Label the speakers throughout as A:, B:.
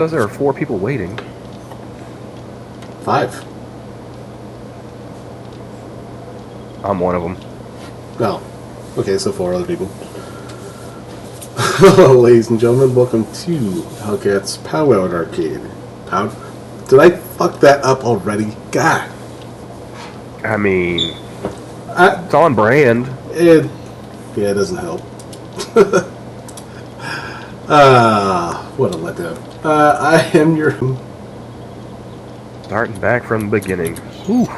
A: says there are 4 people waiting.
B: 5.
A: I'm one of them.
B: Oh. Okay, so 4 other people. Ladies and gentlemen, welcome to Hellcat's Pow-wow Arcade. Did I fuck that up already? God.
A: I mean, it's on brand.
B: Yeah, it doesn't help. What a letdown. I am your...
A: Starting back from the beginning. Whew.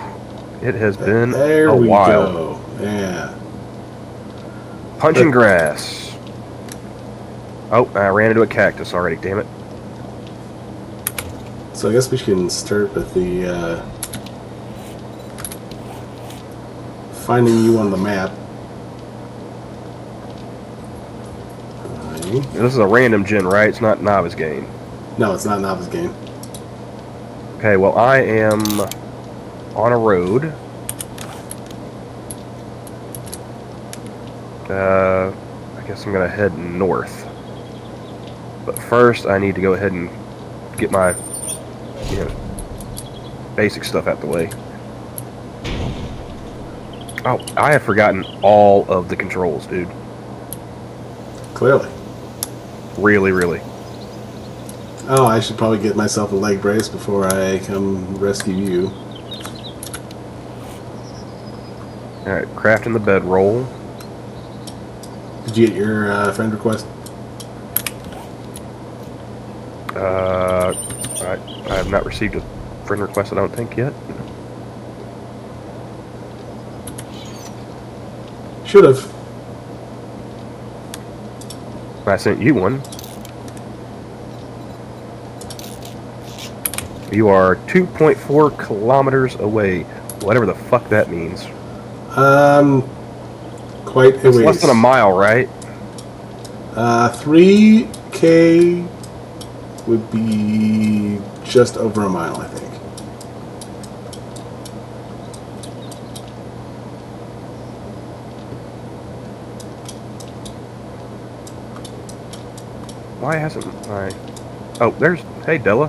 A: It has been
B: a
A: while.
B: Go. Yeah.
A: Punching grass. Oh, I ran into a cactus already, damn it.
B: So I guess we can start with the, finding you on the map.
A: This is a random gen, right? It's not novice game.
B: No, it's not novice game.
A: Okay, well, I am on a road. I guess I'm going to head north. But first, I need to go ahead and get my, basic stuff out the way. Oh, I have forgotten all of the controls, dude.
B: Clearly.
A: Really, really.
B: Oh, I should probably get myself a leg brace before I come rescue you.
A: Alright, crafting the bedroll.
B: Did you get your friend request?
A: I have not received a friend request, I don't think, yet.
B: Should have.
A: I sent you one. You are 2.4 kilometers away. Whatever the fuck that means.
B: Quite a
A: It's
B: ways.
A: less than a mile, right?
B: 3K would be just over a mile, I think.
A: Why hasn't my... Oh, there's... Hey, Della.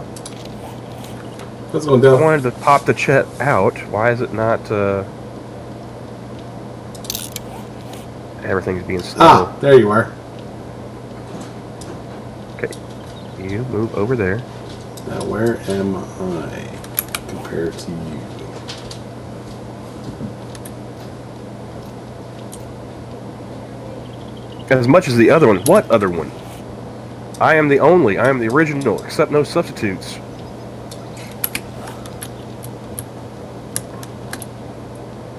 B: What's going down?
A: I wanted to pop the chat out. Why is it not, Everything's being slow.
B: Ah, there you are.
A: Okay. You move over there.
B: Now, where am I compared to you?
A: As much as the other one. What other one? I am the original, except no substitutes.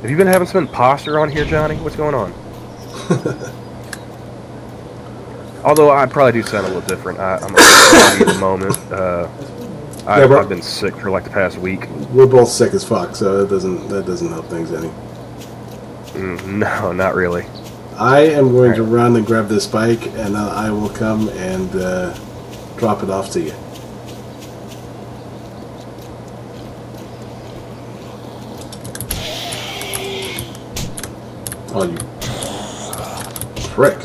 A: Have you been having some imposter on here, Johnny? What's going on? Although I probably do sound a little different. I'm a little at the moment. I've been sick for like the past week.
B: We're both sick as fuck, so that doesn't help things any.
A: No, not really.
B: I am going to run and grab this bike, and I will come and drop it off to you. Oh, you prick.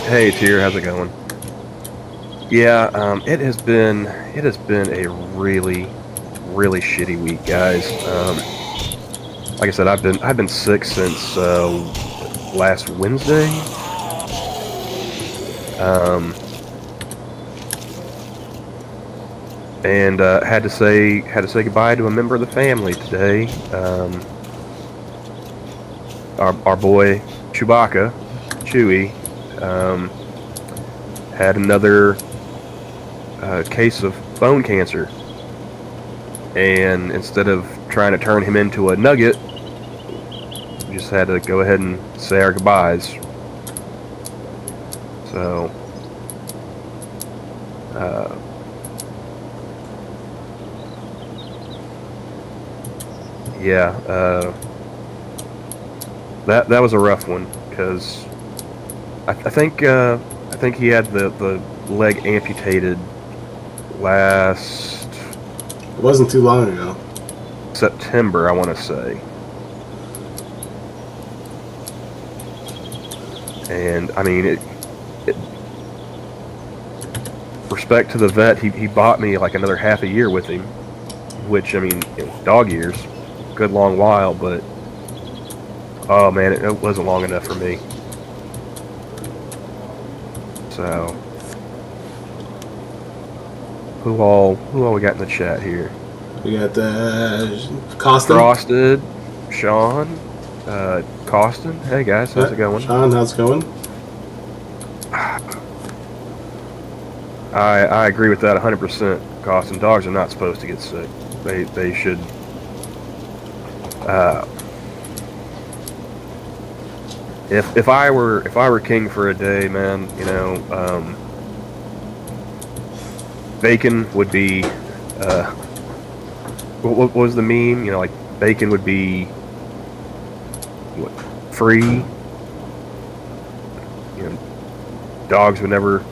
A: Hey, Tier, how's it going? Yeah, it has been a really, really shitty week, guys. Like I said, I've been sick since last Wednesday. And had to say goodbye to a member of the family today. Our boy Chewbacca, Chewie, had another case of bone cancer, and instead of trying to turn him into a nugget, we just had to go ahead and say our goodbyes. So, yeah, that was a rough one, because I think he had the leg amputated last...
B: It wasn't too long ago.
A: September, I want to say. And I mean, respect to the vet, he bought me like another half a year with him, which, I mean, dog years, good long while, but oh man, it wasn't long enough for me. So, who all we got in the chat here?
B: We got Costin.
A: Frosted, Sean, Costin. Hey guys, how's it going?
B: Sean, how's it going?
A: I agree with that 100%. Costin, dogs are not supposed to get sick. They should. If I were king for a day, man, you know, bacon would be. What was the meme? You know, like bacon would be what, free. You know, dogs would never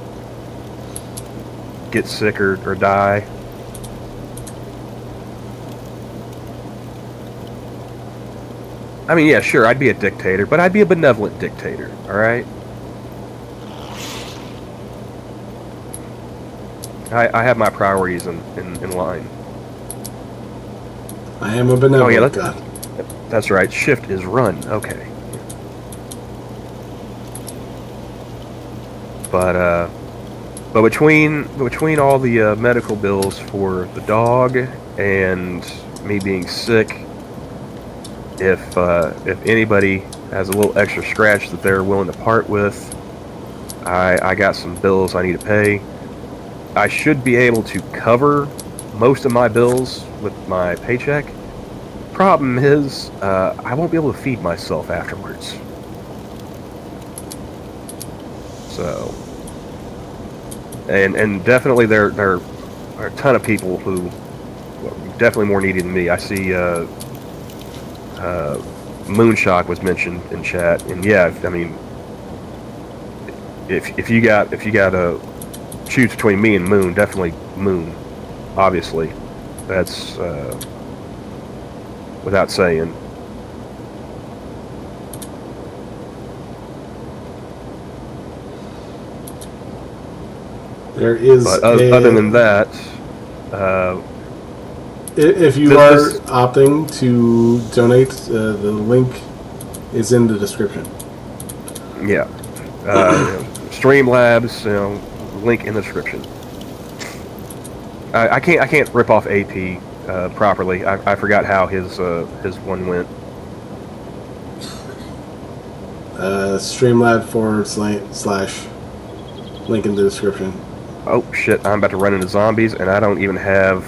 A: get sick or die. I mean, yeah, sure, I'd be a dictator, but I'd be a benevolent dictator, alright? I have my priorities in line.
B: I am a benevolent
A: god. That's right, shift is run, okay. But between all the medical bills for the dog and me being sick, if anybody has a little extra scratch that they're willing to part with, I got some bills I need to pay. I should be able to cover most of my bills with my paycheck. Problem is, I won't be able to feed myself afterwards. So, and definitely there are a ton of people who are definitely more needy than me. I see Moonshock was mentioned in chat, and yeah, I mean, if you got a choose between me and Moon, definitely Moon. Obviously, that's without saying.
B: There is.
A: But other than that,
B: if you are opting to donate, the link is in the description.
A: Yeah, Streamlabs, you know, link in the description. I can't rip off AP properly. I forgot how his one went.
B: Streamlab / link in the description.
A: Oh shit! I'm about to run into zombies, and I don't even have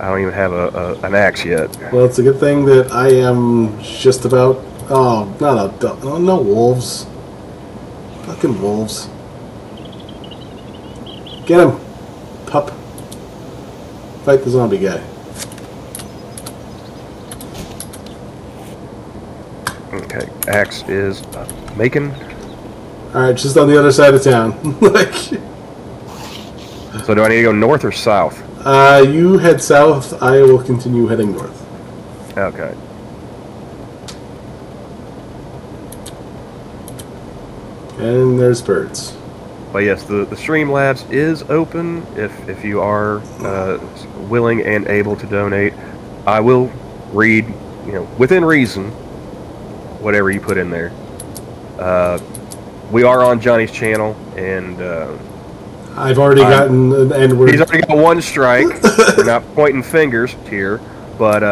A: an axe yet.
B: Well, it's a good thing that I am just about. Oh, no wolves! Fucking wolves! Get him, pup! Fight the zombie guy.
A: Okay, axe is making.
B: Alright, just on the other side of town.
A: So do I need to go north or south?
B: You head south, I will continue heading north.
A: Okay.
B: And there's birds.
A: But yes, the Streamlabs is open if you are willing and able to donate. I will read, you know, within reason, whatever you put in there. We are on Johnny's channel, and
B: I've already gotten an N-word.
A: He's already got one strike. We're not pointing fingers here, but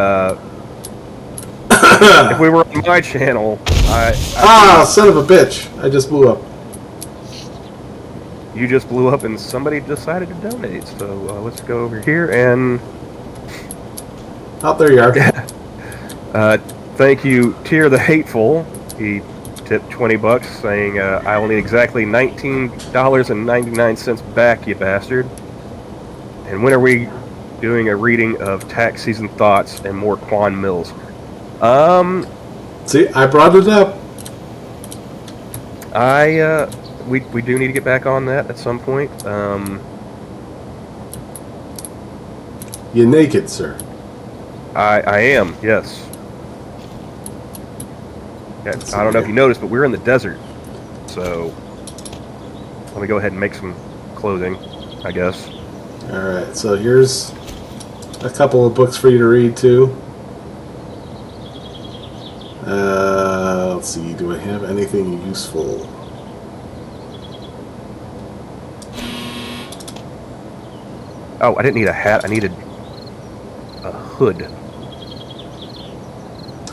A: if we were on my channel,
B: son of a bitch! I just blew up.
A: You just blew up, and somebody decided to donate. So let's go over here and.
B: Oh, there you are.
A: Thank you, Tier the Hateful. He tipped $20, saying, "I will need exactly $19.99 back, you bastard." And when are we doing a reading of Tax Season Thoughts and more Quan Mills?
B: See, I brought it up.
A: We do need to get back on that at some point.
B: You're naked, sir.
A: I am, yes. Yeah, I don't know if you noticed, but we're in the desert. So let me go ahead and make some clothing, I guess.
B: Alright, so here's a couple of books for you to read too. Let's see, do I have anything useful?
A: Oh, I didn't need a hat. I needed a hood.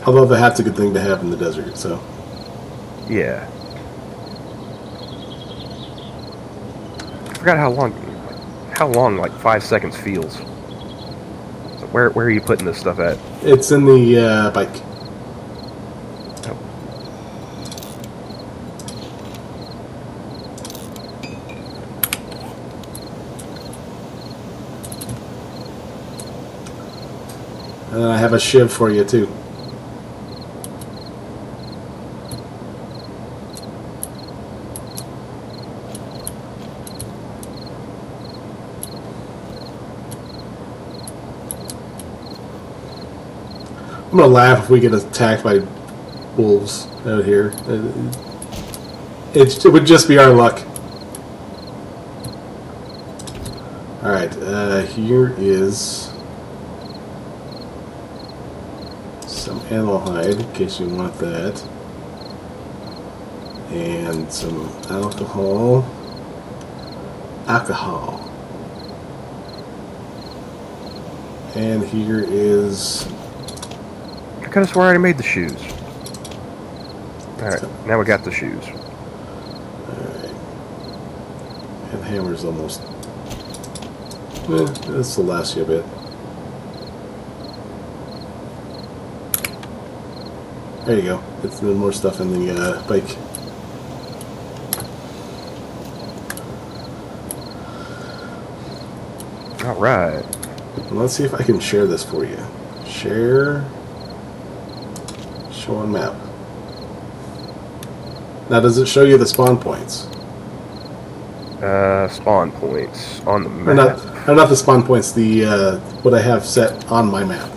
B: Although the hat's a good thing to have in the desert, so.
A: Yeah. I forgot how long like 5 seconds feels. So where are you putting this stuff at?
B: It's in the bike.
A: Oh.
B: And then I have a shiv for you too. I'm gonna laugh if we get attacked by wolves out here. It would just be our luck. Alright, here is some animal hide, in case you want that. And some alcohol. And here is...
A: I could have swore I already made the shoes. Alright, now we got the shoes.
B: Alright. And hammer's almost... this will last you a bit. There you go. It's more stuff in the bike.
A: Alright.
B: Let's see if I can share this for you. Share... Show on map. Now, does it show you the spawn points?
A: Spawn points on the map.
B: Not the spawn points, the what I have set on my map.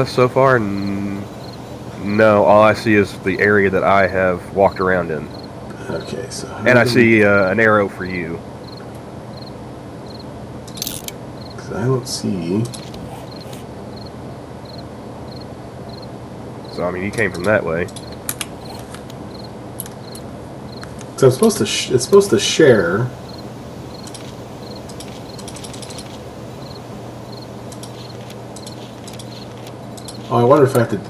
A: So far, no. All I see is the area that I have walked around in.
B: Okay, so...
A: And I see an arrow for you.
B: 'Cause I don't see...
A: So, I mean, you came from that way.
B: So I'm supposed to it's supposed to share. Oh, I wonder if I have to...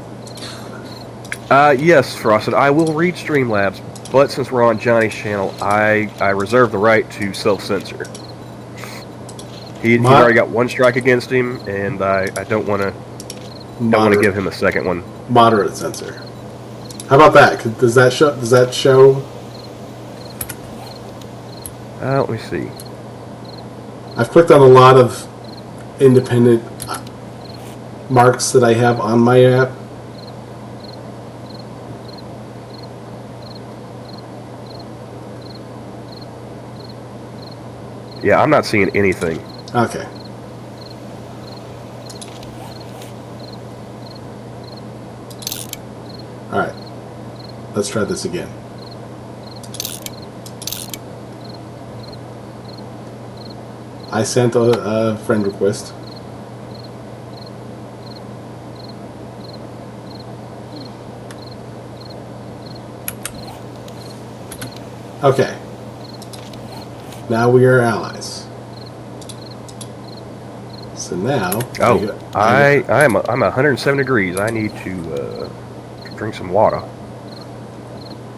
A: Yes, Frosted, I will read Streamlabs, but since we're on Johnny's channel, I reserve the right to self-censor. He's already got one strike against him, and I don't want to give him a second one.
B: Moderate censor. How about that? Does that show?
A: Let me see.
B: I've clicked on a lot of independent marks that I have on my app.
A: Yeah, I'm not seeing anything.
B: Okay. Alright. Let's try this again. I sent a friend request. Okay. Now we are allies. So now...
A: Oh, I'm 107 degrees. I need to drink some water.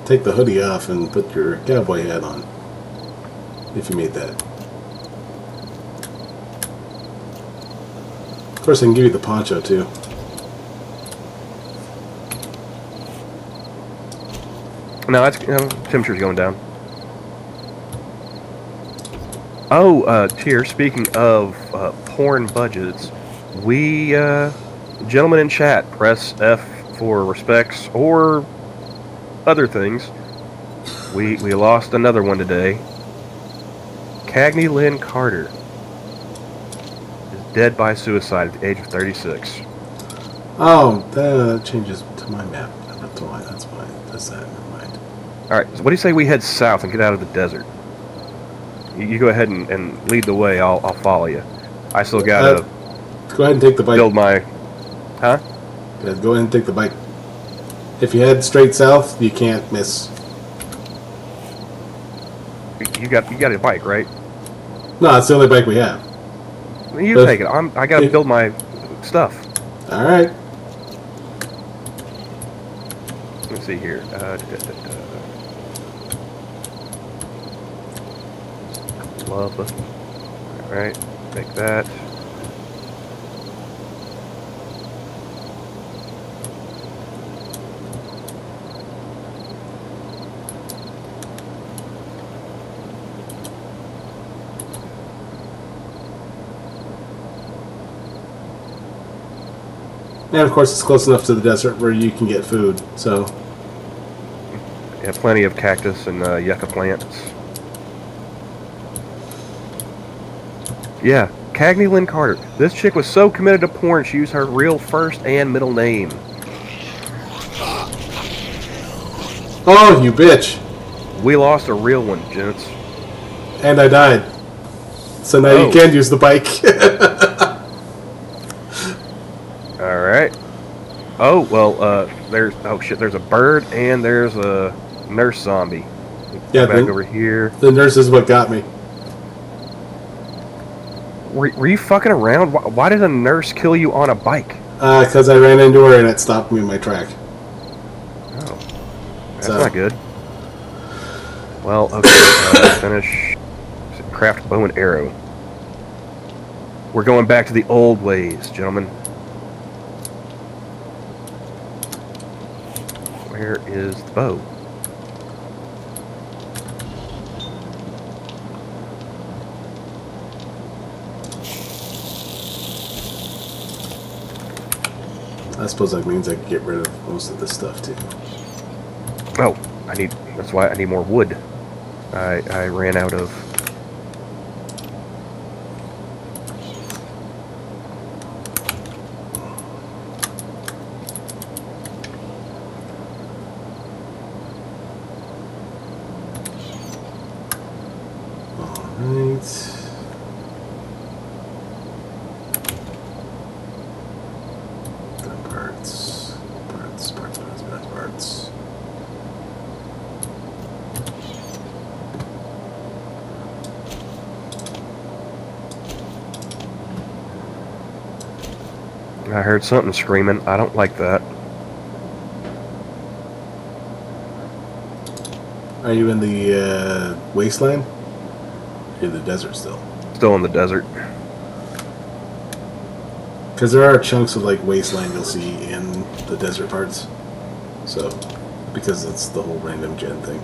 B: Take the hoodie off and put your cowboy hat on. If you made that. Of course, I can give you the poncho, too.
A: No, that's temperature's going down. Oh, Tier, speaking of porn budgets, we, gentlemen in chat, press F for respects or other things. We lost another one today. Cagney Lynn Carter is dead by suicide at the age of 36.
B: Oh, that changes to my map. That's why. That's that. Never mind.
A: Alright, so what do you say we head south and get out of the desert? You go ahead and lead the way. I'll follow you. I still gotta
B: go ahead and take the bike.
A: build my... Huh?
B: Yeah, go ahead and take the bike. If you head straight south, you can't miss.
A: You got a bike, right?
B: No, it's the only bike we have.
A: You
B: But
A: take it. I gotta build my stuff.
B: All right.
A: Let's see here. Love. All right, take that.
B: And of course, it's close enough to the desert where you can get food. So,
A: Yeah, plenty of cactus and yucca plants. Yeah, Cagney Lynn Carter. This chick was so committed to porn, she used her real first and middle name.
B: oh, you bitch!
A: We lost a real one, gents.
B: And I died. So now you can use the bike.
A: Alright. Oh, well, there's... Oh, shit, there's a bird and there's a nurse zombie.
B: Yeah,
A: back over here.
B: The nurse is what got me.
A: Were you fucking around? Why did a nurse kill you on a bike?
B: Because I ran into her and it stopped me in my track.
A: Oh. That's not good. Well, okay, finish. Craft bow and arrow. We're going back to the old ways, gentlemen. Where is the bow?
B: I suppose that means I can get rid of most of this stuff too.
A: Oh, that's why I need more wood. I ran out of...
B: Alright. Parts.
A: I heard something screaming. I don't like that.
B: Are you in the wasteland? You're in the desert still.
A: Still in the desert.
B: Because there are chunks of like wasteland you'll see in the desert parts. So, because it's the whole random gen thing.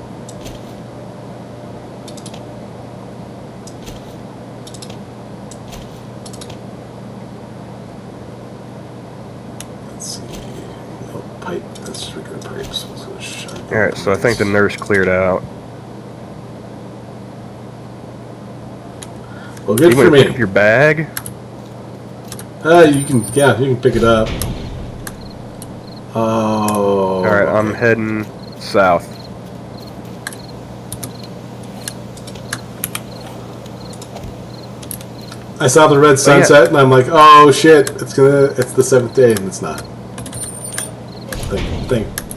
B: Let's see. No pipe. That's regular pipes.
A: Alright, so I think the nurse cleared out.
B: Well, good
A: You
B: for
A: want to
B: me.
A: pick up your bag?
B: You can pick it up. Oh.
A: Alright,
B: okay.
A: I'm heading south.
B: I saw the red sunset and I'm like, oh shit, it's the seventh day, and it's not.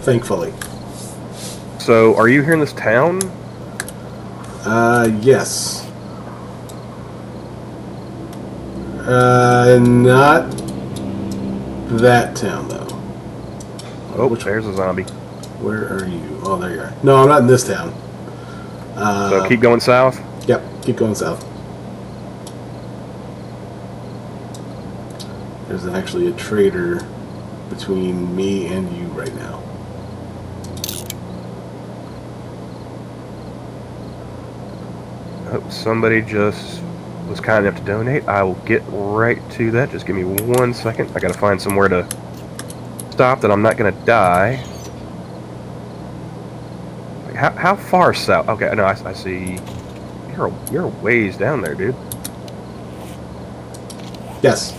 B: Thankfully.
A: So, are you here in this town?
B: Yes. Not that town though.
A: Oh, there's a zombie.
B: Where are you? Oh, there you are. No, I'm not in this town.
A: So keep going south?
B: Yep, keep going south. There's actually a trader between me and you right now.
A: Oh, somebody just was kind enough to donate. I will get right to that. Just give me 1 second. I gotta find somewhere to stop that I'm not gonna die. Like, how far south? Okay, no, I see. You're a ways down there, dude.
B: Yes.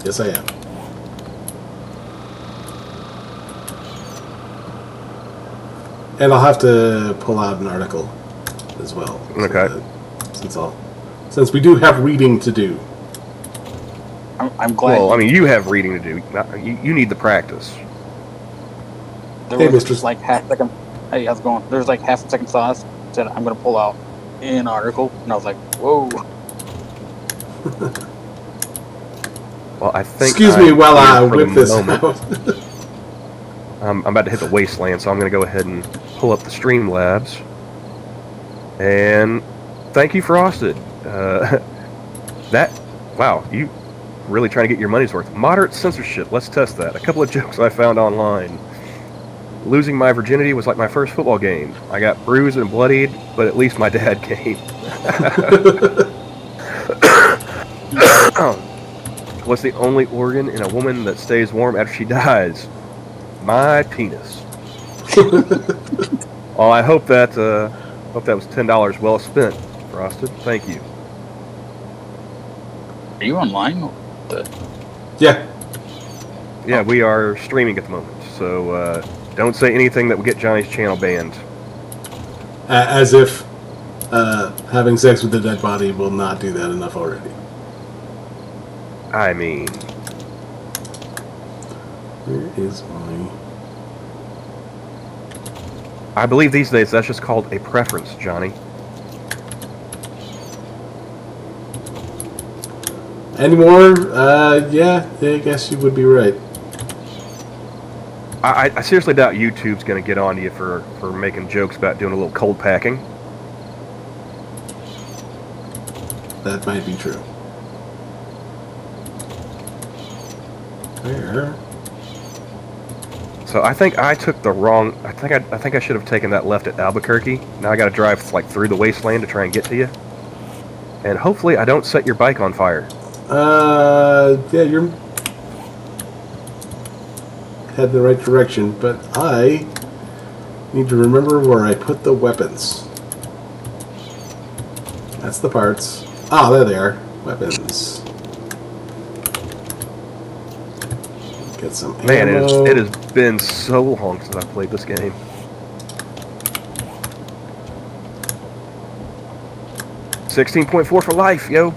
B: Yes, I am. And I'll have to pull out an article as well.
A: Okay.
B: Since we do have reading to do.
C: I'm glad.
A: Well, I mean, you have reading to do. You need the practice.
C: There was just like half second. Hey, how's it going? There's like half a second sauce. Said I'm gonna pull out an article, and I was like, whoa.
A: Well, I think.
B: Excuse me while I whip this out.
A: I'm about to hit the wasteland, so I'm going to go ahead and pull up the Streamlabs. And thank you, Frosted. Wow, you really trying to get your money's worth. Moderate censorship, let's test that. A couple of jokes I found online. Losing my virginity was like my first football game. I got bruised and bloodied, but at least my dad came. What's the only organ in a woman that stays warm after she dies? My penis. Well, I hope that was $10 well spent, Frosted. Thank you.
C: Are you online?
B: Yeah.
A: Yeah, we are streaming at the moment, so don't say anything that will get Johnny's channel banned.
B: As if having sex with a dead body will not do that enough already.
A: I mean...
B: Where is my...
A: I believe these days that's just called a preference, Johnny.
B: Anymore? Yeah, I guess you would be right.
A: I seriously doubt YouTube's going to get on to you for making jokes about doing a little cold packing.
B: That might be true. Where?
A: So I think I took the wrong... I think I should have taken that left at Albuquerque. Now I got to drive like through the wasteland to try and get to you. And hopefully I don't set your bike on fire.
B: Yeah, you're head in the right direction, but I need to remember where I put the weapons. That's the parts. Ah, there they are. Weapons. Get some ammo.
A: Man, it has been so long since I've played this game. $16.4 for life, yo.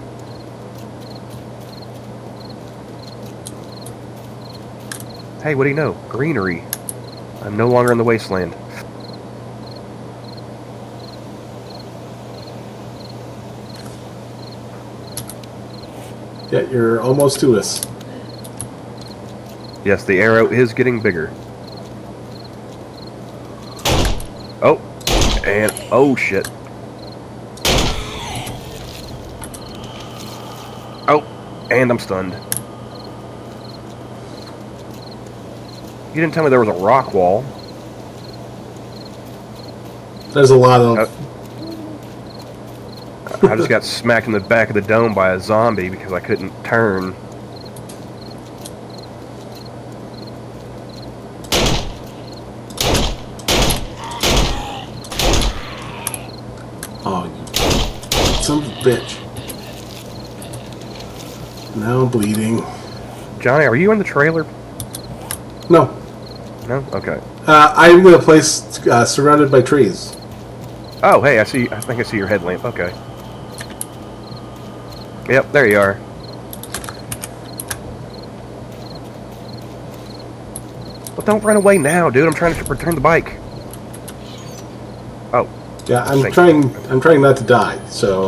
A: Hey, what do you know? Greenery. I'm no longer in the wasteland.
B: Yeah, you're almost to us.
A: Yes, the arrow is getting bigger. Oh, and oh shit. Oh, and I'm stunned. You didn't tell me there was a rock wall.
B: There's a lot of...
A: I just got smacked in the back of the dome by a zombie because I couldn't turn.
B: Oh, you son of a bitch. Now I'm bleeding.
A: Johnny, are you in the trailer?
B: No.
A: No? Okay.
B: I'm in a place surrounded by trees.
A: Oh, hey, I think I see your headlamp. Okay. Yep, there you are. Well, don't run away now, dude. I'm trying to return the bike. Oh.
B: Yeah, I'm trying not to die, so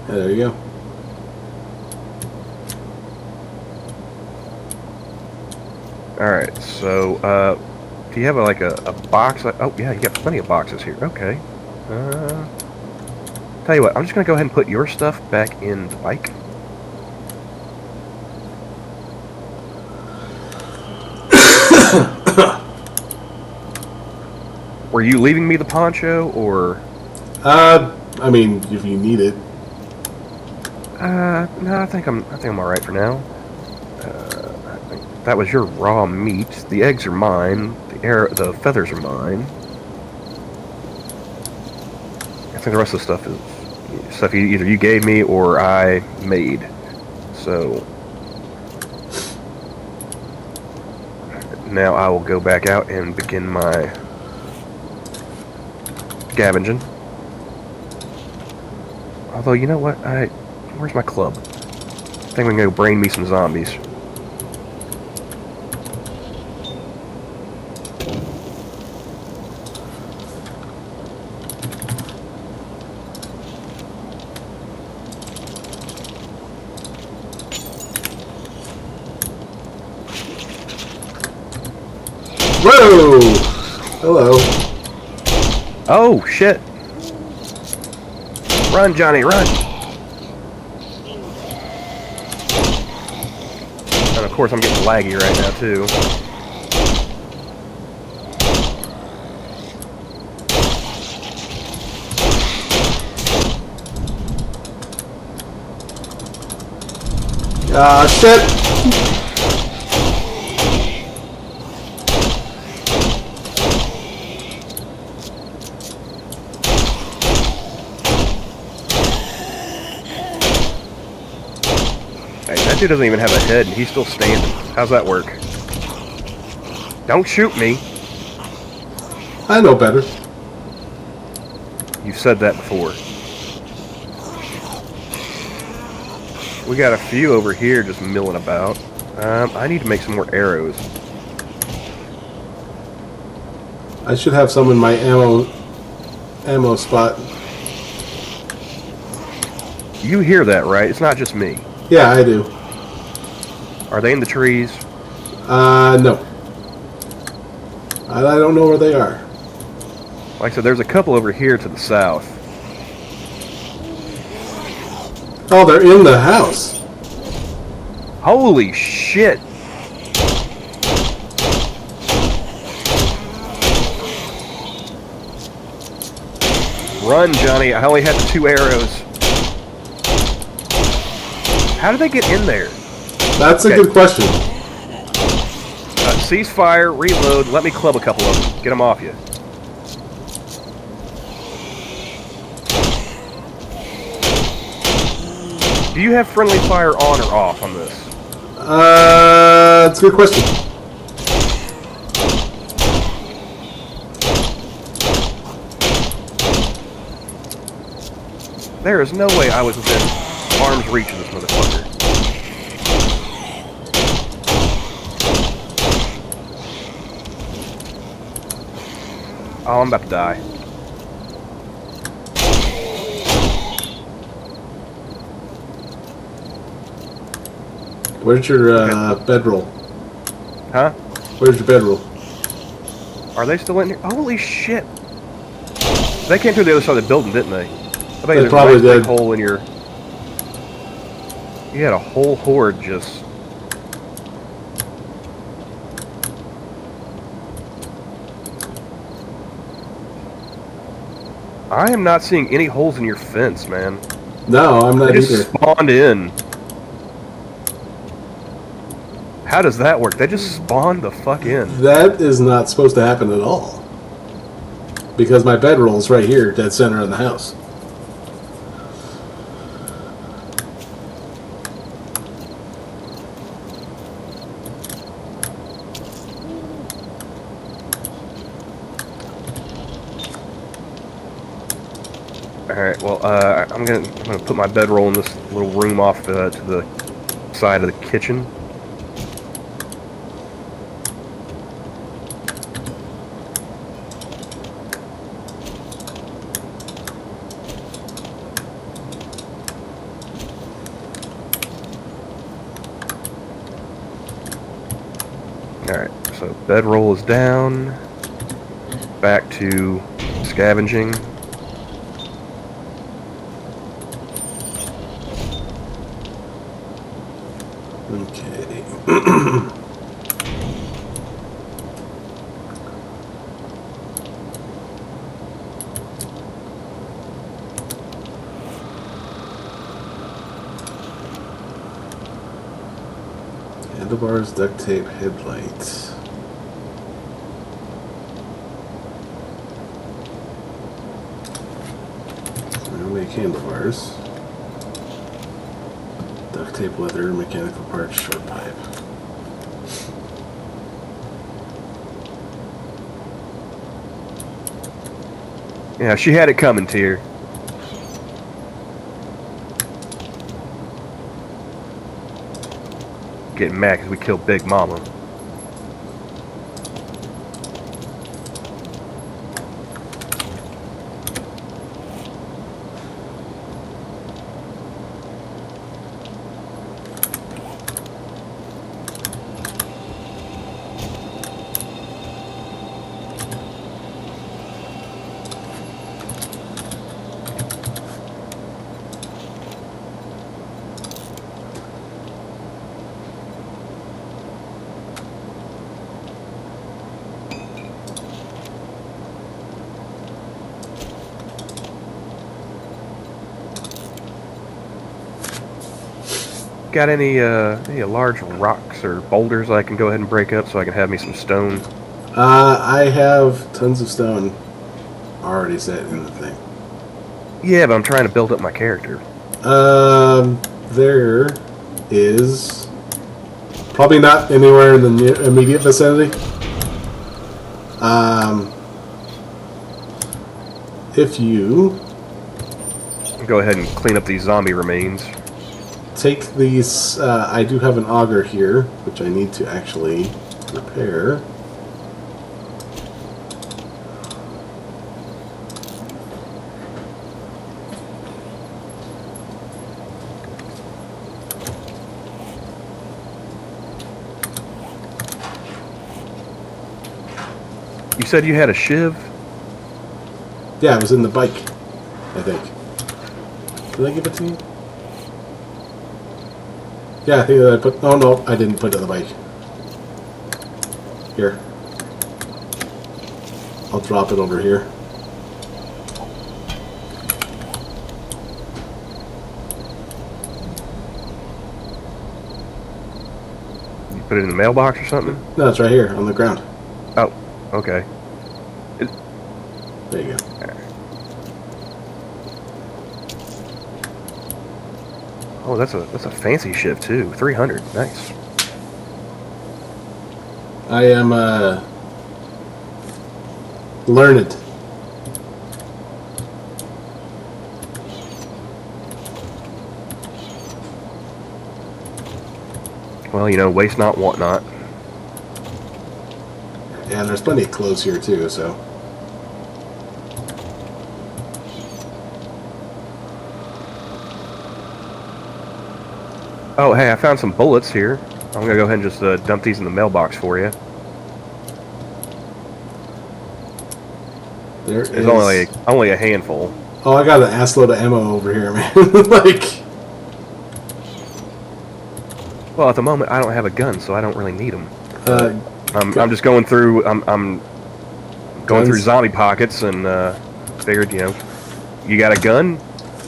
B: there you go.
A: Alright, so, do you have a box? Oh, yeah, you got plenty of boxes here. Okay. Tell you what, I'm just going to go ahead and put your stuff back in the bike. Were you leaving me the poncho, or...?
B: I mean, if you need it.
A: No, I think I'm alright for now. That was your raw meat. The eggs are mine. The feathers are mine. I think the rest of the stuff is stuff either you gave me or I made. So now I will go back out and begin my scavenging. Although, you know what? Where's my club? I think we can go brain me some zombies.
B: Whoa! Hello.
A: Oh, shit! Run, Johnny, run! And of course I'm getting laggy right now, too.
B: Ah, shit!
A: Hey, that dude doesn't even have a head, and he's still standing. How's that work? Don't shoot me!
B: I know better.
A: You've said that before. We got a few over here just milling about. I need to make some more arrows.
B: I should have some in my ammo spot.
A: You hear that, right? It's not just me.
B: Yeah, I do.
A: Are they in the trees?
B: No. I don't know where they are.
A: Like I said, there's a couple over here to the south.
B: Oh, they're in the house.
A: Holy shit! Run, Johnny. I only had 2 arrows. How did they get in there?
B: That's a good question.
A: Cease fire, reload, let me club a couple of them. Get them off you. Do you have friendly fire on or off on this?
B: That's a good question.
A: There is no way I was within arm's reach of this motherfucker. Oh, I'm about to die.
B: Where's your bedroll?
A: Huh?
B: Where's your bedroll?
A: Are they still in here? Holy shit! They came through the other side of the building, didn't they? I bet
B: They
A: there's
B: probably
A: a nice big
B: did.
A: hole in your... You had a whole horde just... I am not seeing any holes in your fence, man.
B: No, I'm not
A: They just
B: either.
A: spawned in. How does that work? They just spawned the fuck in.
B: That is not supposed to happen at all. Because my bedroll's right here, dead center in the house.
A: Alright, well, I'm gonna put my bedroll in this little room off to the side of the kitchen. Alright, so bedroll is down. Back to scavenging.
B: Okay. Handlebars, duct tape, headlights. We'll make handlebars. Duct tape, leather, mechanical parts, short pipe.
A: Yeah, she had it coming, Tier. Getting mad because we killed Big Mama. Got any large rocks or boulders I can go ahead and break up so I can have me some stone?
B: I have tons of stone already set in the thing.
A: Yeah, but I'm trying to build up my character.
B: There is probably not anywhere in the immediate vicinity. If you
A: Go ahead and clean up these zombie remains.
B: take these, I do have an auger here, which I need to actually repair.
A: You said you had a shiv?
B: Yeah, it was in the bike, I think. Did I give it to you? Yeah, I think that I put... Oh, no, I didn't put it in the bike. Here. I'll drop it over here.
A: You put it in the mailbox or something?
B: No, it's right here on the ground.
A: Oh, okay.
B: There you go.
A: Oh, that's a fancy shiv too. 300, nice.
B: I am learned.
A: Well, you know, waste not, want not.
B: And there's plenty of clothes here too, so.
A: Oh, hey, I found some bullets here. I'm gonna go ahead and just dump these in the mailbox for you.
B: There's
A: only a handful.
B: Oh, I got an assload of ammo over here, man. Like.
A: Well, at the moment, I don't have a gun, so I don't really need them. I'm just going through. I'm going through zombie pockets, and figured, you know, you got a gun,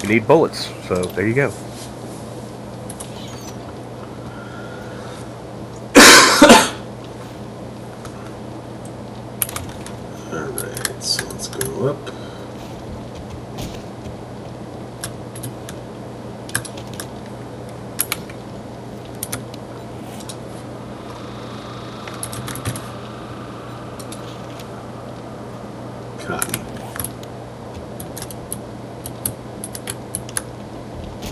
A: you need bullets, so there you go.
B: Alright, so let's go up. Cotton.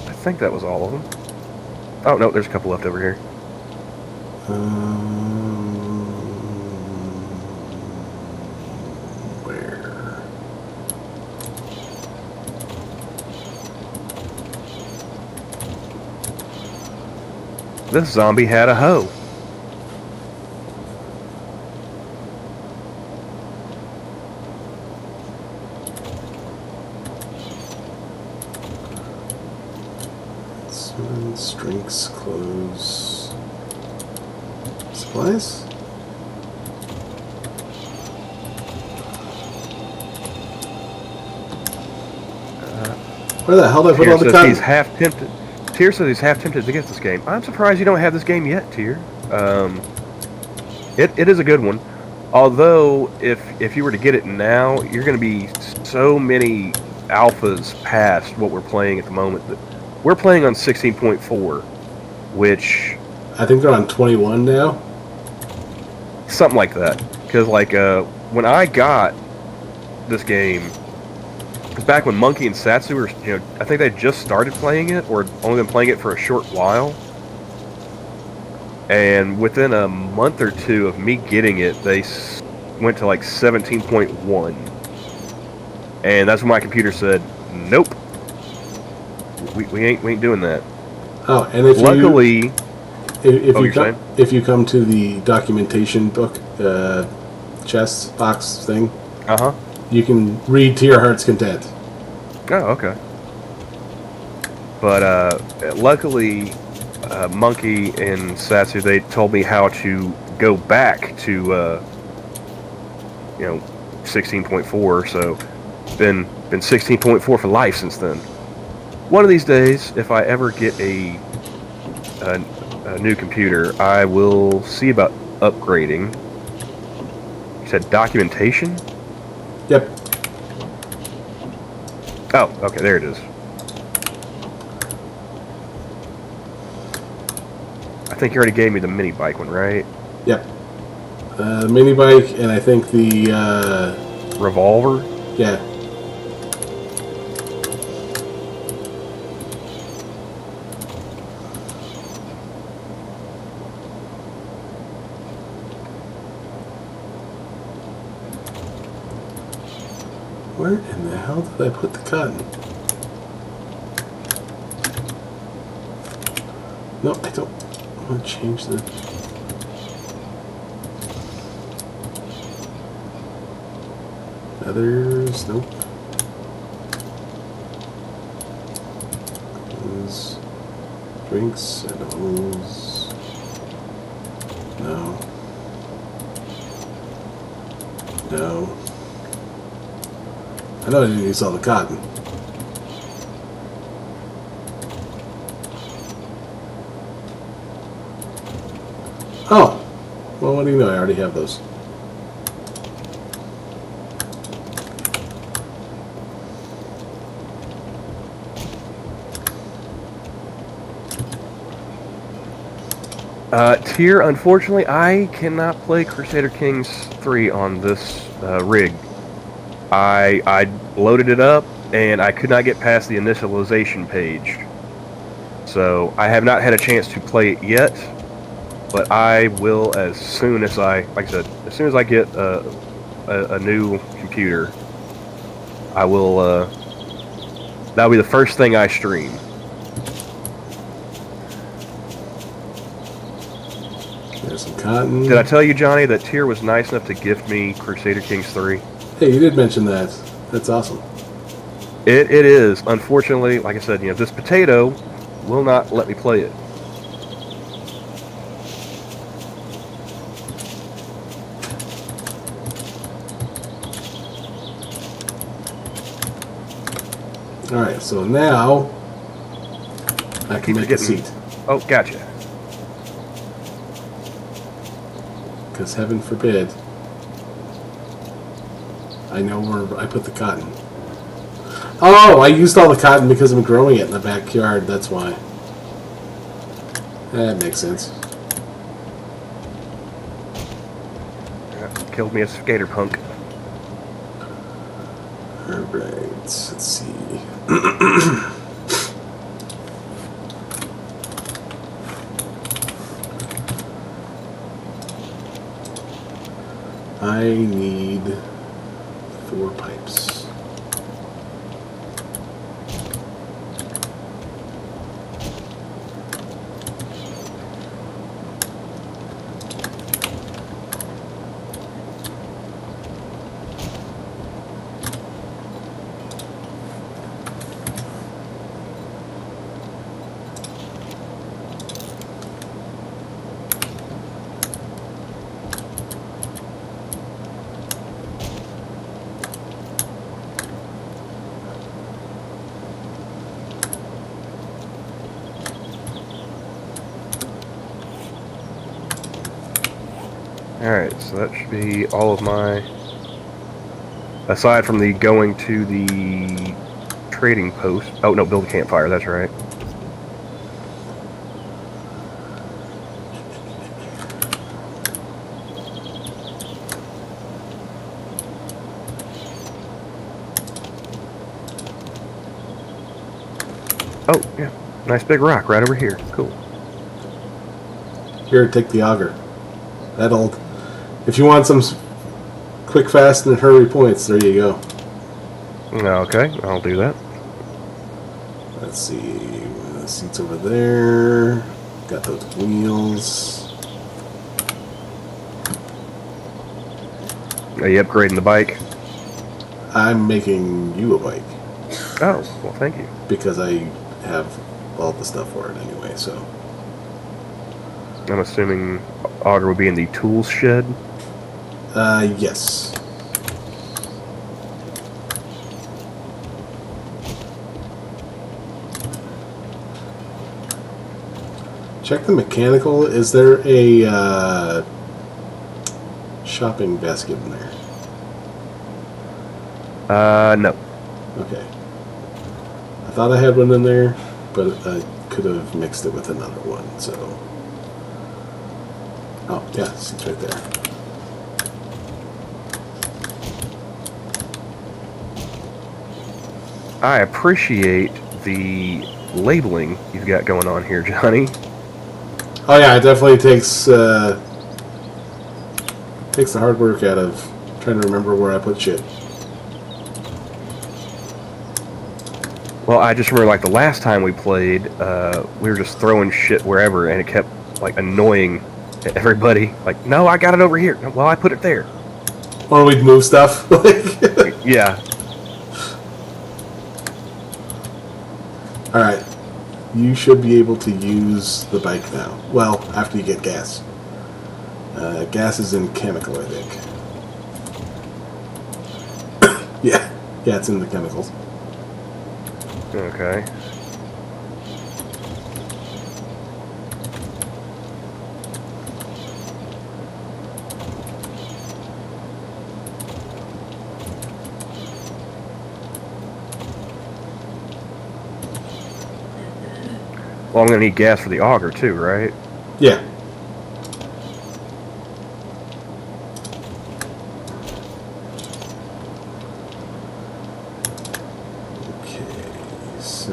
A: I think that was all of them. Oh no, there's a couple left over here.
B: Where?
A: This zombie had a hoe.
B: Servants, drinks, clothes, supplies. Where the hell did I put all the cotton?
A: He's half tempted. Tier says he's half tempted to get this game. I'm surprised you don't have this game yet, Tier. It is a good one. Although, if you were to get it now, you're going to be so many alphas past what we're playing at the moment. We're playing on 16.4, which...
B: I think they're on 21 now.
A: Something like that. Because, like, when I got this game, 'cause back when Monkey and Satsu were, I think they just started playing it, or only been playing it for a short while. And within a month or two of me getting it, they went to like 17.1. And that's when my computer said, nope. We ain't doing that.
B: Oh, and if
A: Luckily,
B: if you come to the documentation book, chest box thing, you can read to your heart's content.
A: Oh, okay. But luckily, Monkey and Satsu, they told me how to go back to 16.4. So been 16.4 for life since then. One of these days, if I ever get a new computer, I will see about upgrading. You said documentation?
B: Yep.
A: Oh, okay, there it is. I think you already gave me the mini bike one, right?
B: Yep. The mini bike, and I think the
A: revolver?
B: Yeah. Where in the hell did I put the cotton? No, I don't want to change the... Feathers, nope. Those drinks, edibles. No. No. I know I didn't use all the cotton. Oh! Well, what do you know? I already have those.
A: Tier, unfortunately, I cannot play Crusader Kings 3 on this rig. I loaded it up, and I could not get past the initialization page. So, I have not had a chance to play it yet, but I will as soon as like I said, as soon as I get a new computer, I will, that'll be the first thing I stream.
B: There's some cotton.
A: Did I tell you, Johnny, that Tier was nice enough to gift me Crusader Kings 3?
B: Hey, you did mention that. That's awesome.
A: It is. Unfortunately, like I said, this potato will not let me play it.
B: Alright, so now I can make a seat.
A: Oh, gotcha.
B: Because heaven forbid, I know where I put the cotton. Oh, I used all the cotton because I'm growing it in the backyard, that's why. That makes sense.
A: Killed me a skater punk.
B: Alright, let's see. I need 4 pipes.
A: Alright, so that should be all of my... Aside from the going to the trading post... Oh, no, build a campfire, that's right. Oh, yeah. Nice big rock right over here. Cool.
B: Here, take the auger. That'll... If you want some quick, fast, and hurry points, there you go.
A: Okay, I'll do that.
B: Let's see. The seat's over there. Got those wheels.
A: Are you upgrading the bike?
B: I'm making you a bike.
A: Oh, well, thank you.
B: Because I have all the stuff for it anyway, so...
A: I'm assuming auger would be in the tools shed?
B: Yes. Check the mechanical. Is there a shopping basket in there?
A: No.
B: Okay. I thought I had one in there, but I could have mixed it with another one, so... Oh, yeah, it's right there.
A: I appreciate the labeling you've got going on here, Johnny.
B: Oh yeah, it definitely takes the hard work out of trying to remember where I put shit.
A: Well, I just remember, like, the last time we played, we were just throwing shit wherever, and it kept, like, annoying everybody. Like, no, I got it over here. Well, I put it there.
B: Or we'd move stuff.
A: Yeah.
B: Alright. You should be able to use the bike now. Well, after you get gas. Gas is in chemical, I think. Yeah. Yeah, it's in the chemicals.
A: Okay. Well, I'm going to need gas for the auger, too, right?
B: Yeah. Okay, so...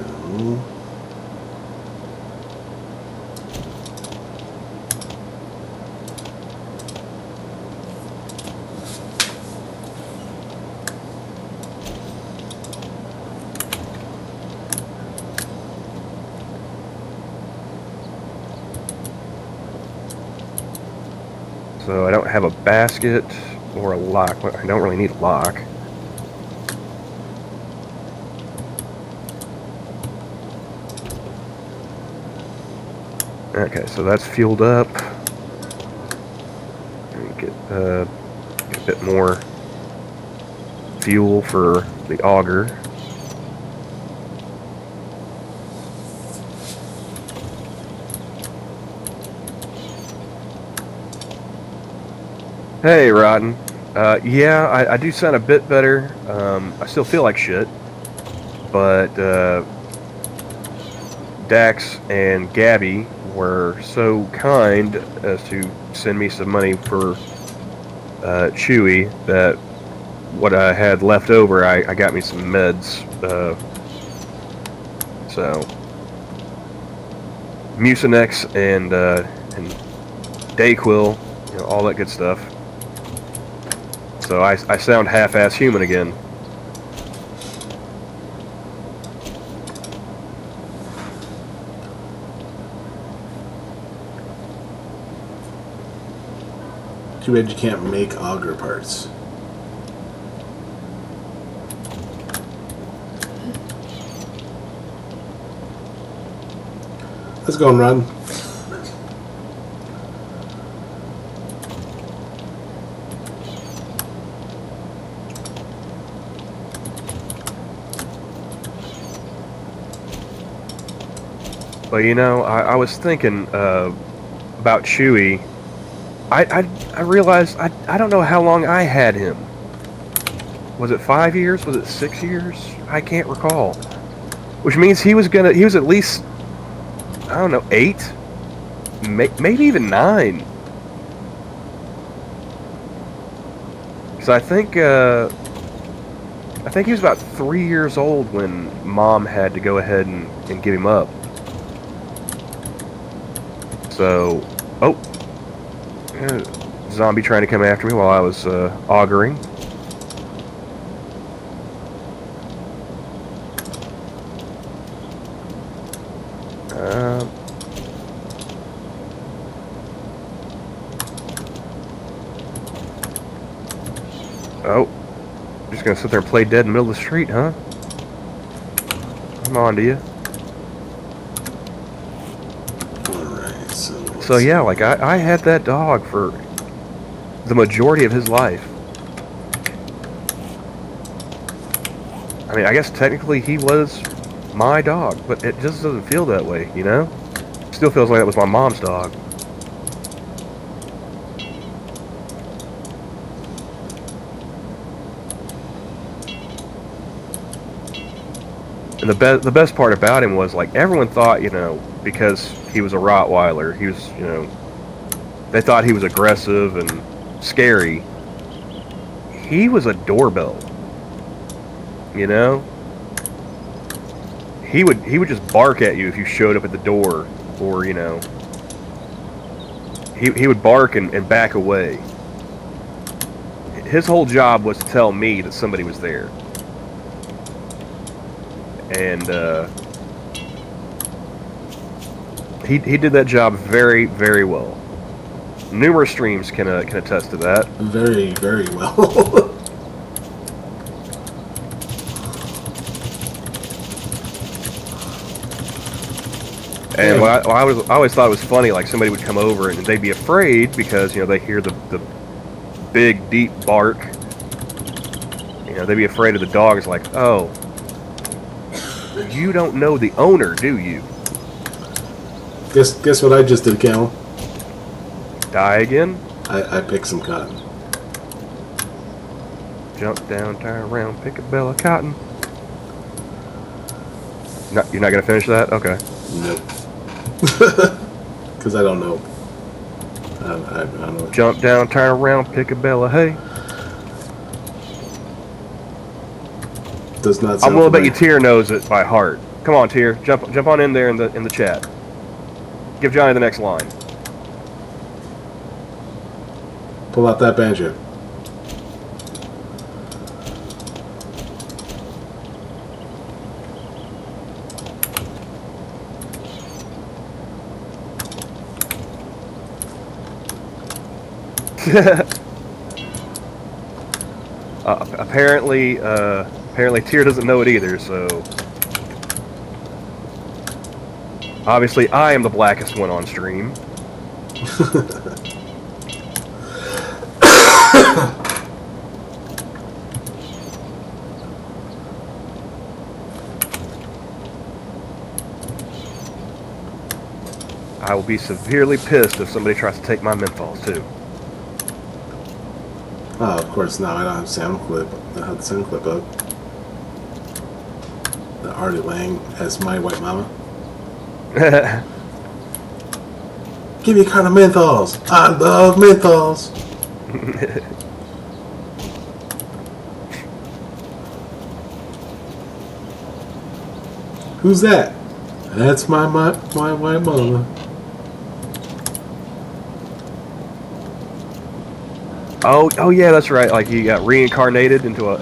A: So I don't have a basket or a lock. I don't really need a lock. Okay, so that's fueled up. Get a bit more fuel for the auger. Hey, Rotten. Yeah, I do sound a bit better. I still feel like shit. But Dax and Gabby were so kind as to send me some money for Chewy that what I had left over, I got me some meds. So Mucinex and Dayquil, you know, all that good stuff. So I sound half-ass human again.
B: Too bad you can't make auger parts. Let's go and run.
A: Well, you know, I was thinking about Chewy. I realized I don't know how long I had him. Was it 5 years? Was it 6 years? I can't recall. Which means he was at least, I don't know, 8? Maybe even 9. Because I think I think he was about 3 years old when Mom had to go ahead and give him up. So, oh, zombie trying to come after me while I was auguring. Oh, just gonna sit there and play dead in the middle of the street, huh? Come on to you.
B: Alright,
A: so yeah, like I had that dog for the majority of his life. I mean, I guess technically he was my dog, but it just doesn't feel that way, you know? Still feels like that was my mom's dog. And the best part about him was, like, everyone thought, you know, because he was a Rottweiler, he was, you know, they thought he was aggressive and scary. He was a doorbell. You know? He would just bark at you if you showed up at the door, or, you know, he would bark and back away. His whole job was to tell me that somebody was there. And he did that job very, very well. Numerous streams can attest to that.
B: Very, very well.
A: And I always thought it was funny, like somebody would come over and they'd be afraid because, you know, they hear the big, deep bark. You know, they'd be afraid of the dog. It's like, oh, you don't know the owner, do you?
B: Guess what I just did, Camel?
A: Die again?
B: I picked some cotton.
A: Jump down, turn around, pick a bale of cotton. No, you're not gonna finish that? Okay.
B: Nope. Because I don't know. I don't know.
A: Jump down, turn around, pick a bale of hay.
B: Does not sound
A: I'm willing to bet you Tier knows it by heart. Come on, Tier, jump on in there in the chat. Give Johnny the next line.
B: Pull out that banjo.
A: Apparently Tier doesn't know it either, so obviously I am the blackest one on stream. I will be severely pissed if somebody tries to take my menthols too.
B: Oh, of course not. I don't have sound clip. I have the sound clip up. The Artie Lang as my white mama. Give me kind of menthols. I love menthols. Who's that? That's my white mama.
A: Oh yeah, that's right. Like he got reincarnated into a.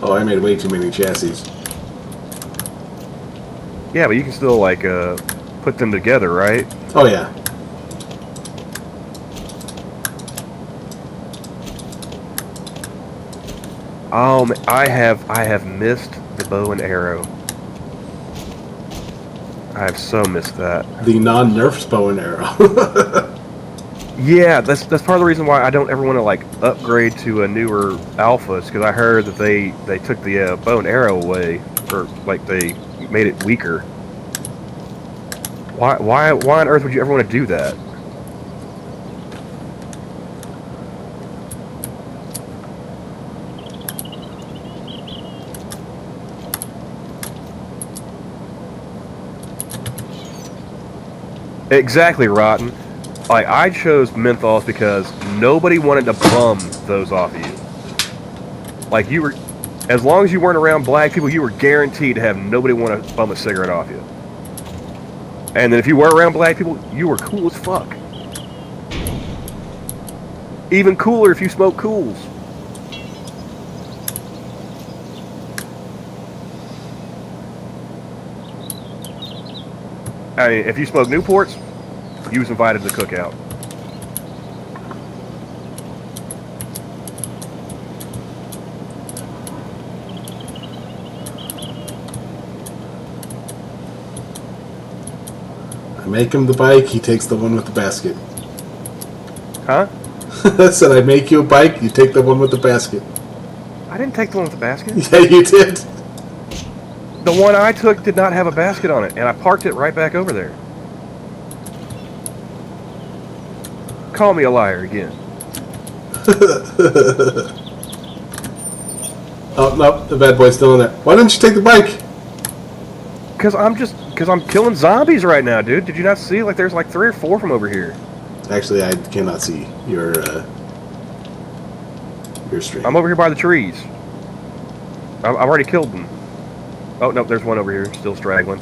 B: Oh, I made way too many chassis.
A: Yeah, but you can still like put them together, right?
B: Oh yeah.
A: I have missed the bow and arrow. I have so missed that.
B: The non-nerfs bow and arrow.
A: Yeah, that's part of the reason why I don't ever want to like upgrade to a newer alphas, because I heard that they took the bow and arrow away, or like they made it weaker. Why on earth would you ever want to do that? Exactly, Rotten. Like, I chose menthols because nobody wanted to bum those off of you. Like, you were, as long as you weren't around black people, you were guaranteed to have nobody want to bum a cigarette off you. And then if you were around black people, you were cool as fuck. Even cooler if you smoke cools. I mean, if you smoke Newports, you was invited to the cookout.
B: I make him the bike, he takes the one with the basket.
A: Huh?
B: I said, I make you a bike, you take the one with the basket.
A: I didn't take the one with the basket.
B: Yeah, you did.
A: The one I took did not have a basket on it, and I parked it right back over there. Call me a liar again.
B: Oh, no, the bad boy's still in there. Why didn't you take the bike?
A: Because I'm killing zombies right now, dude. Did you not see? Like, there's like 3 or 4 from over here.
B: Actually, I cannot see your stream.
A: I'm over here by the trees. I've already killed them. Oh, no, there's one over here, still straggling.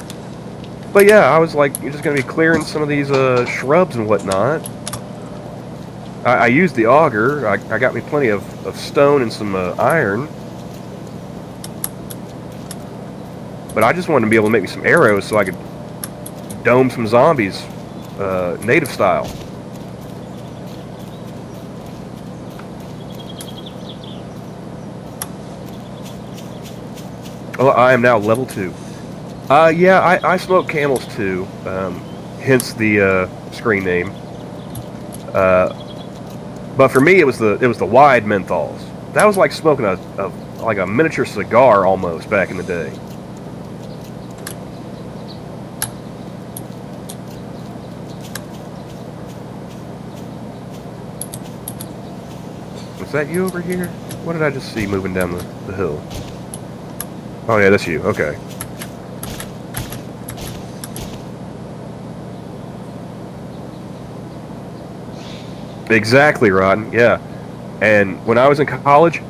A: But yeah, I was like, you're just going to be clearing some of these shrubs and whatnot. I used the auger. I got me plenty of stone and some iron. But I just wanted to be able to make me some arrows so I could dome some zombies, native style. Oh, I am now level 2. Yeah, I smoke Camels too, hence the screen name. But for me, it was the wide menthols. That was like smoking like a miniature cigar almost back in the day. Was that you over here? What did I just see moving down the hill? Oh yeah, that's you. Okay. Exactly, Rodden. Yeah. And when I was in college,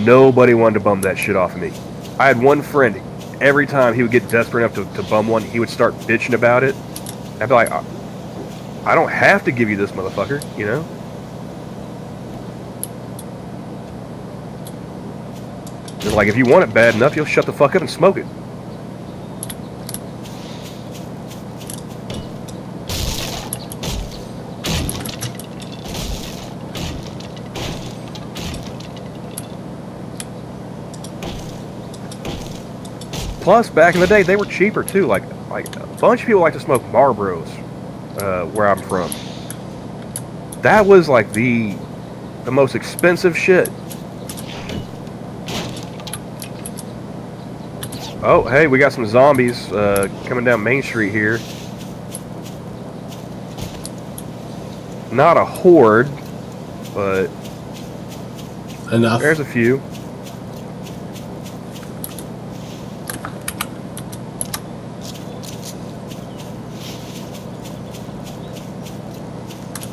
A: nobody wanted to bum that shit off of me. I had one friend, every time he would get desperate enough to bum one, he would start bitching about it. I'd be like, I don't have to give you this, motherfucker, you know? Just like, if you want it bad enough, you'll shut the fuck up and smoke it. Plus, back in the day, they were cheaper too. Like a bunch of people like to smoke Marlboros, where I'm from. That was like the most expensive shit. Oh, hey, we got some zombies coming down Main Street here. Not a horde, but
B: enough.
A: There's a few.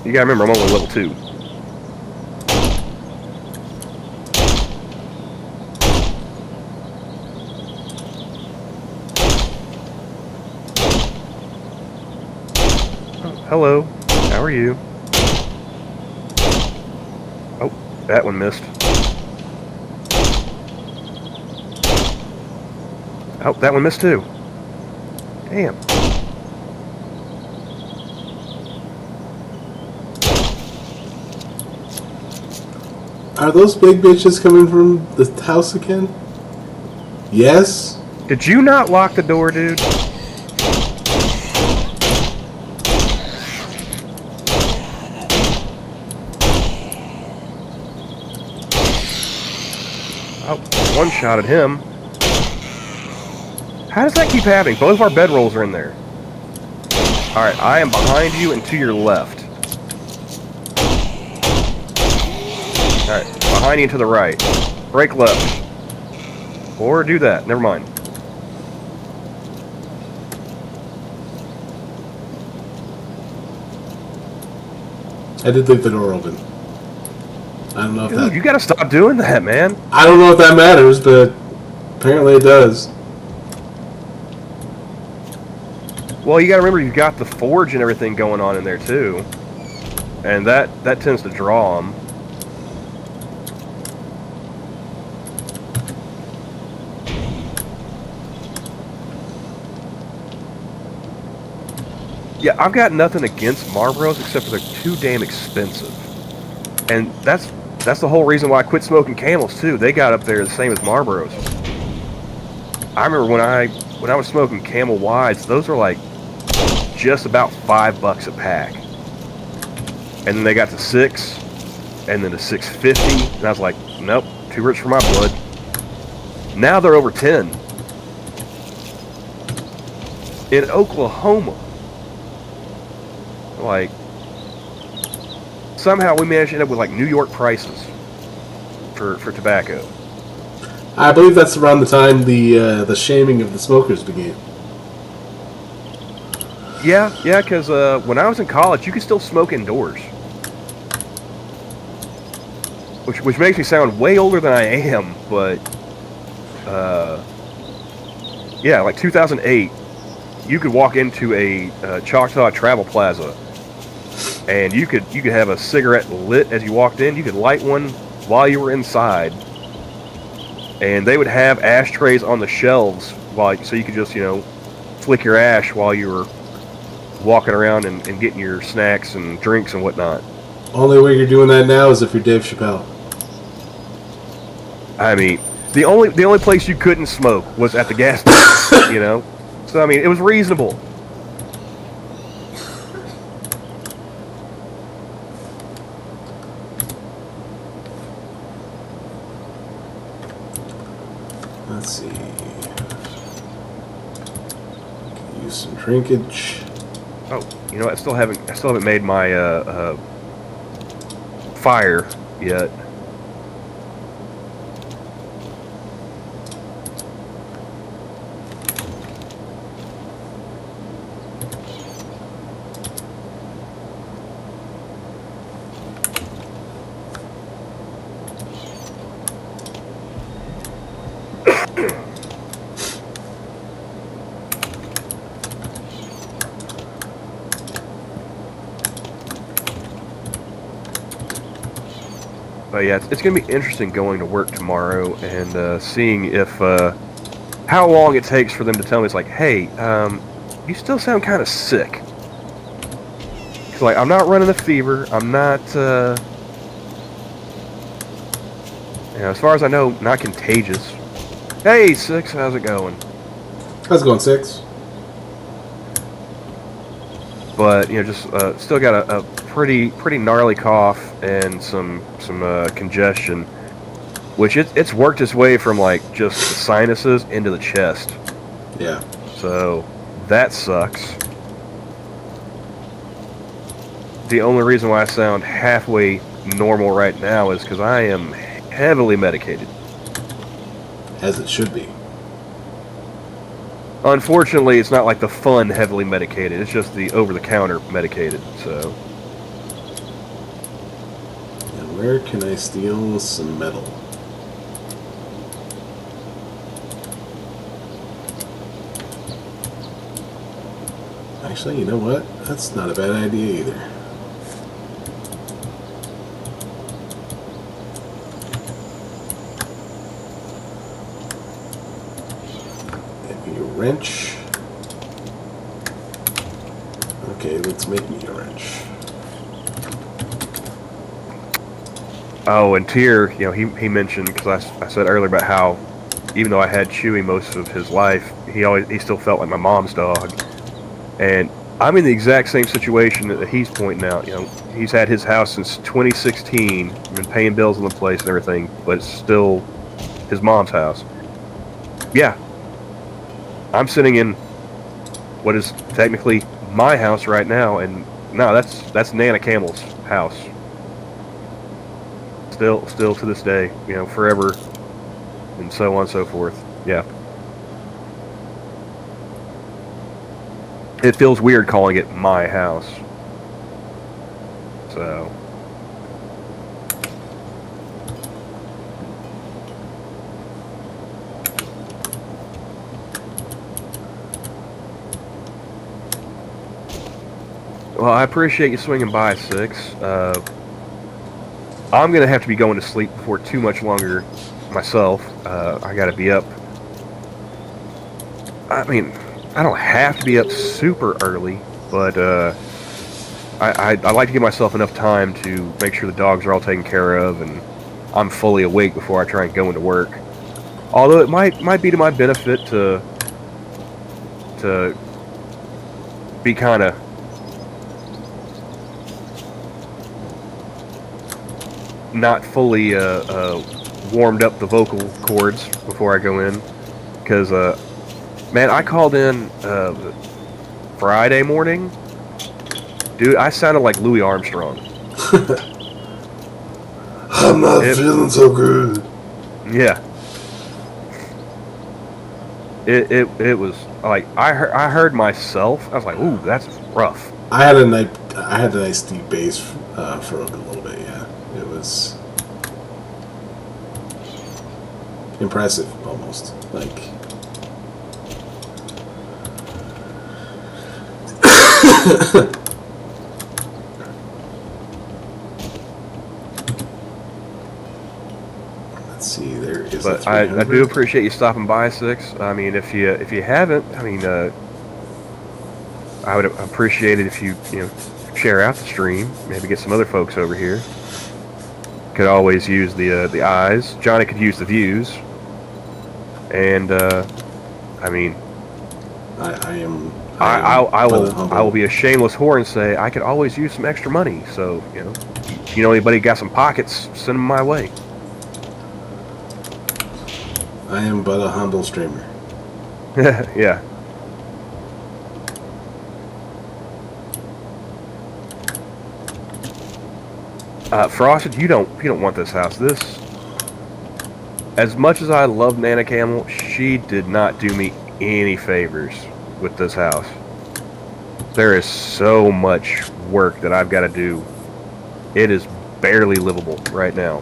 A: You gotta remember, I'm only level 2. Oh, hello. How are you? Oh, that one missed. Oh, that one missed too. Damn.
B: Are those big bitches coming from the house again? Yes?
A: Did you not lock the door, dude? Oh, one shot at him. How does that keep happening? Both of our bedrolls are in there. Alright, I am behind you and to your left. Alright, behind you and to the right. Break left. Or do that. Never mind.
B: I did leave the door open. I don't know if
A: Dude, you gotta stop doing that, man.
B: I don't know if that matters, but apparently it does.
A: Well, you gotta remember you've got the forge and everything going on in there, too. And that tends to draw them. Yeah, I've got nothing against Marlboros except for they're too damn expensive. And that's the whole reason why I quit smoking Camels too. They got up there the same as Marlboros. I remember when I was smoking Camel Wides, those were like just about $5 a pack. And then they got to 6, and then to 6.50, and I was like, nope, too rich for my blood. Now they're over 10. In Oklahoma. Like, somehow we managed to end up with like New York prices for tobacco.
B: I believe that's around the time the shaming of the smokers began.
A: Yeah, because when I was in college, you could still smoke indoors. Which makes me sound way older than I am, but yeah, like 2008, you could walk into a Choctaw Travel Plaza, and you could have a cigarette lit as you walked in. You could light one while you were inside, and they would have ashtrays on the shelves so you could just flick your ash while you were walking around and getting your snacks and drinks and whatnot.
B: Only way you're doing that now is if you're Dave Chappelle.
A: I mean, the only place you couldn't smoke was at the gas station, So I mean, it was reasonable.
B: Let's see. Use some drinkage.
A: Oh, I still haven't made my fire yet. But yeah, it's going to be interesting going to work tomorrow and seeing if how long it takes for them to tell me. It's like, hey, you still sound kind of sick. It's like, I'm not running a fever. I'm not, as far as I know, not contagious. Hey, 6, how's it going?
B: How's it going, 6?
A: But just still got a pretty gnarly cough and some congestion, which it's worked its way from like just the sinuses into the chest.
B: Yeah.
A: So that sucks. The only reason why I sound halfway normal right now is because I am heavily medicated.
B: As it should be.
A: Unfortunately, it's not like the fun heavily medicated. It's just the over-the-counter medicated, so.
B: And where can I steal some metal? Actually, you know what? That's not a bad idea either. Wrench. Okay, let's make me a wrench.
A: Oh, and Tyr, he mentioned, because I said earlier about how even though I had Chewy most of his life, he still felt like my mom's dog. And I'm in the exact same situation that he's pointing out. He's had his house since 2016, been paying bills on the place and everything, but it's still his mom's house. Yeah. I'm sitting in what is technically my house right now, and no, that's Nana Camel's house. Still to this day, forever, and so on and so forth. Yeah. It feels weird calling it my house. So. Well, I appreciate you swinging by, 6. I'm going to have to be going to sleep before too much longer myself. I got to be up. I mean, I don't have to be up super early, but I like to give myself enough time to make sure the dogs are all taken care of and I'm fully awake before I try and go into work. Although it might be to my benefit to be kind of not fully warmed up the vocal cords before I go in, because man, I called in Friday morning, dude. I sounded like Louis Armstrong.
B: I'm not feeling so good.
A: Yeah, it was like I heard myself. I was like, ooh, that's rough.
B: I had a nice deep bass for a little bit. Yeah, it was impressive, almost like. Let's see, there is.
A: But I do appreciate you stopping by, 6. I mean, if you haven't, I mean, I would appreciate it if you share out the stream. Maybe get some other folks over here. Could always use the eyes. Johnny could use the views. And I mean, I will be a shameless whore and say I could always use some extra money. So if you know anybody got some pockets, send them my way.
B: I am but a humble streamer.
A: Yeah. Frosted, you don't want this house. This, as much as I love Nana Camel, she did not do me any favors with this house. There is so much work that I've got to do. It is barely livable right now.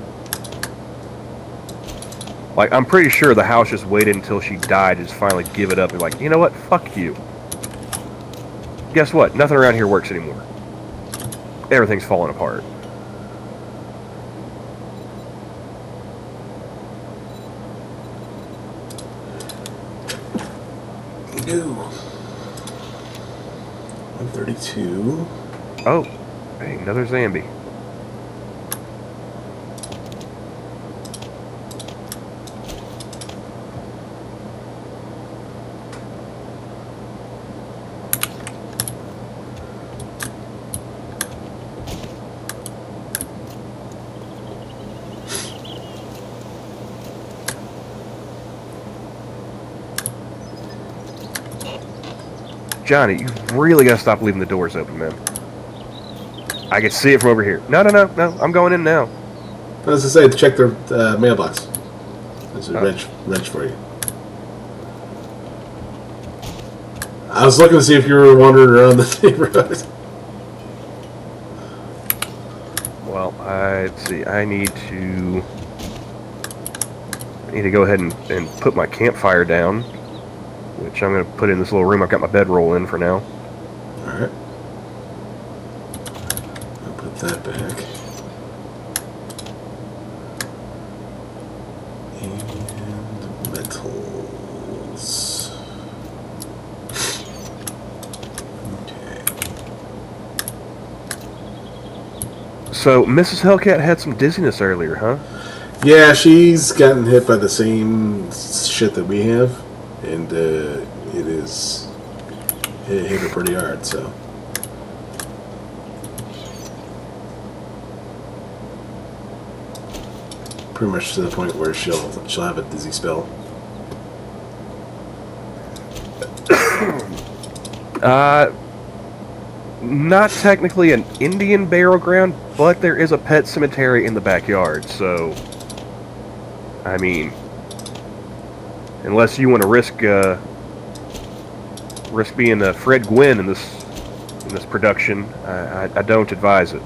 A: Like, I'm pretty sure the house just waited until she died to just finally give it up and like, you know what? Fuck you. Guess what? Nothing around here works anymore. Everything's falling apart.
B: Ew. 132.
A: Oh, hey, another Zambi. Johnny, you really gotta stop leaving the doors open, man. I can see it from over here. No, I'm going in now.
B: I was to say, check their mailbox. There's a wrench for you. I was looking to see if you were wandering around the neighborhood.
A: Well, let's see. I need to go ahead and put my campfire down, which I'm going to put in this little room. I've got my bedroll in for now.
B: Alright. I'll put that back. And metals. Okay.
A: So, Mrs. Hellcat had some dizziness earlier, huh?
B: Yeah, she's gotten hit by the same shit that we have. And it hit her pretty hard, so. Pretty much to the point where she'll have a dizzy spell.
A: Not technically an Indian burial ground, but there is a pet cemetery in the backyard, so I mean, unless you want to risk being Fred Gwynn in this production, I don't advise it.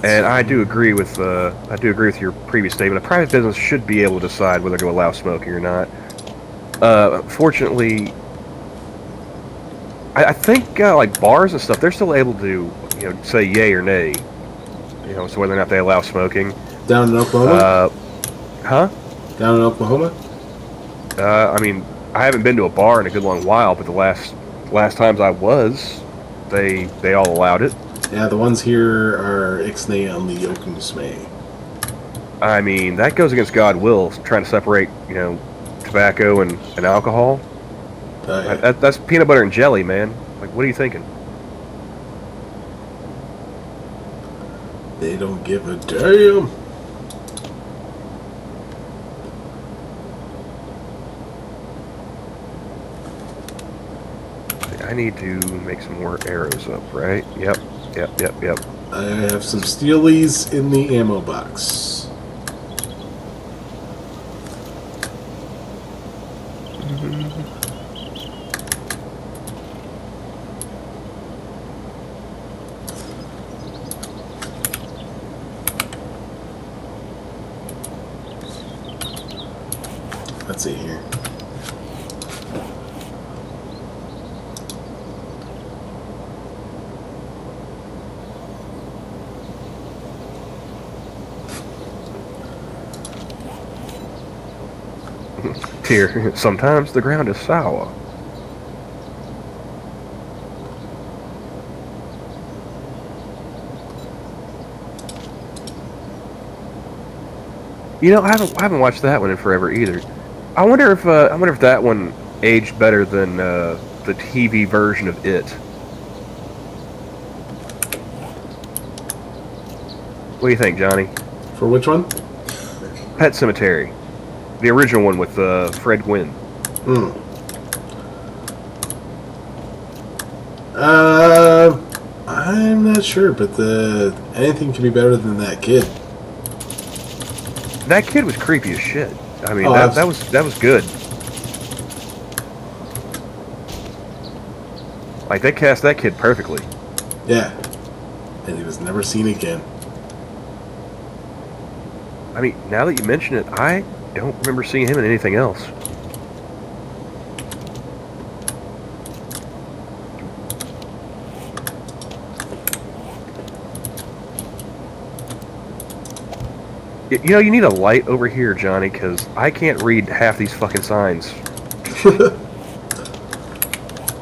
A: And I do agree with your previous statement. A private business should be able to decide whether to allow smoking or not. Fortunately, I think like bars and stuff, they're still able to say yay or nay. So whether or not they allow smoking.
B: Down in Oklahoma?
A: Huh?
B: Down in Oklahoma?
A: I mean, I haven't been to a bar in a good long while, but the last times I was, they all allowed it.
B: Yeah, the ones here are ixnay on the yokusme.
A: I mean, that goes against God's will, trying to separate, tobacco and alcohol.
B: Yeah.
A: That's peanut butter and jelly, man. Like, what are you thinking?
B: They don't give a damn.
A: I need to make some more arrows up, right? Yep.
B: I have some steelies in the ammo box. Let's see here.
A: Here, sometimes the ground is sour. I haven't watched that one in forever either. I wonder if that one aged better than the TV version of it. What do you think, Johnny?
B: For which one?
A: Pet Cemetery. The original one with Fred Gwynn.
B: I'm not sure, but anything could be better than that kid.
A: That kid was creepy as shit. I mean, that was good. Like, they cast that kid perfectly.
B: Yeah. And he was never seen again.
A: I mean, now that you mention it, I don't remember seeing him in anything else. You need a light over here, Johnny, because I can't read half these fucking signs.
B: I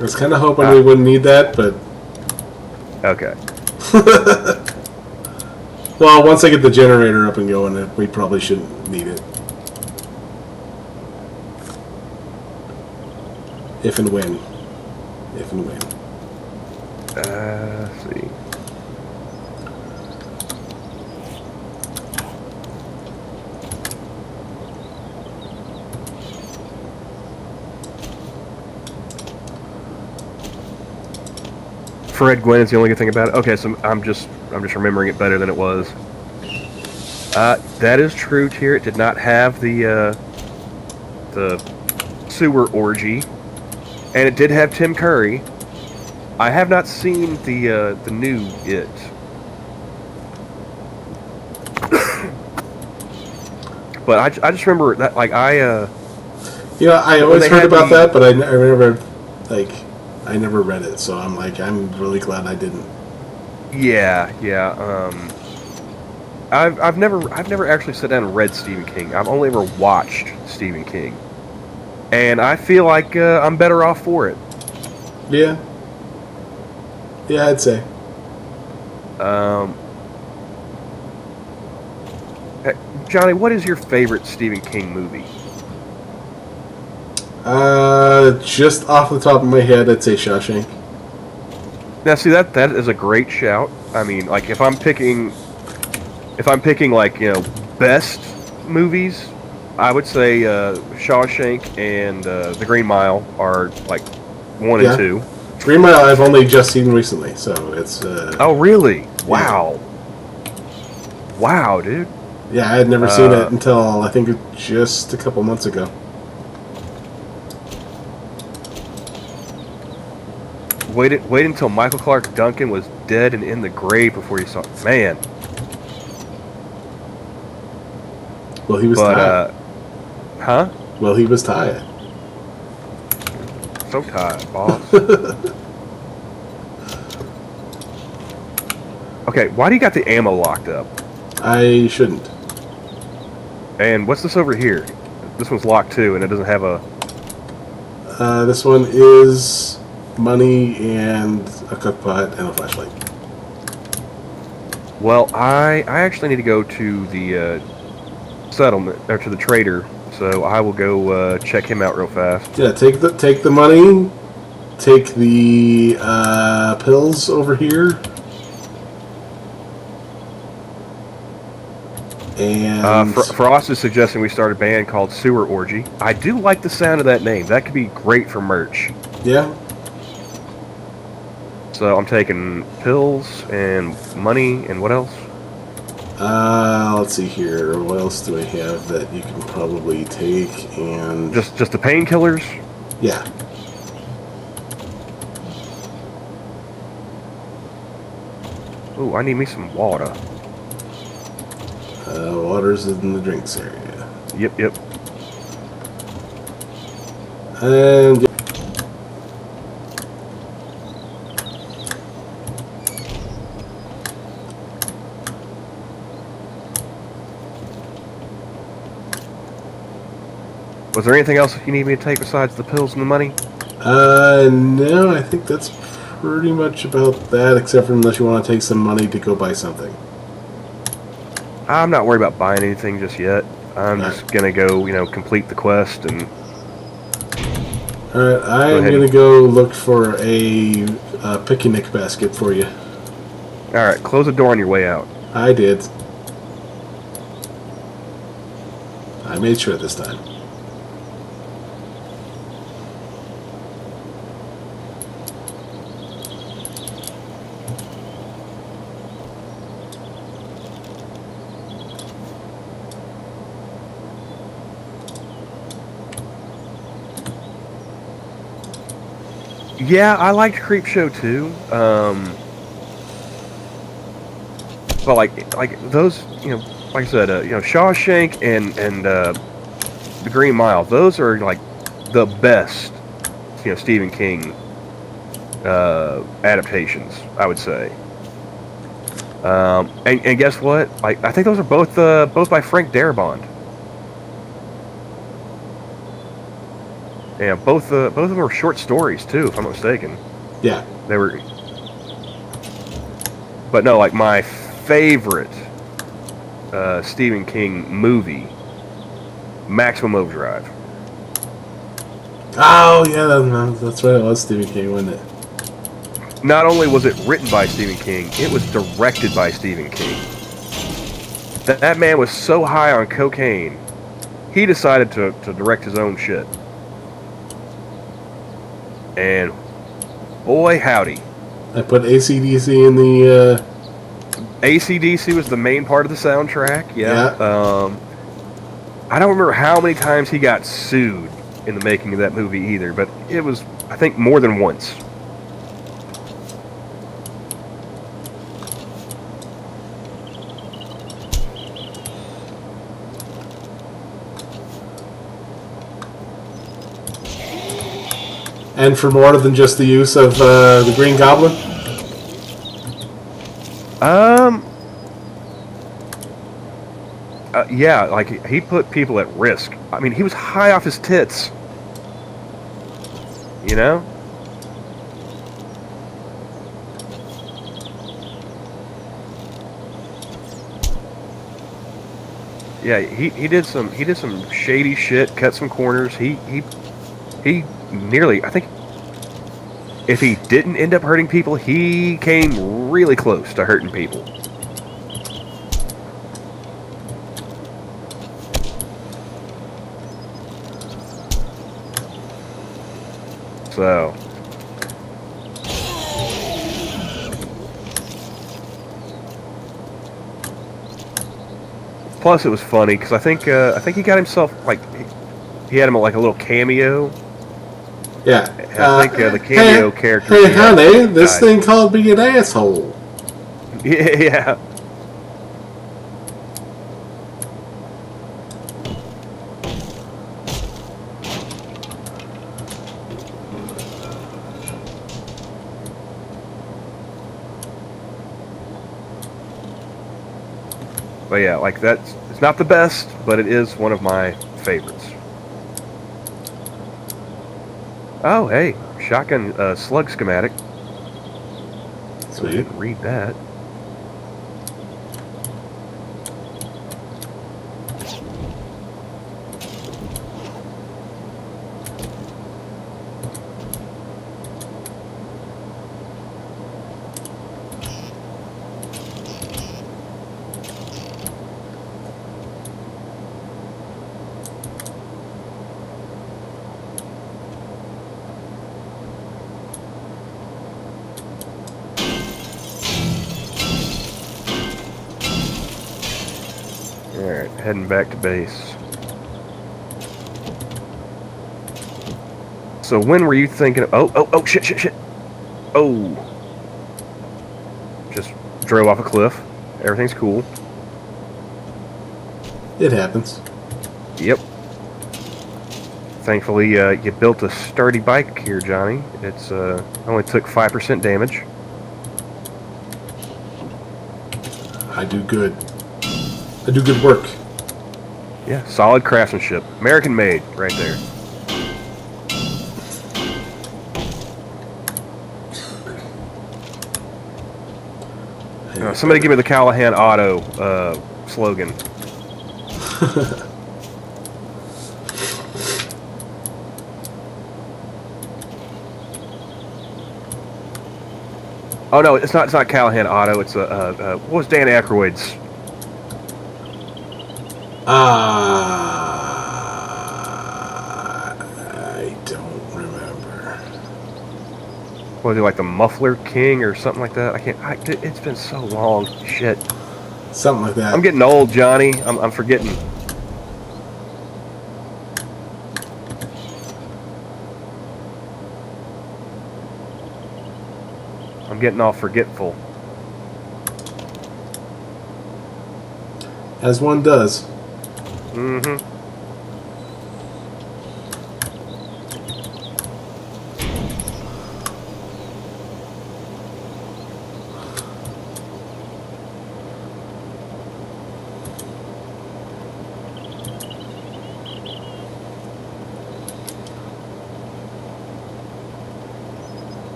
B: was kind of hoping we wouldn't need that, but...
A: Okay.
B: Well, once I get the generator up and going, we probably shouldn't need it. If and when. If and when.
A: Let's see. Fred Gwynn is the only good thing about it. Okay, so I'm just remembering it better than it was. That is true, Tyr. It did not have the sewer orgy, and it did have Tim Curry. I have not seen the new It. But I just remember that, like, I
B: always heard about that, but I never, I never read it, so I'm really glad I didn't.
A: Yeah. I've never actually sat down and read Stephen King. I've only ever watched Stephen King, and I feel like I'm better off for it.
B: Yeah, I'd say.
A: Johnny, what is your favorite Stephen King movie?
B: Just off the top of my head, I'd say Shawshank.
A: Now, see, that is a great shout. I mean, like, if I'm picking like, best movies, I would say Shawshank and The Green Mile are like 1 and 2.
B: Green Mile I've only just seen recently, so it's.
A: Oh, really? Wow. Wow, dude.
B: Yeah, I had never seen it until I think just a couple months ago.
A: Wait until Michael Clark Duncan was dead and in the grave before you saw it. Man.
B: Well, he was tired.
A: Huh?
B: Well, he was tired.
A: So tired, boss. Okay, why do you got the ammo locked up?
B: I shouldn't.
A: And what's this over here? This one's locked too, and it doesn't have a...
B: This one is money and a cookpot and a flashlight.
A: Well, I actually need to go to the settlement, or to the trader, so I will go check him out real fast.
B: Yeah, take the money, take the pills over here, and
A: Frost is suggesting we start a band called Sewer Orgy. I do like the sound of that name. That could be great for merch.
B: Yeah.
A: So I'm taking pills and money and what else?
B: Let's see here. What else do I have that you can probably take? And
A: just the painkillers?
B: Yeah.
A: Ooh, I need me some water.
B: Water's in the drinks area.
A: Yep.
B: And
A: was there anything else you need me to take besides the pills and the money?
B: No, I think that's pretty much about that, except for unless you want to take some money to go buy something.
A: I'm not worried about buying anything just yet. I'm just gonna go, complete the quest and...
B: Alright, I'm gonna go look for a picnic basket for you.
A: Alright, close the door on your way out.
B: I did. I made sure this time.
A: Yeah, I liked Creepshow too. But like those, like I said, Shawshank and The Green Mile. Those are like the best, Stephen King adaptations, I would say. And guess what? I think those are both by Frank Darabont. Yeah, both of them were short stories too, if I'm not mistaken.
B: Yeah,
A: they were. But no, like my favorite Stephen King movie, Maximum Overdrive.
B: Oh yeah, that's right. It was Stephen King, wasn't it?
A: Not only was it written by Stephen King, it was directed by Stephen King. That man was so high on cocaine, he decided to direct his own shit. And boy howdy.
B: I put AC/DC in the...
A: AC/DC was the main part of the soundtrack, yeah. I don't remember how many times he got sued in the making of that movie either, but it was, I think, more than once.
B: And for more than just the use of the Green Goblin?
A: Yeah, like, he put people at risk. I mean, he was high off his tits. You know? Yeah, he did some shady shit, cut some corners. He nearly, I think, if he didn't end up hurting people, he came really close to hurting people. So, plus it was funny because I think he got himself he had him like a little cameo.
B: Yeah,
A: I think the cameo character.
B: Hey, honey, this thing called being an asshole.
A: Yeah. But yeah, like it's not the best, but it is one of my favorites. Oh, hey, shotgun slug schematic.
B: Sweet.
A: Read that. Alright, heading back to base. So when were you thinking of... Oh, shit. Oh. Just drove off a cliff. Everything's cool.
B: It happens.
A: Yep. Thankfully, you built a sturdy bike here, Johnny. It's only took 5% damage.
B: I do good. I do good work.
A: Yeah, solid craftsmanship. American made, right there. Somebody give me the Callahan Auto slogan. Oh no, it's not Callahan Auto. It's what was Dan Aykroyd's?
B: I don't remember.
A: Was it like the Muffler King or something like that? It's been so long. Shit.
B: Something like that.
A: I'm getting old, Johnny. I'm forgetting. I'm getting all forgetful.
B: As one does.
A: Mm-hmm.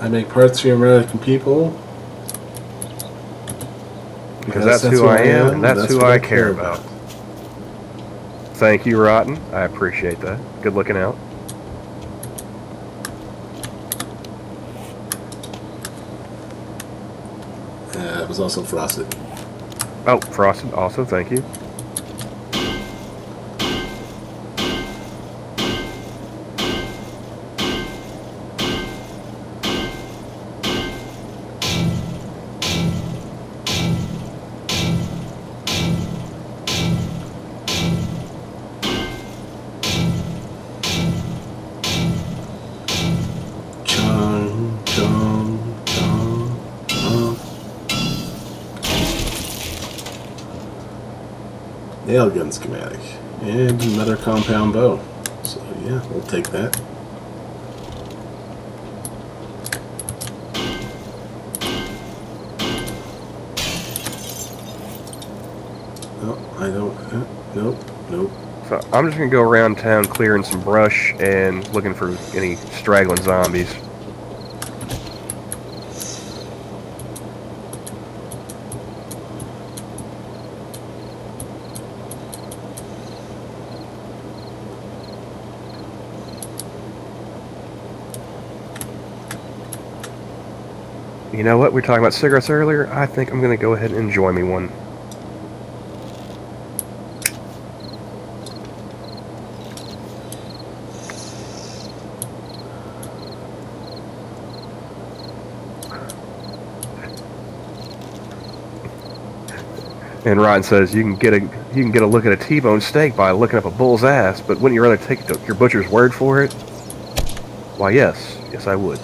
B: I make parts for American people.
A: Because that's who I am, and that's who I care about. Thank you, Rotten. I appreciate that. Good looking out.
B: It was also Frosted.
A: Oh, Frosted also, thank you.
B: Nail gun schematic and another compound bow. So yeah, we'll take that. Oh, I don't. Nope.
A: So I'm just gonna go around town clearing some brush and looking for any straggling zombies. You know what? We were talking about cigarettes earlier. I think I'm going to go ahead and enjoy me one. And Ryan says you can get a look at a T-bone steak by looking up a bull's ass, but wouldn't you rather take your butcher's word for it? Why, yes, I would.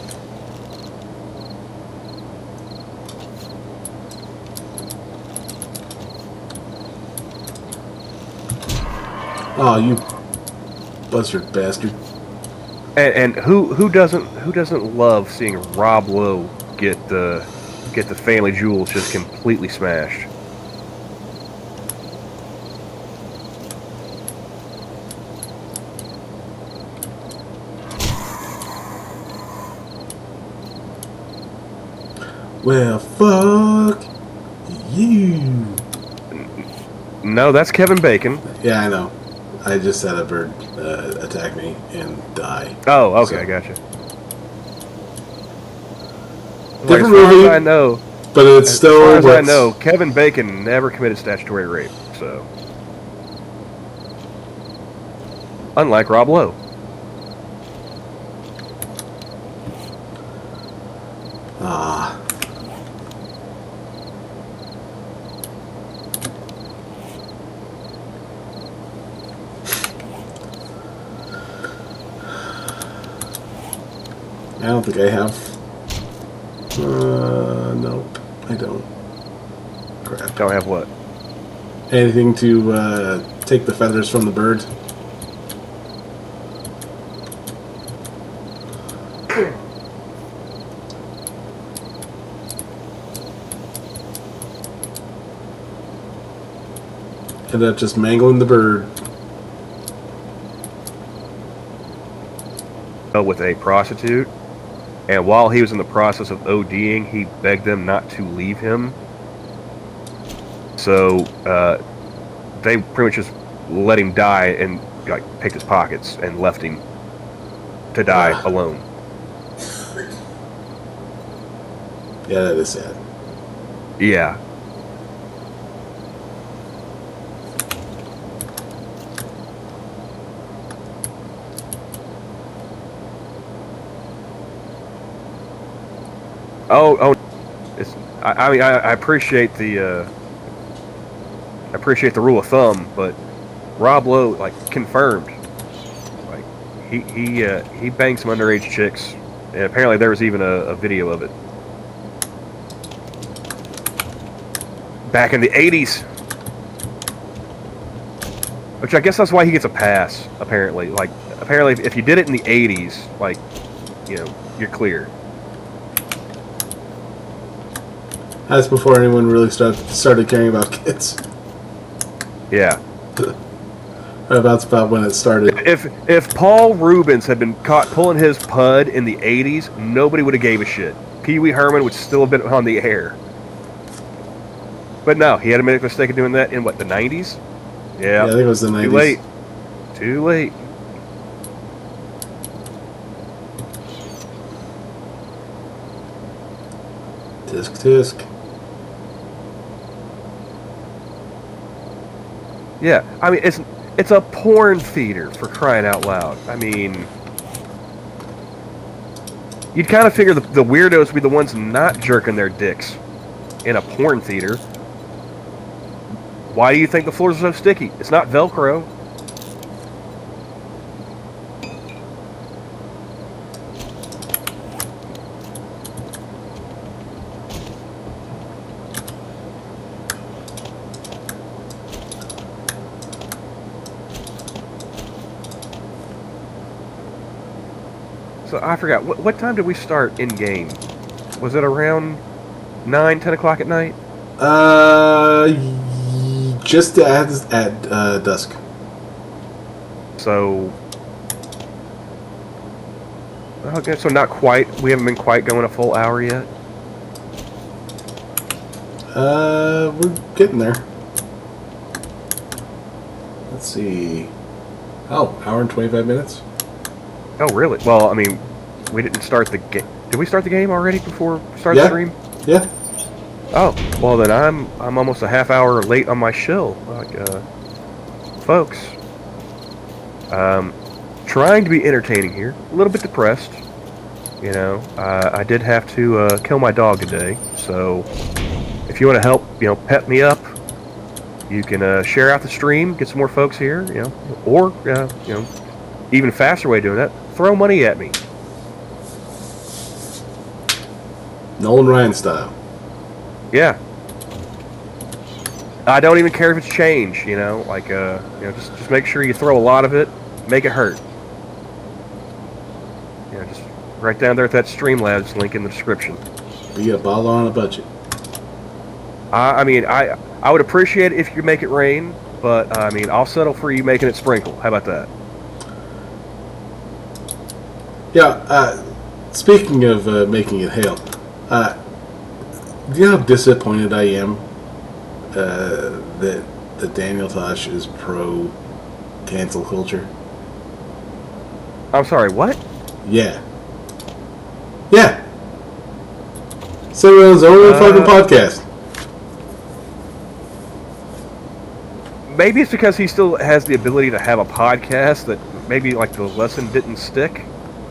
B: Oh, you buzzard bastard!
A: And who doesn't love seeing Rob Lowe get the family jewels just completely smashed?
B: Well, fuck you.
A: No, that's Kevin Bacon.
B: Yeah, I know. I just had a bird attack me and die.
A: Oh, okay, so. I gotcha.
B: Different movie,
A: I know,
B: but it's still.
A: As far as I know, Kevin Bacon never committed statutory rape. So, unlike Rob Lowe.
B: I don't think I have. Nope, I don't. Crap.
A: Don't have what?
B: Anything to take the feathers from the bird? Ended up just mangling the bird.
A: With a prostitute. And while he was in the process of ODing, he begged them not to leave him. So they pretty much just let him die and like picked his pockets and left him to die alone.
B: Yeah, that is sad.
A: Yeah. Oh! I mean, I appreciate the rule of thumb, but Rob Lowe, like, confirmed, like, he banged some underage chicks, and apparently there was even a video of it back in the '80s, which I guess that's why he gets a pass. Apparently, if you did it in the '80s, like, you know, you're clear.
B: That's before anyone really started caring about kids.
A: Yeah.
B: That's about when it started.
A: If Paul Rubens had been caught pulling his pud in the '80s, nobody would have gave a shit. Pee Wee Herman would still have been on the air. But no, he had a mistake of doing that in what, the '90s? Yeah.
B: Yeah, I think it was the '90s.
A: Too late. Too late.
B: Tisk tisk.
A: Yeah, I mean, it's a porn theater, for crying out loud. I mean, you'd kind of figure the weirdos would be the ones not jerking their dicks in a porn theater. Why do you think the floors are so sticky? It's not Velcro. So I forgot, what time did we start in game? Was it around 9, 10 o'clock at night?
B: Just at dusk.
A: So, okay, so not quite. We haven't been quite going a full hour yet.
B: We're getting there. Let's see. Oh, hour and 25 minutes.
A: Oh, really? Well, I mean, we didn't start the game. Did we start the game already before we started the stream?
B: Yeah.
A: Oh, well then I'm almost a half hour late on my shill. Like, folks, trying to be entertaining here. A little bit depressed. You know, I did have to kill my dog today. So, if you want to help, you know, pep me up, you can share out the stream, get some more folks here. You know, or you know, even faster way of doing that. Throw money at me.
B: Nolan Ryan style.
A: Yeah. I don't even care if it's change, you know, like, you know, just make sure you throw a lot of it, make it hurt. You know, just right down there at that Streamlabs link in the description.
B: We get a bottle on a budget.
A: I mean, I would appreciate it if you could make it rain, but, I mean, I'll settle for you making it sprinkle. How about that?
B: Yeah, speaking of making it hail, you know how disappointed I am that Daniel Tosh is pro cancel culture?
A: I'm sorry, what?
B: Yeah. Yeah. So it was only a fucking podcast.
A: Maybe it's because he still has the ability to have a podcast that maybe like the lesson didn't stick.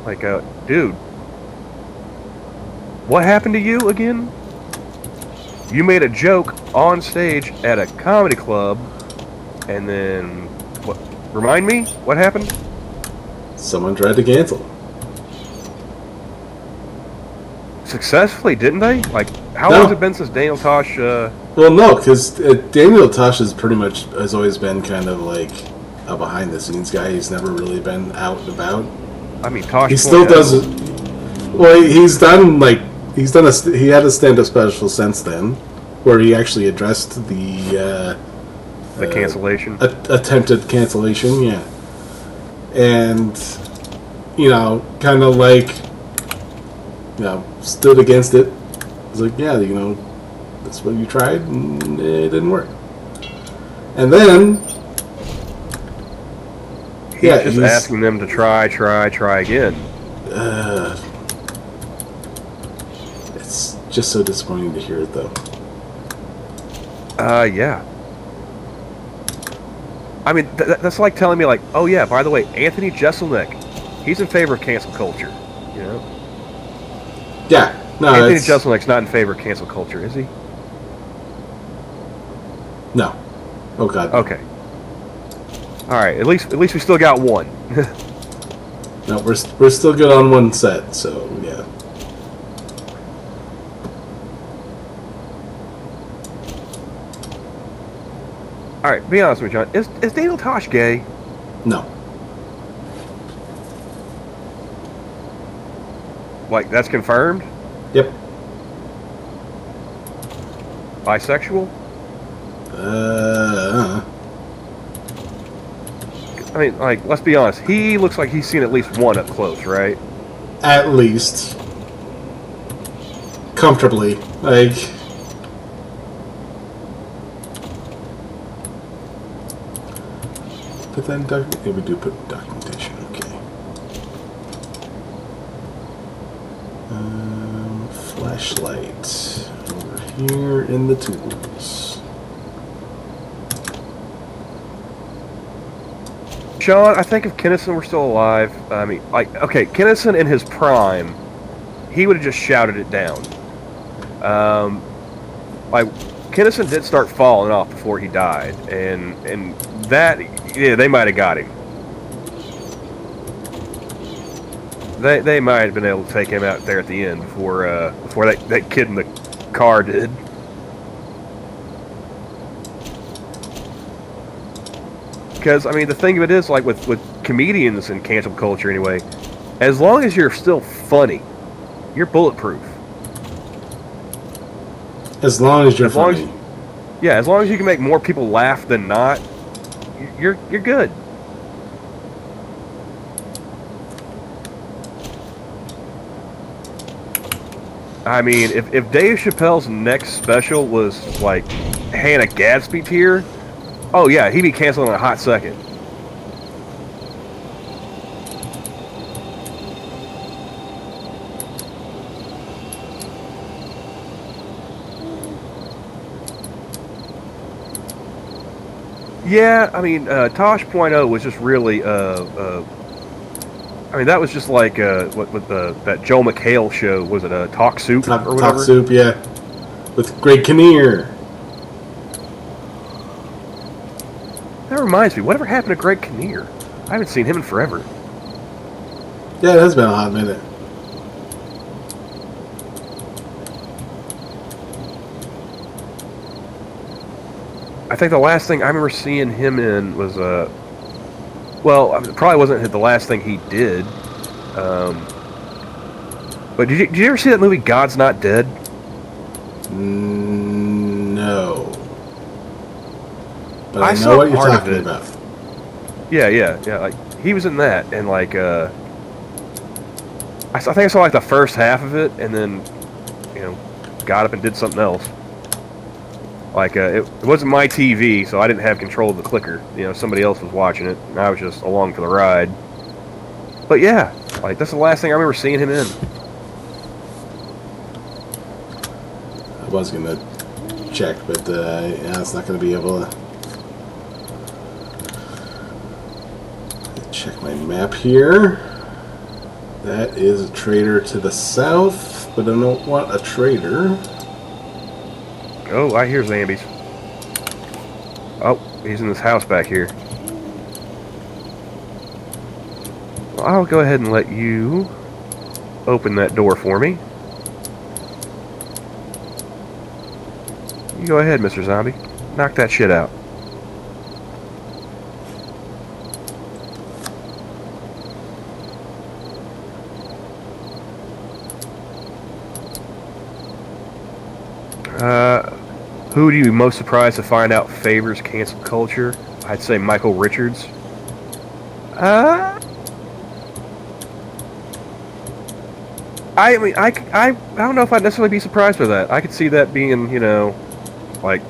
A: Like, dude, what happened to you again? You made a joke on stage at a comedy club, and then what? Remind me, what happened?
B: Someone tried to cancel.
A: Successfully, didn't they? Like, how long has it been since Daniel Tosh?
B: Well, no, because Daniel Tosh has always been kind of like a behind the scenes guy. He's never really been out and about.
A: I mean, Tosh.
B: He still does. Well, he had a stand-up special since then, where he actually addressed the
A: cancellation,
B: attempted cancellation. Yeah, and kind of like stood against it. It's like, yeah, that's what you tried, and it didn't work. And then
A: he's just asking them to try again.
B: It's just so disappointing to hear it, though.
A: Yeah. I mean, that's like telling me, like, oh yeah, by the way, Anthony Jeselnik, he's in favor of cancel culture. You know?
B: Yeah. No,
A: Anthony Jeselnik's not in favor of cancel culture, is he?
B: No. Oh God.
A: Okay. All right. At least we still got one.
B: No, we're still good on one set, so yeah.
A: All right. Be honest with me, John. Is Daniel Tosh gay?
B: No.
A: Like, that's confirmed?
B: Yep.
A: Bisexual? I mean, like, let's be honest. He looks like he's seen at least one up close, right?
B: At least. Comfortably. Like... But then, yeah, we do put documentation, okay. Flashlight. Over here in the tools.
A: Sean, I think if Kinnison were still alive, I mean, like, okay, Kinnison in his prime, he would have just shouted it down. Like, Kinnison did start falling off before he died, and that, yeah, they might have got him. They might have been able to take him out there at the end before that kid in the car did. Because, I mean, the thing of it is, like, with comedians and cancel culture anyway, as long as you're still funny, you're bulletproof.
B: As long as you're funny.
A: Yeah, as long as you can make more people laugh than not, you're good. I mean, if Dave Chappelle's next special was, like, Hannah Gadsby tier, oh yeah, he'd be canceled in a hot second. Yeah, I mean, Tosh.0 was just really, I mean, that was just like, that Joel McHale show, was it Talk Soup or whatever?
B: Talk Soup, yeah. With Greg Kinnear.
A: That reminds me, whatever happened to Greg Kinnear? I haven't seen him in forever.
B: Yeah, it has been a hot minute.
A: I think the last thing I remember seeing him in was, well, it probably wasn't the last thing he did. But did you ever see that movie God's Not Dead?
B: No. But I know what you're talking about.
A: Yeah. Like, he was in that, and like, I think I saw like the first half of it, and then, got up and did something else. Like, it wasn't my TV, so I didn't have control of the clicker. You know, somebody else was watching it, and I was just along for the ride. But yeah, like, that's the last thing I remember seeing him in.
B: I was going to check, but yeah, it's not going to be able to. Check my map here. That is a trader to the south, but I don't want a trader.
A: Oh, I hear zombies. Oh, he's in this house back here. Well, I'll go ahead and let you open that door for me. You go ahead, Mr. Zombie. Knock that shit out. Who would you be most surprised to find out favors cancel culture? I'd say Michael Richards. I mean, I don't know if I'd necessarily be surprised by that. I could see that being, you know, like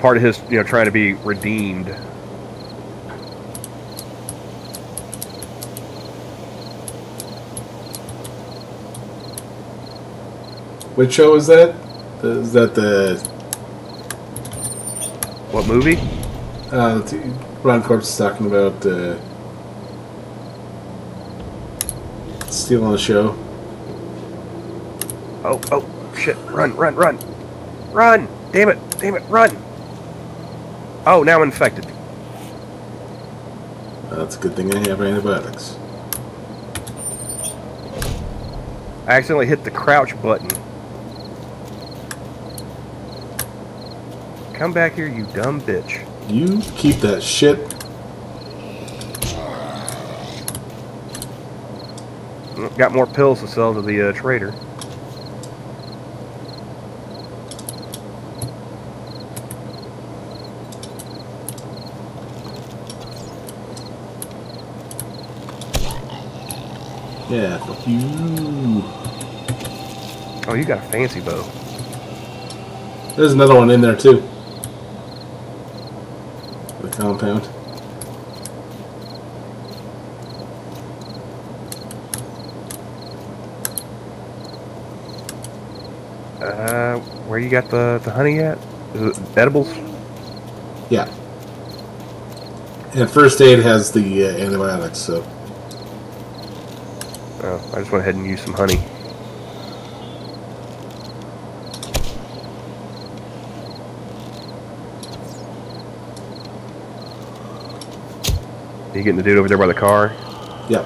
A: part of his, you know, trying to be redeemed.
B: Which show is that? Is that the...
A: What movie?
B: Ron Corpse is talking about stealing the show.
A: Oh, shit. Run. Run! Damn it, run! Oh, now I'm infected.
B: That's a good thing I have antibiotics.
A: I accidentally hit the crouch button. Come back here, you dumb bitch.
B: You keep that shit.
A: Got more pills to sell to the trader.
B: Yeah, fuck you.
A: Oh, you got a fancy bow.
B: There's another one in there too. The compound.
A: Where you got the honey at? Is it edibles?
B: Yeah. And first aid has the antibiotics, so.
A: Oh, I just went ahead and used some honey. You getting the dude over there by the car?
B: Yep.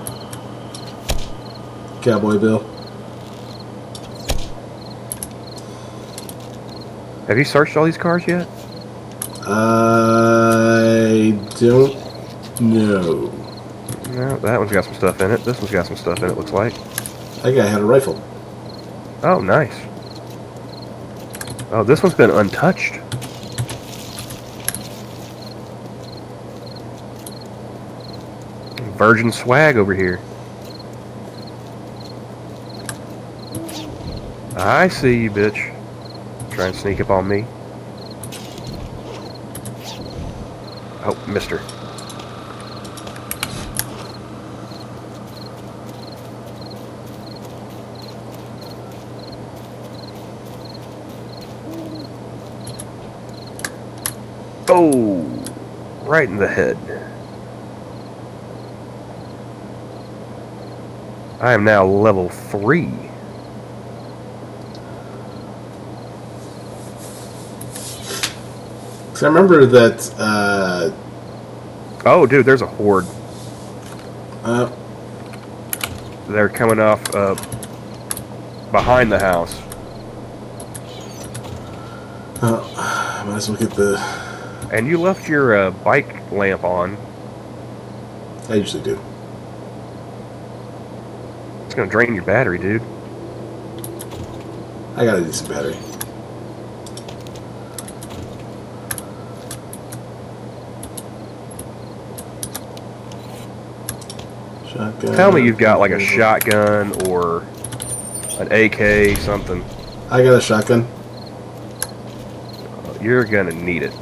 B: Cowboy Bill.
A: Have you searched all these cars yet?
B: I don't know.
A: No, that one's got some stuff in it. This one's got some stuff in it, looks like.
B: That guy had a rifle.
A: Oh, nice. Oh, this one's been untouched. Virgin swag over here. I see you, bitch. Trying to sneak up on me. Oh, mister. Oh, right in the head. I am now level 3.
B: So I remember that.
A: Oh, dude, there's a horde. They're coming off behind the house.
B: Might as well get the.
A: And you left your bike lamp on.
B: I usually do.
A: It's gonna drain your battery, dude.
B: I got a decent battery. Shotgun.
A: Tell me you've got like a shotgun or an AK, something.
B: I got a shotgun.
A: You're gonna need it.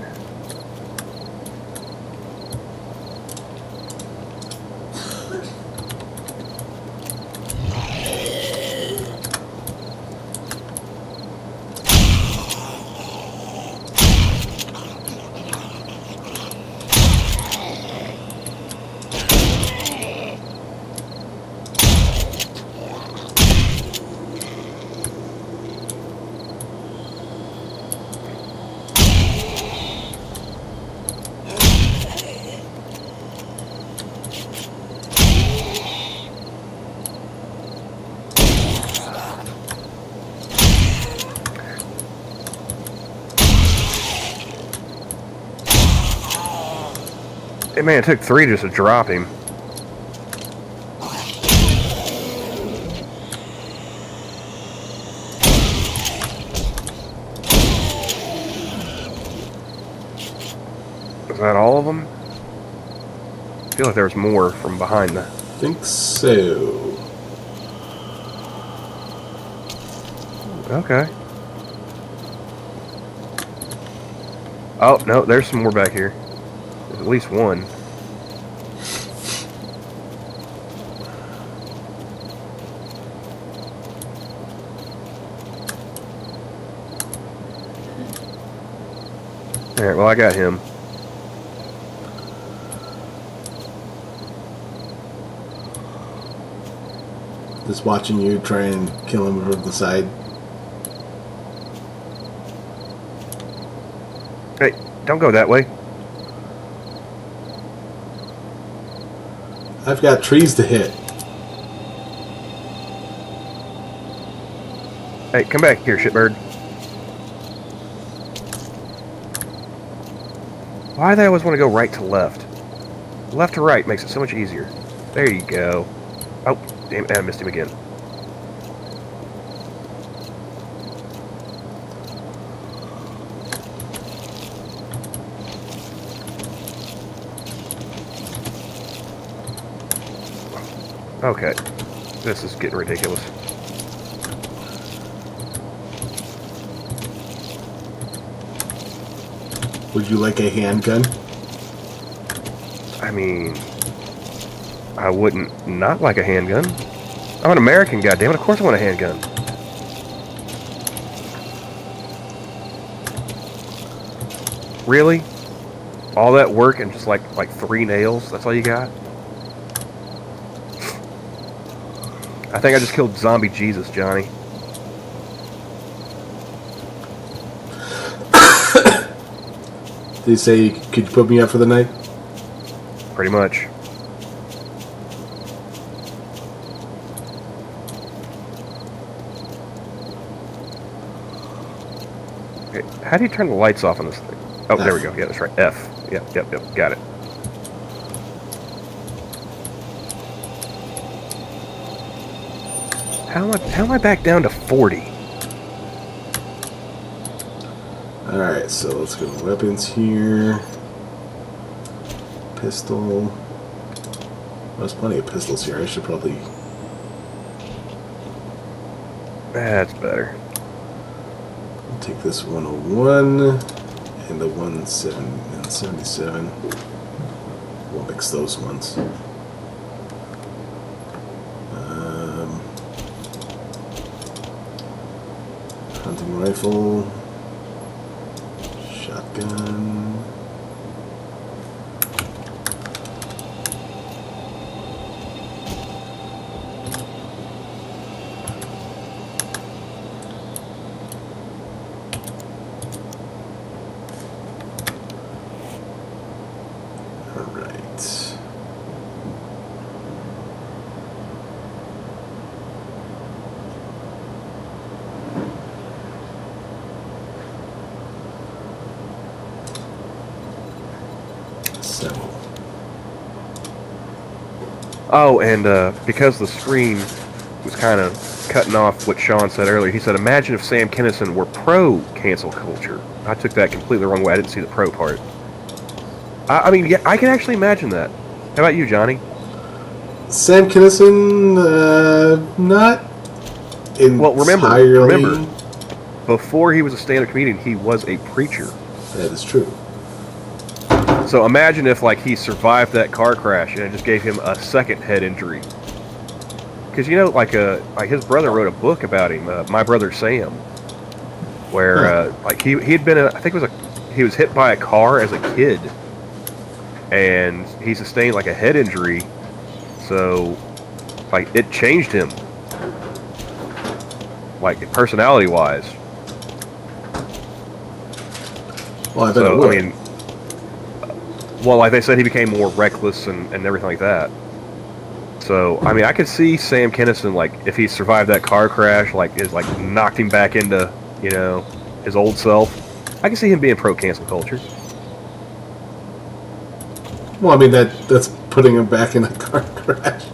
A: Hey man, it took 3 just to drop him. Is that all of them? I feel like there's more from behind the...
B: I think so.
A: Okay. Oh, no, there's some more back here. There's at least one. Alright, well I got him.
B: Just watching you try and kill him from the side.
A: Hey, don't go that way.
B: I've got trees to hit.
A: Hey, come back here, shitbird. Why do they always want to go right to left? Left to right makes it so much easier. There you go. Oh, damn it, I missed him again. Okay, this is getting ridiculous.
B: Would you like a handgun?
A: I mean, I wouldn't not like a handgun. I'm an American, goddammit. Of course I want a handgun. Really? All that work and just like 3 nails? That's all you got? I think I just killed Zombie Jesus, Johnny.
B: Did he say, could you put me up for the night?
A: Pretty much. Okay, how do you turn the lights off on this thing? Oh, there we go. Yeah, that's right. F. Yep, got it. How am I back down to 40?
B: Alright, so let's go to weapons here. Pistol. There's plenty of pistols here. I should probably...
A: That's better.
B: I'll take this 101 and the 177. We'll mix those ones. Hunting rifle. Shotgun.
A: Oh, and because the screen was kind of cutting off what Sean said earlier, he said, imagine if Sam Kinison were pro-cancel culture. I took that completely the wrong way. I didn't see the pro part. I mean, yeah, I can actually imagine that. How about you, Johnny?
B: Sam Kinison, not entirely.
A: Well, remember, before he was a stand-up comedian, he was a preacher.
B: That is true.
A: So imagine if, like, he survived that car crash and it just gave him a second head injury. Because, you know, like his brother wrote a book about him, My Brother Sam, where, like, he'd been, I think it was he was hit by a car as a kid, and he sustained, like, a head injury, so, like, it changed him, like, personality-wise.
B: Well, I bet it would.
A: I mean, well, like they said, he became more reckless and everything like that. So, I mean, I could see Sam Kinison, like, if he survived that car crash, like, is like knocked him back into, you know, his old self. I can see him being pro-cancel culture.
B: Well, I mean, that's putting him back in a car crash.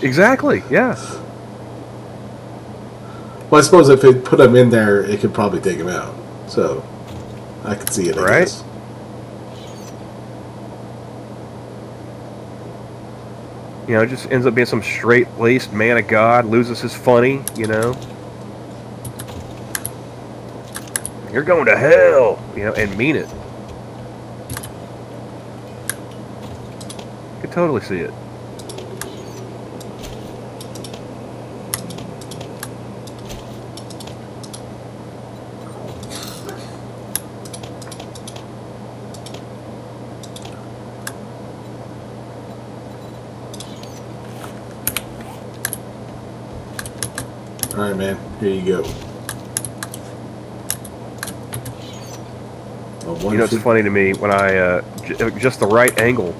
A: Exactly, yeah.
B: Well, I suppose if it put him in there, it could probably take him out. So, I could see it, I guess.
A: You know, it just ends up being some straight-laced man of God, loses his funny, you know. You're going to hell, you know, and mean it. Could totally see it.
B: Alright, man. Here you go.
A: You know, it's funny to me when I, just the right angle,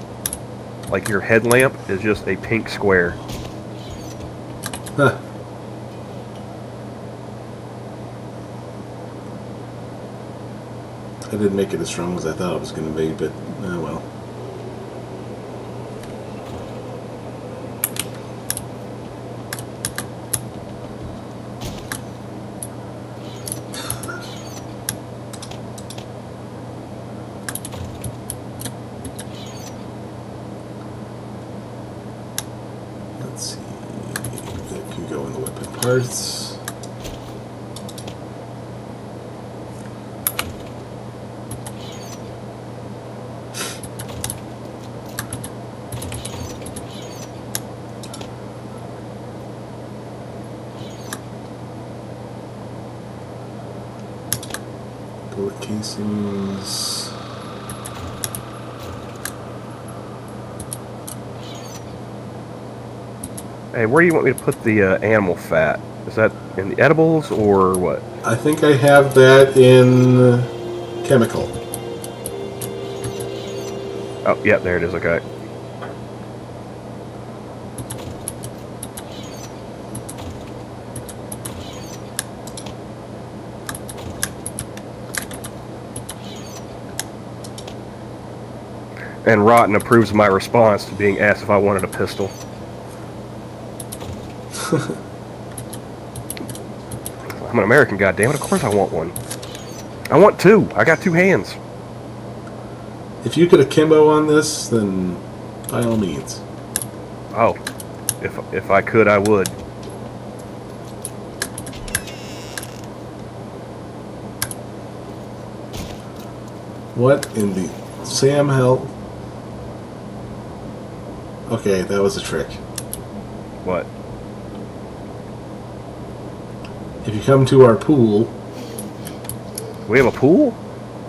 A: like your headlamp is just a pink square.
B: Huh. I didn't make it as strong as I thought it was going to be, but, well. Let's see. That can go in the weapon parts. Bullet casings.
A: Hey, where do you want me to put the animal fat? Is that in the edibles or what?
B: I think I have that in chemical.
A: Oh, yeah, there it is. Okay. And Rotten approves of my response to being asked if I wanted a pistol. I'm an American, goddammit. Of course I want one. I want two. I got two hands.
B: If you could akimbo on this, then by all means.
A: Oh, if I could, I would.
B: What in the Sam hell? Okay, that was a trick.
A: What?
B: If you come to our pool...
A: We have a pool?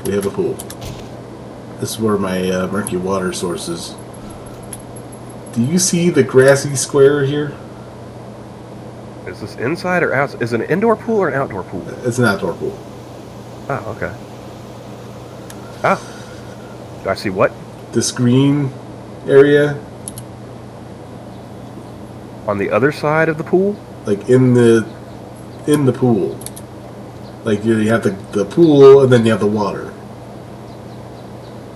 B: We have a pool. This is where my murky water source is. Do you see the grassy square here?
A: Is this inside or outside? Is it an indoor pool or an outdoor pool?
B: It's an outdoor pool.
A: Oh, okay. Ah. Do I see what?
B: This green area.
A: On the other side of the pool?
B: Like in the pool. Like you have the pool and then you have the water.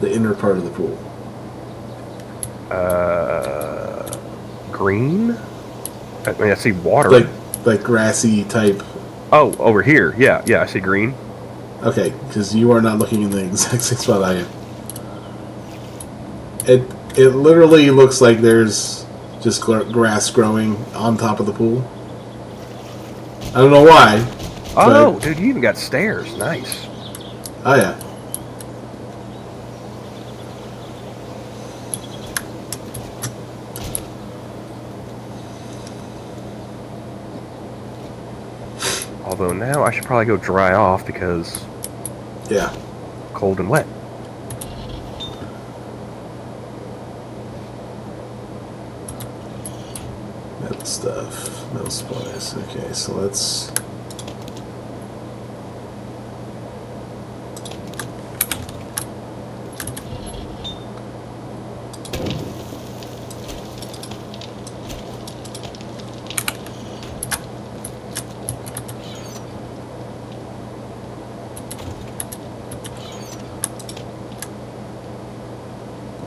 B: The inner part of the pool.
A: Green? I mean, I see water.
B: Like grassy type.
A: Oh, over here. Yeah, I see green.
B: Okay, because you are not looking in the exact same spot I am. It literally looks like there's Just grass growing on top of the pool. I don't know why.
A: Oh, dude, you even got stairs. Nice.
B: Oh, yeah.
A: Although now I should probably go dry off because...
B: Yeah.
A: Cold and wet.
B: Metal stuff. Metal supplies. Okay, so let's...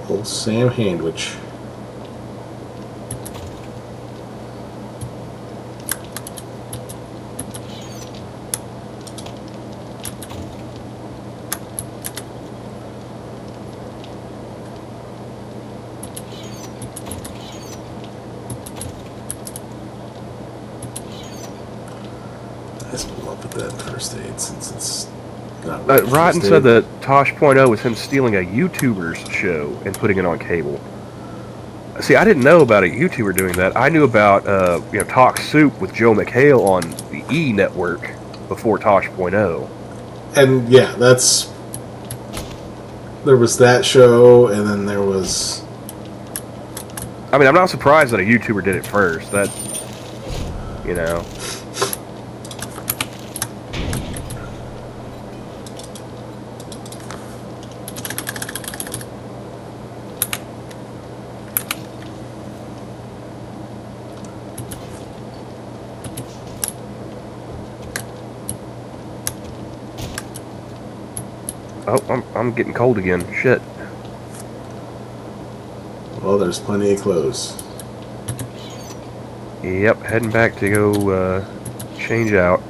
B: Old Sam Handwich. Let's pull up with that first aid since it's not really
A: Rotten said that Tosh.0 was him stealing a YouTuber's show and putting it on cable. See, I didn't know about a YouTuber doing that. I knew about Talk Soup with Joe McHale on the E network before Tosh.0.
B: And yeah, there was that show, and then there was...
A: I mean, I'm not surprised that a YouTuber did it first. That, you know... Oh, I'm getting cold again. Shit.
B: Well, there's plenty of clothes.
A: Yep, heading back to go change out.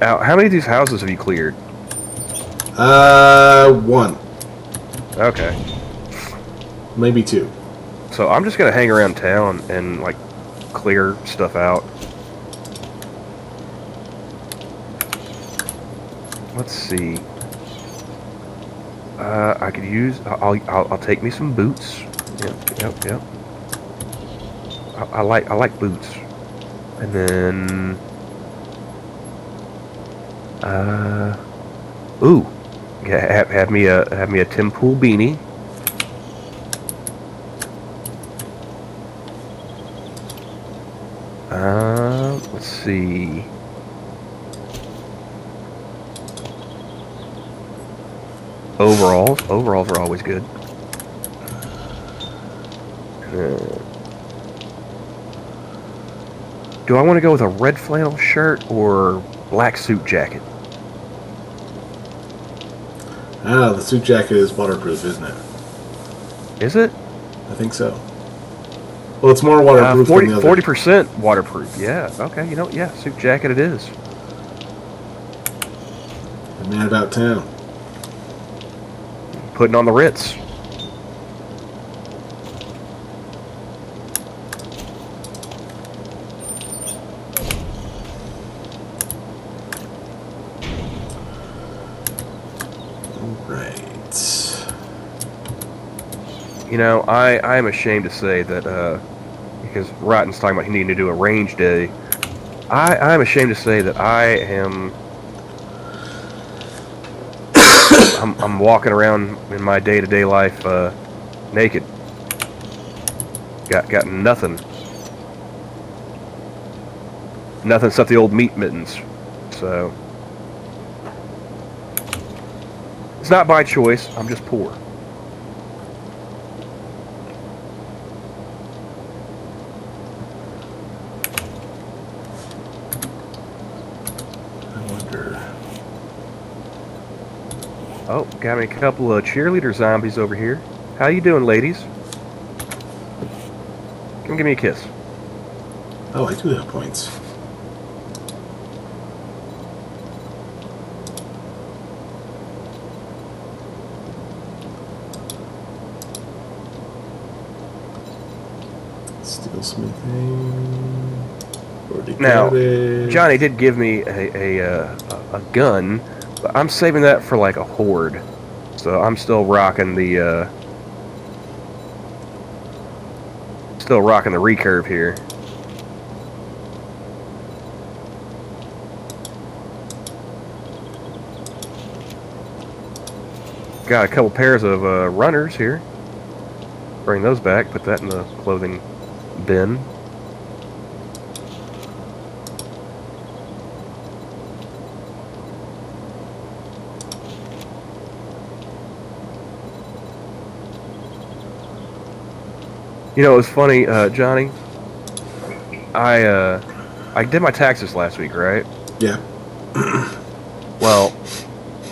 A: How many of these houses have you cleared?
B: One.
A: Okay.
B: Maybe two.
A: So I'm just gonna hang around town and like clear stuff out. Let's see. I could use. I'll take me some boots. Yep. I like boots. And then. Ooh. Yeah, have me a Tim Pool beanie. Let's see. Overalls are always good. Do I want to go with a red flannel shirt or black suit jacket?
B: The suit jacket is waterproof, isn't it?
A: Is it?
B: I think so. Well, it's more waterproof than the other.
A: 40% waterproof. Yeah. Okay. Yeah. Suit jacket it is.
B: The man about town.
A: Putting on the Ritz.
B: Right.
A: I am ashamed to say that because Rotten's talking about he needing to do a range day. I'm ashamed to say that I am. I'm walking around in my day-to-day life naked. Got nothing. Nothing except the old meat mittens. So it's not by choice. I'm just poor. Oh, got me a couple of cheerleader zombies over here. How you doing, ladies? Come give me a kiss.
B: Oh, I do have points. Steelsmithing.
A: Now, Johnny did give me a gun, but I'm saving that for like a horde. So I'm still rocking the recurve here. Got a couple pairs of runners here. Bring those back. Put that in the clothing bin. You know, it was funny, Johnny. I did my taxes last week, right?
B: Yeah.
A: Well,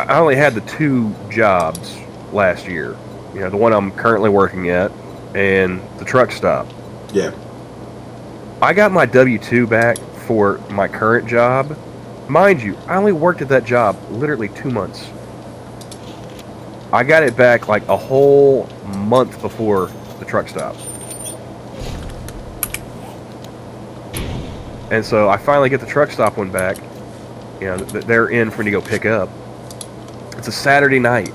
A: I only had the 2 jobs last year. You know, the one I'm currently working at and the truck stop.
B: Yeah.
A: I got my W-2 back for my current job. Mind you, I only worked at that job literally 2 months. I got it back like a whole month before the truck stop. And so I finally get the truck stop one back. You know, they're in for me to go pick up. It's a Saturday night.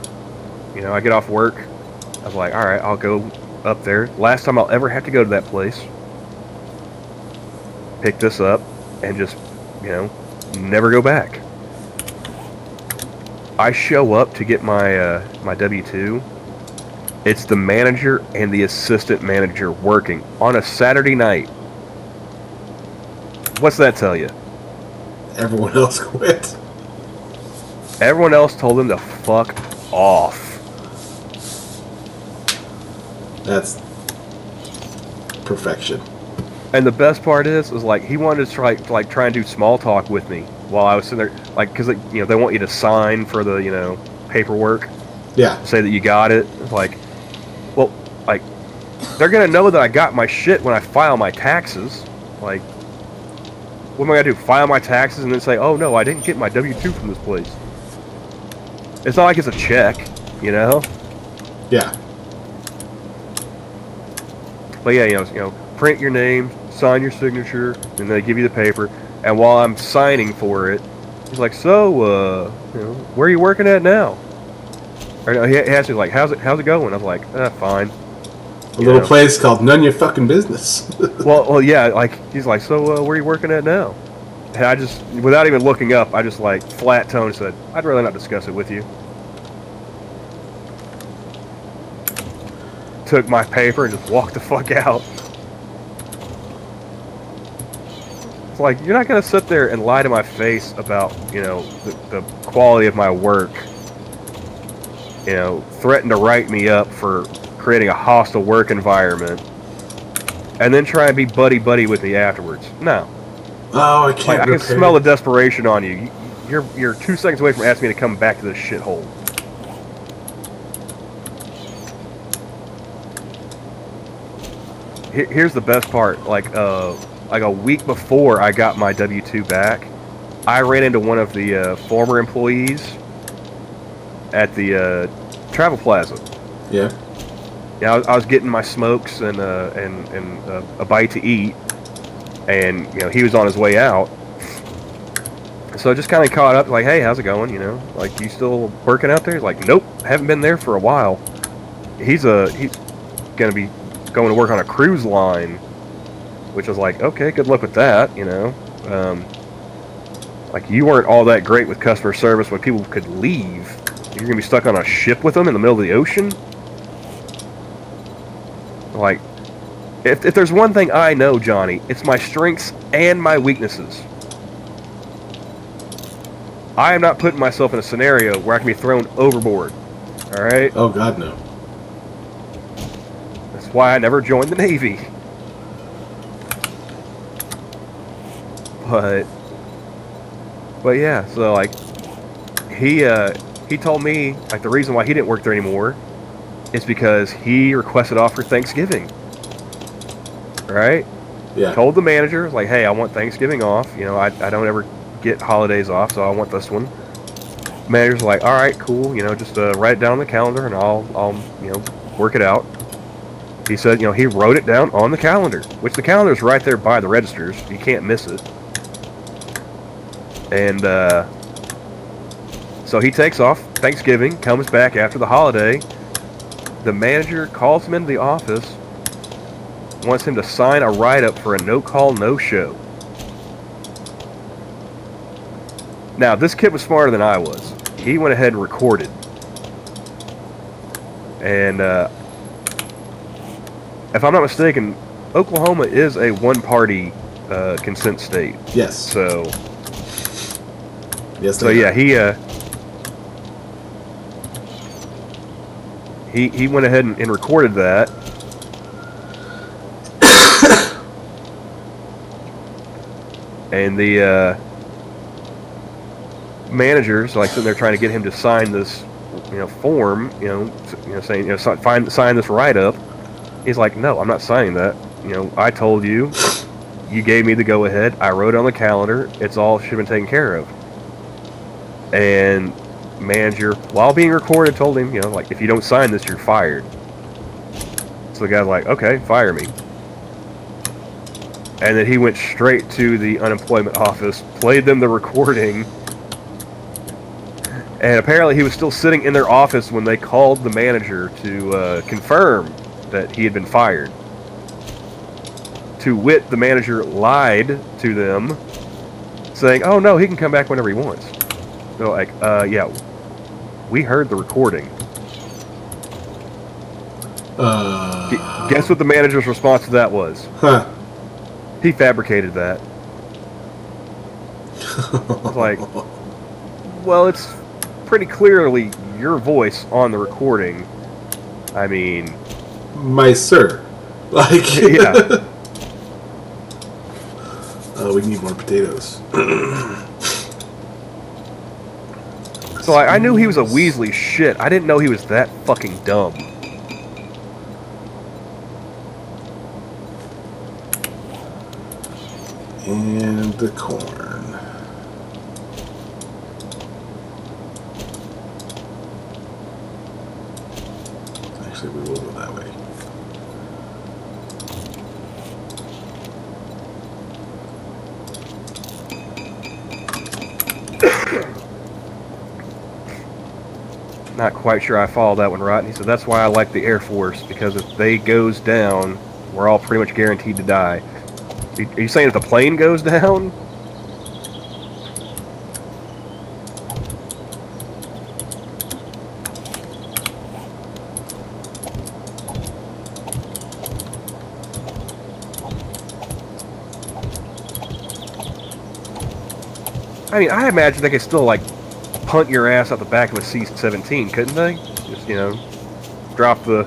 A: You know, I get off work. I was like, alright, I'll go up there. Last time I'll ever have to go to that place. Pick this up and just, you know, never go back. I show up to get my my W-2. It's the manager and the assistant manager working on a Saturday night. What's that tell you?
B: Everyone else quit.
A: Everyone else told them to fuck off.
B: That's perfection.
A: And the best part is like he wanted to try and do small talk with me while I was sitting there, like, because you know they want you to sign for the, you know, paperwork.
B: Yeah.
A: Say that you got it. It's like, well, like they're gonna know that I got my shit when I file my taxes. Like, what am I gonna do? File my taxes and then say, oh no, I didn't get my W-2 from this place. It's not like it's a check, you know?
B: Yeah.
A: But yeah, you know, print your name, sign your signature, and they give you the paper. And while I'm signing for it, he's like, so, you know, where are you working at now? Or no, he asked me like, how's it going? I was like, fine.
B: A little place called None Your Fucking Business.
A: well, yeah, like, he's like, so, where are you working at now? And I just, without even looking up, I just, like, flat tone said, I'd rather not discuss it with you. Took my paper and just walked the fuck out. It's like, you're not going to sit there and lie to my face about, you know, the quality of my work. You know, threaten to write me up for creating a hostile work environment, and then try and be buddy-buddy with me afterwards. No.
B: Oh, I can't.
A: Like, I can smell the desperation on you. You're 2 seconds away from asking me to come back to this shithole. Here's the best part. Like a week before I got my W-2 back, I ran into one of the former employees at the travel plaza.
B: Yeah.
A: Yeah, I was getting my smokes and a bite to eat, and you know he was on his way out. So I just kind of caught up, like, hey, how's it going? You know, like, you still working out there? He's like, nope, haven't been there for a while. He's gonna be going to work on a cruise line, which was like, okay, good luck with that. You know, like, you weren't all that great with customer service when people could leave. You're gonna be stuck on a ship with them in the middle of the ocean. Like, if there's one thing I know, Johnny, it's my strengths and my weaknesses. I am not putting myself in a scenario where I can be thrown overboard. Alright?
B: Oh, God, no.
A: That's why I never joined the Navy. But yeah, so, like, he told me, like, the reason why he didn't work there anymore is because he requested off for Thanksgiving. Right?
B: Yeah.
A: Told the manager, like, hey, I want Thanksgiving off. You know, I don't ever get holidays off, so I want this one. Manager's like, all right, cool. You know, just write it down on the calendar, and I'll you know, work it out. He said, he wrote it down on the calendar, which the calendar is right there by the registers. You can't miss it. And so he takes off Thanksgiving, comes back after the holiday. The manager calls him into the office, wants him to sign a write-up for a no-call, no-show. Now, this kid was smarter than I was. He went ahead and recorded. And if I'm not mistaken, Oklahoma is a one-party consent state.
B: Yes.
A: So,
B: yes.
A: So yeah, he went ahead and recorded that. And the managers like sitting there trying to get him to sign this, form, saying, sign this write-up. He's like, no, I'm not signing that. I told you, you gave me the go-ahead. I wrote it on the calendar. It's all should have been taken care of. And manager, while being recorded, told him, like, if you don't sign this, you're fired. So the guy's like, okay, fire me. And then he went straight to the unemployment office, played them the recording, and apparently he was still sitting in their office when they called the manager to confirm that he had been fired. To wit, the manager lied to them, saying, oh no, he can come back whenever he wants. They're like, yeah, we heard the recording. Guess what the manager's response to that was?
B: Huh.
A: He fabricated that. I was like, well, it's pretty clearly your voice on the recording. I mean,
B: my sir, like,
A: yeah.
B: We need more potatoes.
A: So I knew he was a Weasley shit. I didn't know he was that fucking dumb.
B: And the corn. Actually, we will go that way.
A: Not quite sure I followed that one right. And he said, that's why I like the Air Force, because if they goes down, we're all pretty much guaranteed to die. Are you saying if the plane goes down? I mean, I imagine they could still, like, punt your ass out the back of a C-17, couldn't they? Just, drop the...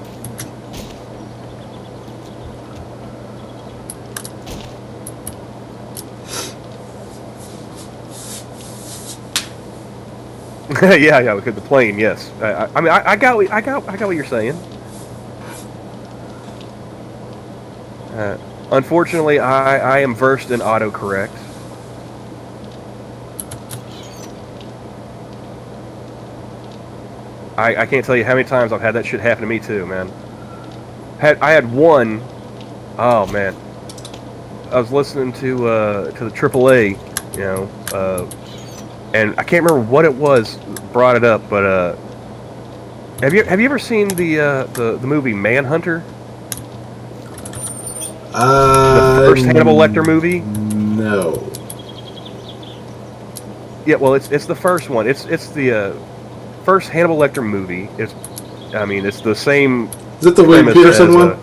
A: yeah, because the plane, yes. I mean, I got what you're saying. Unfortunately, I am versed in autocorrect. I can't tell you how many times I've had that shit happen to me too, man. I had one. Oh man, I was listening to the AAA, and I can't remember what it was brought it up, but have you ever seen the movie Manhunter? The first Hannibal Lecter movie?
B: No.
A: Yeah, well, it's the first one. It's the first Hannibal Lecter movie. It's the same.
B: Is it the William Peterson one?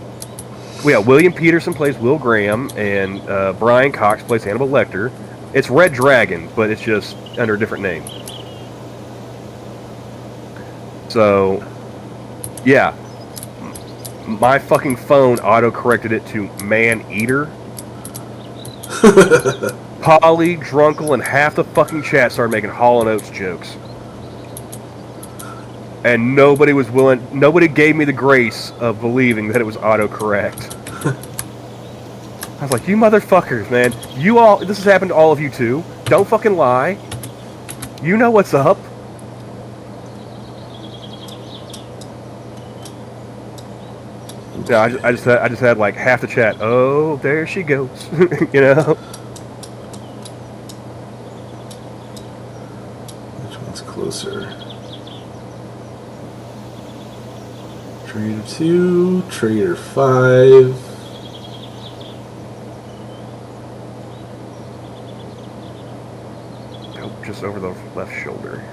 A: Yeah, William Peterson plays Will Graham, and Brian Cox plays Hannibal Lecter. It's Red Dragon, but it's just under a different name. So, yeah. My fucking phone auto-corrected it to Man-Eater. Polly, Drunkle, and half the fucking chat started making Hall & Oates jokes. And nobody gave me the grace of believing that it was autocorrect. I was like, you motherfuckers, man. This has happened to all of you too. Don't fucking lie. You know what's up. Yeah, I just had like half the chat. Oh, there she goes. You know.
B: Which one's closer? Trader 2, Trader 5.
A: Oh, just over the left shoulder.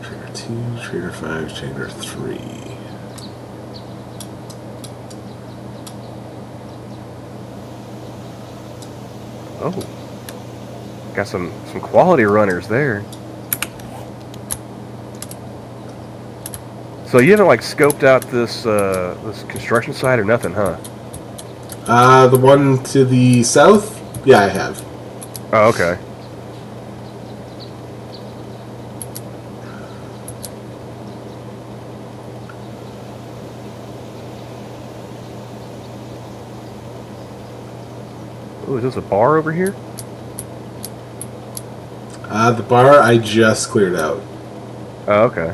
B: Trader 2, Trader 5, Trader 3.
A: Oh, got some quality runners there. So you haven't like scoped out this this construction site or nothing, huh?
B: The one to the south? Yeah, I have.
A: Oh, okay. Oh, is this a bar over here?
B: The bar I just cleared out.
A: Oh, okay.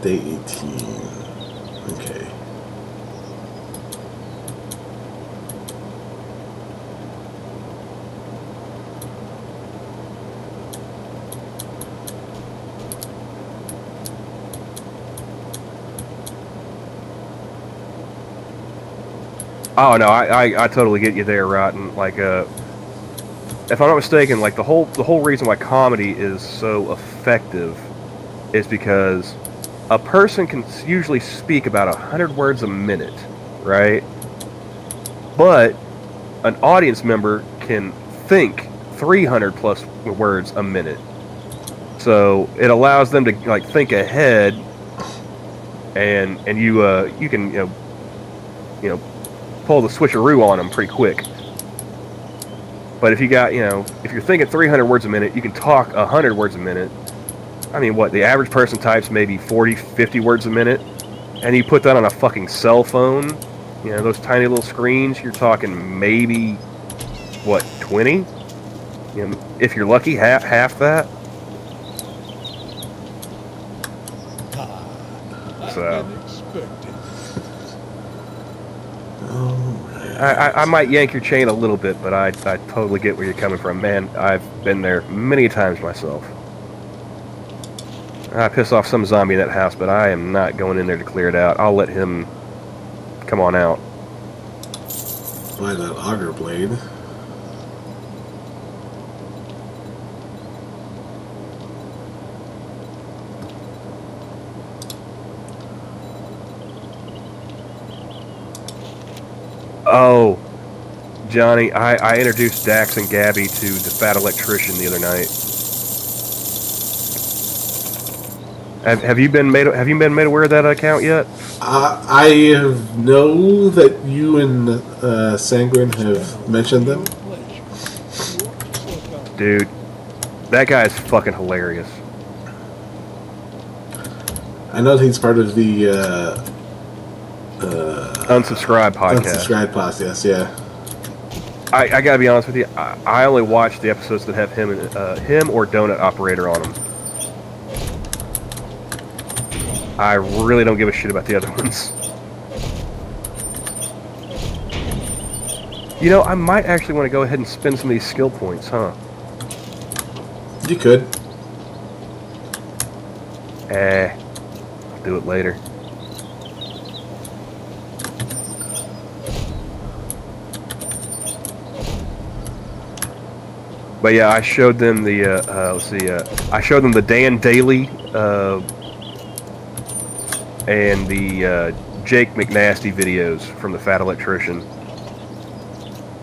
B: Day 18. Okay.
A: Oh no, I totally get you there, Rotten. Like, if I'm not mistaken, like the whole reason why comedy is so effective is because a person can usually speak about 100 words a minute, right? But an audience member can think 300 plus words a minute. So it allows them to like think ahead, and you can you know pull the switcheroo on them pretty quick. But if you got if you're thinking 300 words a minute, you can talk 100 words a minute. I mean, what the average person types maybe 40, 50 words a minute, and you put that on a fucking cell phone. Those tiny little screens. You're talking maybe what 20? If you're lucky, half that. So I might yank your chain a little bit, but I totally get where you're coming from, man. I've been there many times myself. I piss off some zombie in that house, but I am not going in there to clear it out. I'll let him come on out.
B: Buy that auger blade.
A: Oh, Johnny, I introduced Dax and Gabby to the Fat Electrician the other night. Have you been made aware of that account yet?
B: I know that you and Sanguine have mentioned them.
A: Dude, that guy is fucking hilarious.
B: I know that he's part of the
A: Unsubscribe podcast.
B: Unsubscribe podcast, yeah.
A: I gotta be honest with you. I only watch the episodes that have him or Donut Operator on them. I really don't give a shit about the other ones. I might actually want to go ahead and spend some of these skill points, huh?
B: You could.
A: I'll do it later. But yeah, I showed them the I showed them the Dan Daly and the Jake McNasty videos from the Fat Electrician.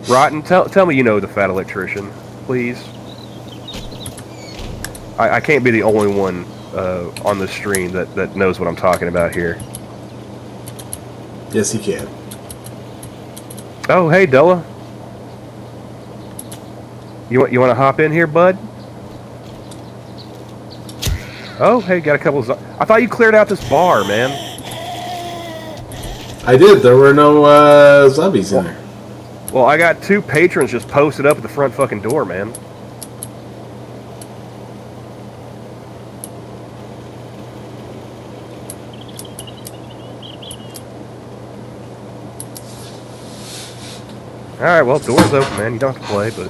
A: Rotten, tell me you know the Fat Electrician, please. I can't be the only one on the stream that knows what I'm talking about here.
B: Yes, he can.
A: Oh, hey, Della. You want to hop in here, bud? Oh, hey, got a couple of... I thought you cleared out this bar, man.
B: I did. There were no zombies in there.
A: Well, I got 2 patrons just posted up at the front fucking door, man. Alright, well, door's open, man. You don't have to play, but...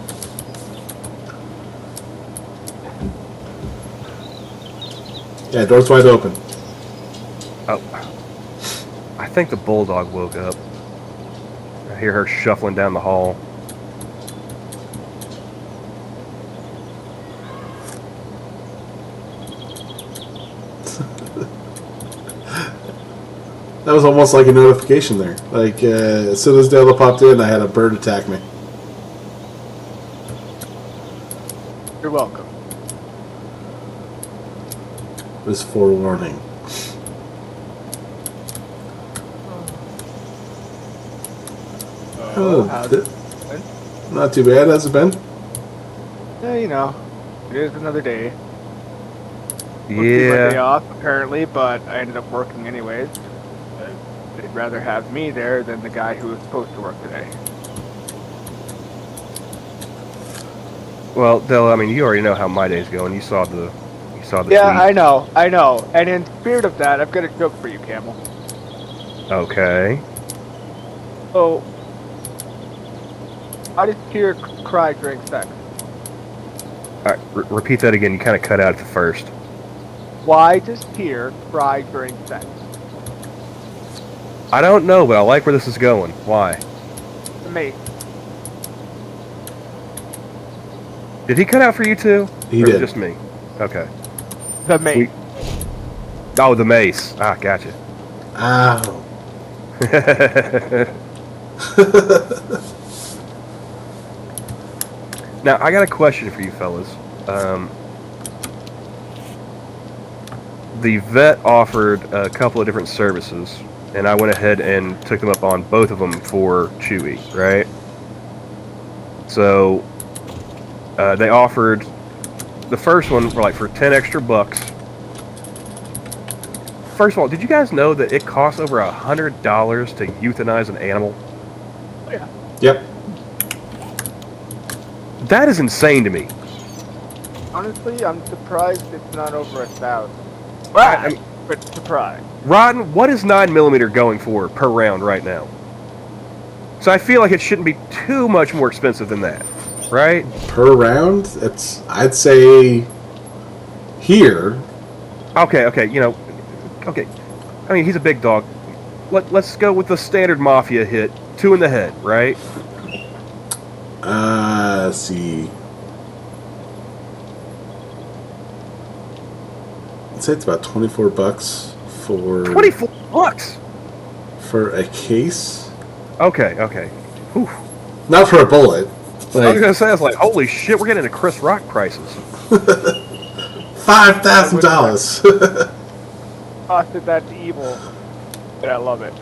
B: Yeah, door's wide open.
A: Oh. I think the bulldog woke up. I hear her shuffling down the hall.
B: That was almost like a notification there. Like, as soon as Della popped in, I had a bird attack me.
D: You're welcome.
B: It was forewarning.
D: How's it?
B: Not too bad, has it been?
D: Yeah, you know, it is another day.
A: Yeah.
D: My day off, apparently, but I ended up working anyways. They'd rather have me there than the guy who was supposed to work today.
A: Well, Della, I mean, you already know how my day's going. You saw the
D: Yeah,
A: tweet.
D: I know. And in spirit of that, I've got a joke for you, Camel.
A: Okay.
D: So, how does Tyr cry during sex?
A: Alright, repeat that again. You kind of cut out at the first.
D: Why does Tyr cry during sex?
A: I don't know, but I like where this is going. Why?
D: The mate.
A: Did he cut out for you too?
B: He
A: or
B: did.
A: Just me. Okay.
D: The mate.
A: Oh, the mace. Ah, gotcha.
B: Ow.
A: Now, I got a question for you fellas. The vet offered a couple of different services, and I went ahead and took them up on both of them for Chewy, right? So, they offered the first one for 10 extra bucks. First of all, did you guys know that it costs over $100 to euthanize an animal?
D: Oh, yeah.
B: Yep.
A: That is insane to me.
D: Honestly, I'm surprised it's not over 1,000.
A: I mean,
D: But surprised.
A: Rodden, what is 9mm going for per round right now? So I feel like it shouldn't be too much more expensive than that, right?
B: Per round, I'd say here.
A: Okay, you know, okay. I mean, he's a big dog. Let's go with the standard Mafia hit, 2 in the head, right?
B: Let's see. I'd say it's about $24 for
A: $24
B: for a case.
A: Okay. Whew.
B: Not for a bullet.
A: I was gonna say, I was like, holy shit, we're getting into Chris Rock prices.
B: $5,000.
D: Costed that evil, but I love it.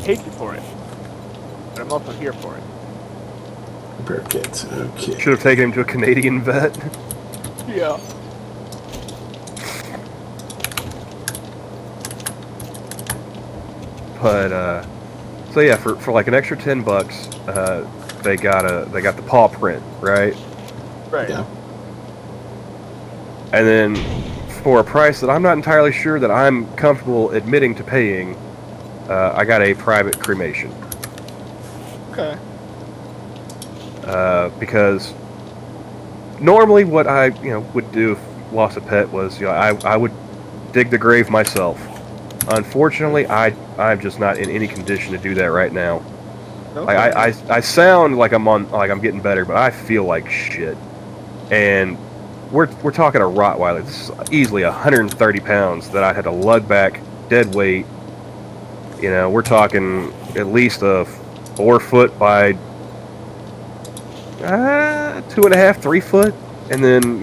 D: Hate you for it, but I'm also here for it.
B: Repair kit. Okay.
A: Should have taken him to a Canadian vet.
D: Yeah.
A: But so yeah, for like an extra $10, they got the paw print, right?
D: Right.
B: Yeah.
A: And then for a price that I'm not entirely sure that I'm comfortable admitting to paying, I got a private cremation.
D: Okay.
A: Because normally what I would do if lost a pet was I would dig the grave myself. Unfortunately, I'm just not in any condition to do that right now.
D: Okay.
A: I sound like I'm getting better, but I feel like shit. And we're talking a Rottweiler. This is easily 130 pounds that I had to lug back dead weight. You know, we're talking at least a 4 foot by 2.5, 3 foot, and then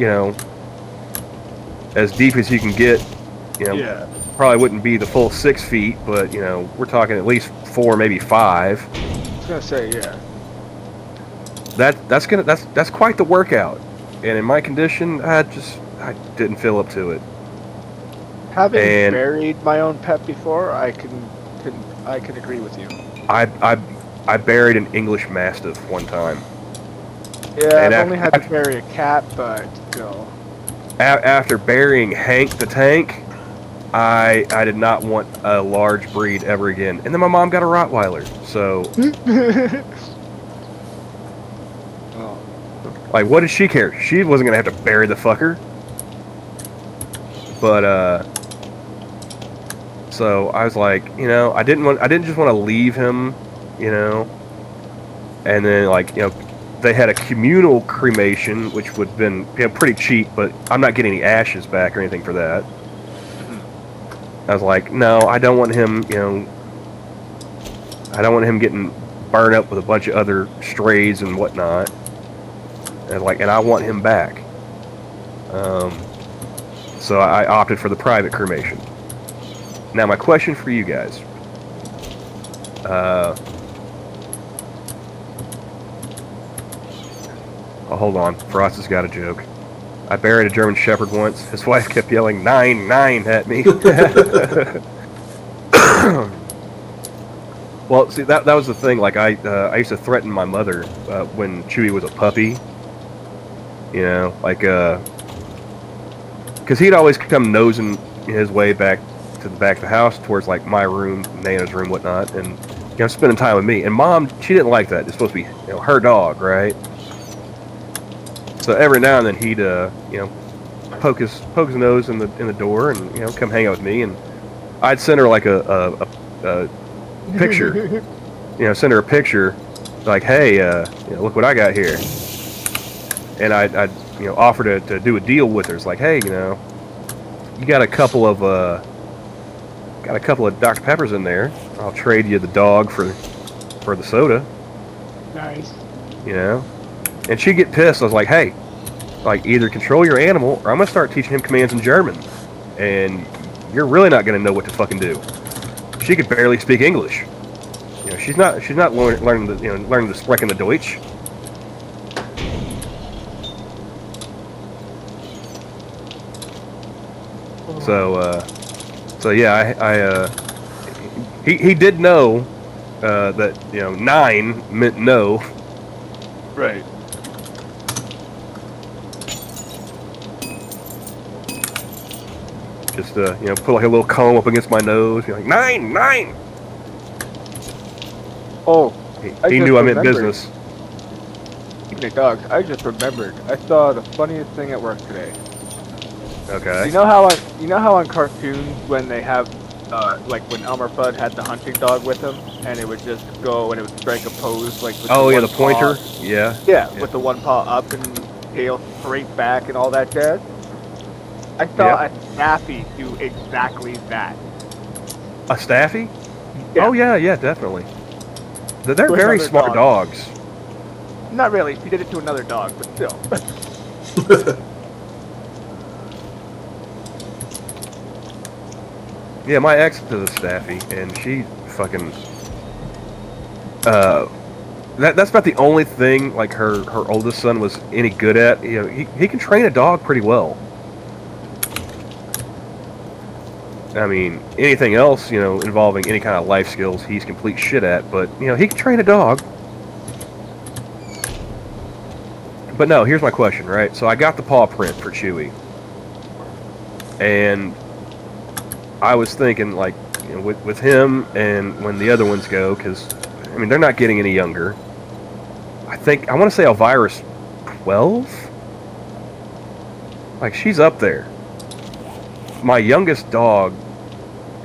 A: as deep as you can get.
D: Yeah.
A: Probably wouldn't be the full 6 feet, but we're talking at least 4, maybe 5.
D: I was gonna say, yeah.
A: That's quite the workout, and in my condition, I didn't feel up to it.
D: Having buried my own pet before, I can agree with you.
A: I buried an English Mastiff one time.
D: Yeah, I've only had to bury a cat, but still.
A: After burying Hank the Tank, I did not want a large breed ever again. And then my mom got a Rottweiler, so... Like, what did she care? She wasn't gonna have to bury the fucker. But, so I was like, you know, I didn't just want to leave him, you know, and then, like, you know, they had a communal cremation, which would have been, you know, pretty cheap, but I'm not getting any ashes back or anything for that. I was like, no, I don't want him, you know, I don't want him getting burned up with a bunch of other strays and whatnot. And I want him back. So I opted for the private cremation. Now my question for you guys. Oh, hold on. Frost has got a joke. I buried a German Shepherd once. His wife kept yelling 9, 9 at me. Well, see, that was the thing. Like, I used to threaten my mother when Chewie was a puppy. You know, like, because he'd always come nosing his way back to the back of the house towards, like, my room, Nana's room, whatnot, and, you know, spending time with me. And Mom, she didn't like that. It's supposed to be, you know, her dog, right? So every now and then he'd, you know, poke his nose in the door and, you know, come hang out with me, and I'd send her like a picture, you know, send her a picture, like, hey, you know, look what I got here, and I'd you know, offer to do a deal with her. It's like, hey, you know, you got a couple of Dr. Peppers in there. I'll trade you the dog for the soda.
D: Nice.
A: You know. And she'd get pissed. I was like, hey, like, either control your animal, or I'm going to start teaching him commands in German. And you're really not going to know what to fucking do. She could barely speak English. You know, she's not learning the sprechen the Deutsch. So yeah, he did know that, you know, 9 meant no.
D: Right.
A: Just you know, put like a little comb up against my nose, you know, like 9, 9.
D: Oh,
A: he knew I meant business.
D: Speaking of dogs, I just remembered. I saw the funniest thing at work today.
A: Okay.
D: You know how on cartoons when they have, like when Elmer Fudd had the hunting dog with him, and it would just go and it would strike a pose like. With
A: the pointer. Yeah.
D: Yeah, with the one paw up and tail straight back and all that jazz. I saw a Staffy do exactly that.
A: A Staffy?
D: Yeah.
A: Oh yeah, definitely. They're very smart dogs.
D: Not really. He did it to another dog, but still.
A: Yeah, my ex does a Staffy, and she fucking... That's about the only thing, like, her oldest son was any good at. You know, he can train a dog pretty well. I mean, anything else, you know, involving any kind of life skills, he's complete shit at, but, you know, he can train a dog. But no, here's my question, right? So I got the paw print for Chewie. And I was thinking, like, you know, with him and when the other ones go, because, I mean, they're not getting any younger. I want to say Elvira's 12? Like, she's up there. My youngest dog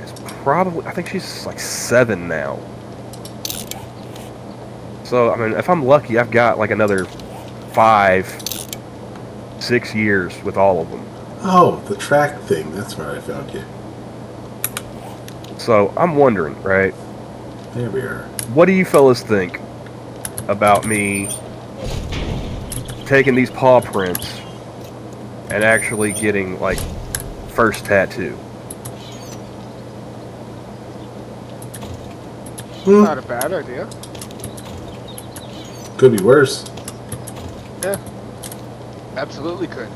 A: is probably, I think she's like 7 now. So, I mean, if I'm lucky, I've got like another 5-6 years with all of them.
B: Oh, the track thing. That's where I found you.
A: So, I'm wondering, right?
B: There we are.
A: What do you fellas think about me taking these paw prints and actually getting, like, first tattoo?
D: Not a bad idea.
B: Could be worse.
D: Yeah. Absolutely could.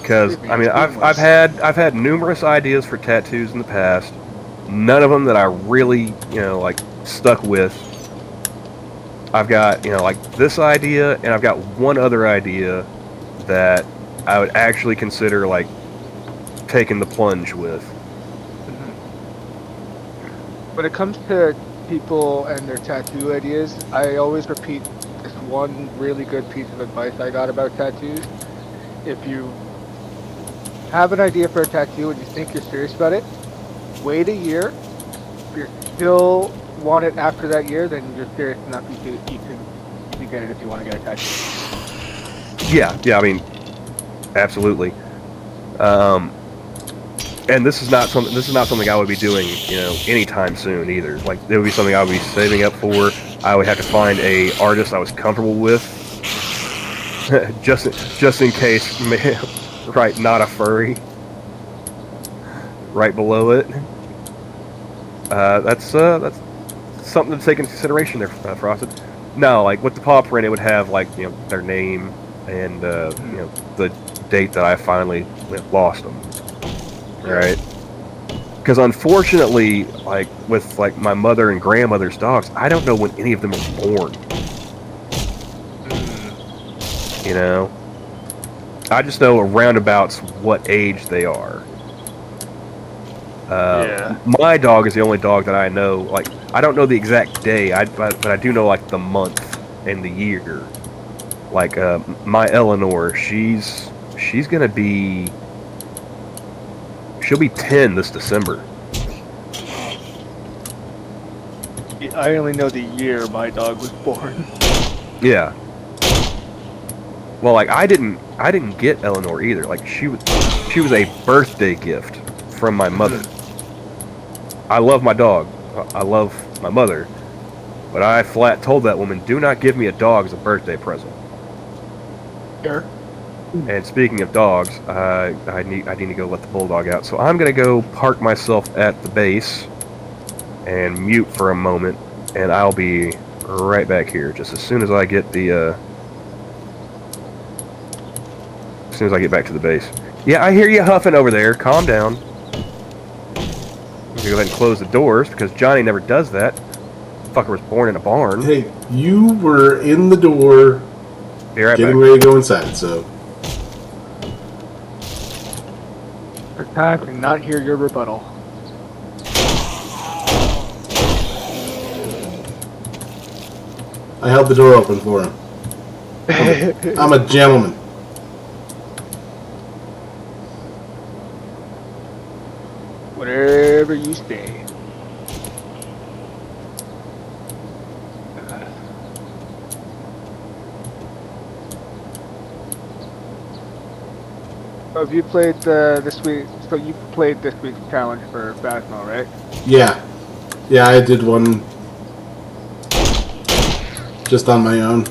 A: Because I mean, I've had numerous ideas for tattoos in the past. None of them that I really, like stuck with. I've got, like this idea, and I've got one other idea that I would actually consider like taking the plunge with.
D: When it comes to people and their tattoo ideas, I always repeat this one really good piece of advice I got about tattoos. If you have an idea for a tattoo and you think you're serious about it, wait a year. If you still want it after that year, then you're serious enough you can get it if you want to get a tattoo.
A: Yeah, I mean, absolutely. And this is not something I would be doing, anytime soon either. Like, it would be something I would be saving up for. I would have to find a artist I was comfortable with, just in case. Right, not a furry. Right below it. That's something to take into consideration there, Frosted. No, like with the paw print, it would have like their name and the date that I finally lost them. Right? Because unfortunately, like with like my mother and grandmother's dogs, I don't know when any of them were born. I just know around about what age they are. My dog is the only dog that I know. Like, I don't know the exact day, but I do know like the month and the year. Like my Eleanor, she's gonna be. She'll be 10 this December.
D: I only know the year my dog was born.
A: Yeah. Well, like I didn't get Eleanor either. Like she was a birthday gift from my mother. I love my dog. I love my mother, but I flat told that woman, "Do not give me a dog as a birthday present."
D: Sure.
A: And speaking of dogs, I need to go let the bulldog out. So I'm gonna go park myself at the base and mute for a moment, and I'll be right back here just as soon as I get the. As soon as I get back to the base. Yeah, I hear you huffing over there. Calm down. I'm gonna go ahead and close the doors because Johnny never does that. Fucker was born in a barn.
B: Hey, you were in the door, getting ready to go inside, so.
D: I cannot hear your rebuttal.
B: I held the door open for him. I'm a gentleman.
D: Whatever you say. So have you played this week? So you played this week's challenge for Phasmo, right?
B: Yeah, I did one just on my own.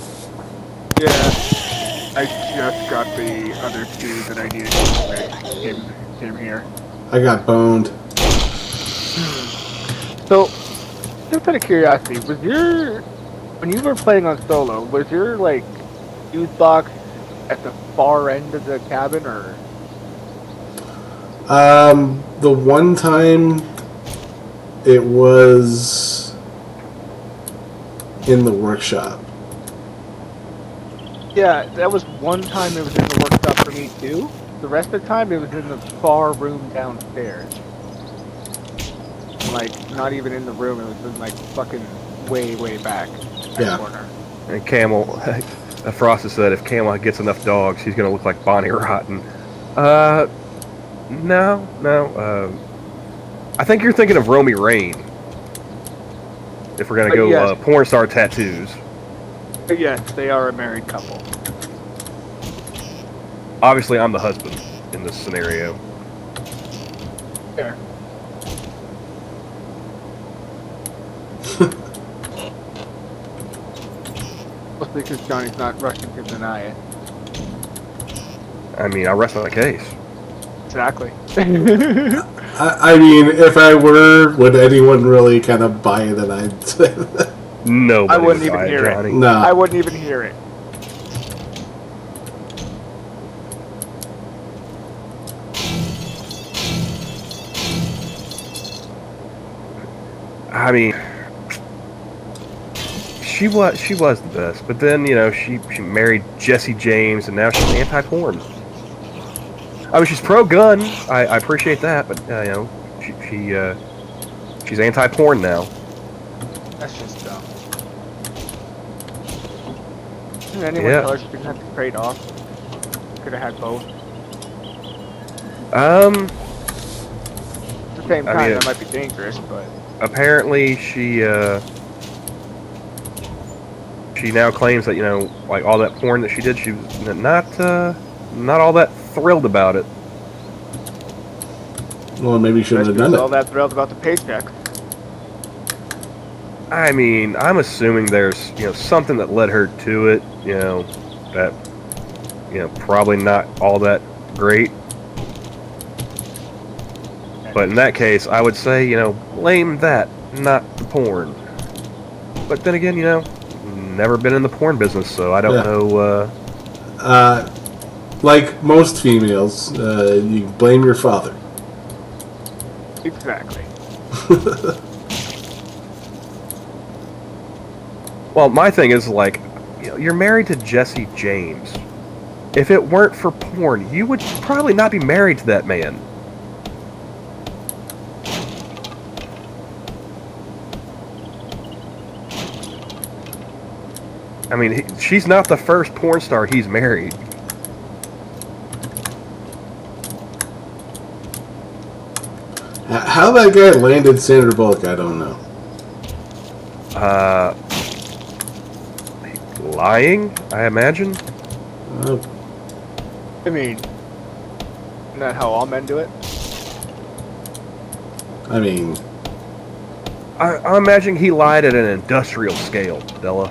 D: Yeah, I just got the other two that I needed to came here.
B: I got boned.
D: So, just out of curiosity, when you were playing on solo, was your like fuse box at the far end of the cabin, or?
B: The one time it was in the workshop.
D: Yeah, that was one time it was in the workshop for me too. The rest of the time it was in the far room downstairs. Like, not even in the room, it was in like fucking way back.
B: Yeah.
D: Corner.
A: And Camel, Frost has said if Camel gets enough dogs, he's gonna look like Bonnie Rotten. No. I think you're thinking of Romy Rain. If we're gonna go
D: yes.
A: porn star tattoos.
D: Yes, they are a married couple.
A: Obviously, I'm the husband in this scenario.
D: Fair. Mostly because Johnny's not rushing to deny it.
A: I mean, I rest my case.
D: Exactly.
B: I mean, if I were, would anyone really kind of buy that I'd say that?
A: Nobody
D: I wouldn't
A: would
D: even
A: buy
D: hear
A: Johnny.
D: it.
B: No.
D: I wouldn't even hear it.
A: I mean, she was the best, but then she married Jesse James, and now she's anti-porn. I mean, she's pro-gun. I appreciate that, but she's anti-porn now.
D: That's just dumb. Didn't anyone tell her she didn't have to trade off? Could have had both.
A: At
D: the same time, that might be dangerous, but
A: apparently she now claims that like all that porn that she did, she was not all that thrilled about it.
B: Well, maybe you shouldn't have done it.
D: All that thrilled about the paycheck.
A: I mean, I'm assuming there's something that led her to it. That probably not all that great. But in that case, I would say blame that, not the porn. But then again, never been in the porn business, so I don't know.
B: Like most females, you blame your father.
D: Exactly.
A: Well, my thing is like, you're married to Jesse James. If it weren't for porn, you would probably not be married to that man. I mean, she's not the first porn star he's married.
B: How that guy landed Sandra Bullock, I don't know.
A: Lying, I imagine.
D: I mean, isn't that how all men do it?
B: I mean,
A: I imagine he lied at an industrial scale, Della.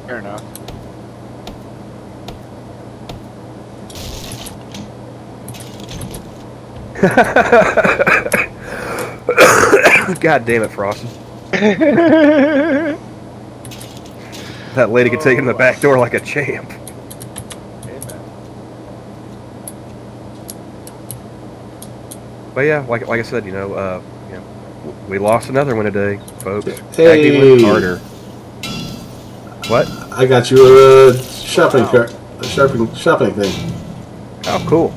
D: Fair enough.
A: God damn it, Frosty. That lady could take him to the back door like a champ. But yeah, like I said, we lost another one today, folks.
B: Hey.
A: Carter. What?
B: I got you a shopping cart, a shopping thing.
A: Oh, cool.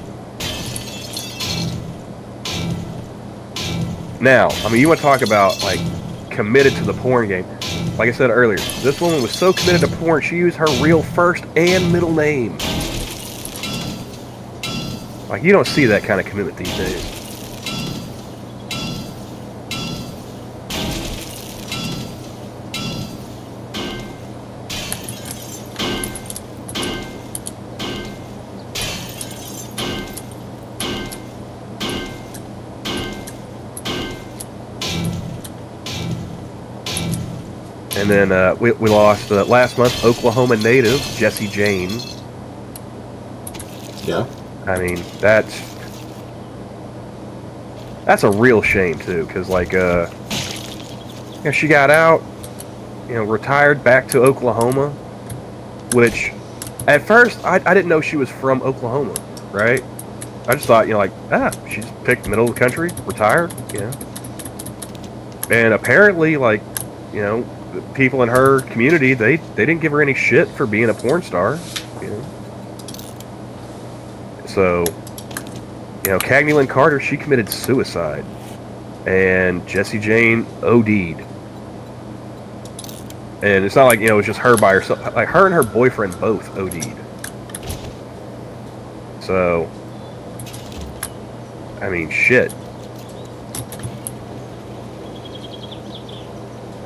A: Now, I mean, you want to talk about like committed to the porn game? Like I said earlier, this woman was so committed to porn, she used her real first and middle name. Like, you don't see that kind of commitment these days. And then we lost last month Oklahoma native Jesse James.
B: Yeah.
A: I mean, that's a real shame too, because like she got out, retired back to Oklahoma, which at first I didn't know she was from Oklahoma, right? I just thought she just picked the middle of the country, retired, And apparently, like, people in her community, they didn't give her any shit for being a porn star, So, Cagney Lynn Carter, she committed suicide, and Jesse Jane OD'd. And it's not like it was just her by herself. Like, her and her boyfriend both OD'd. So, I mean, shit.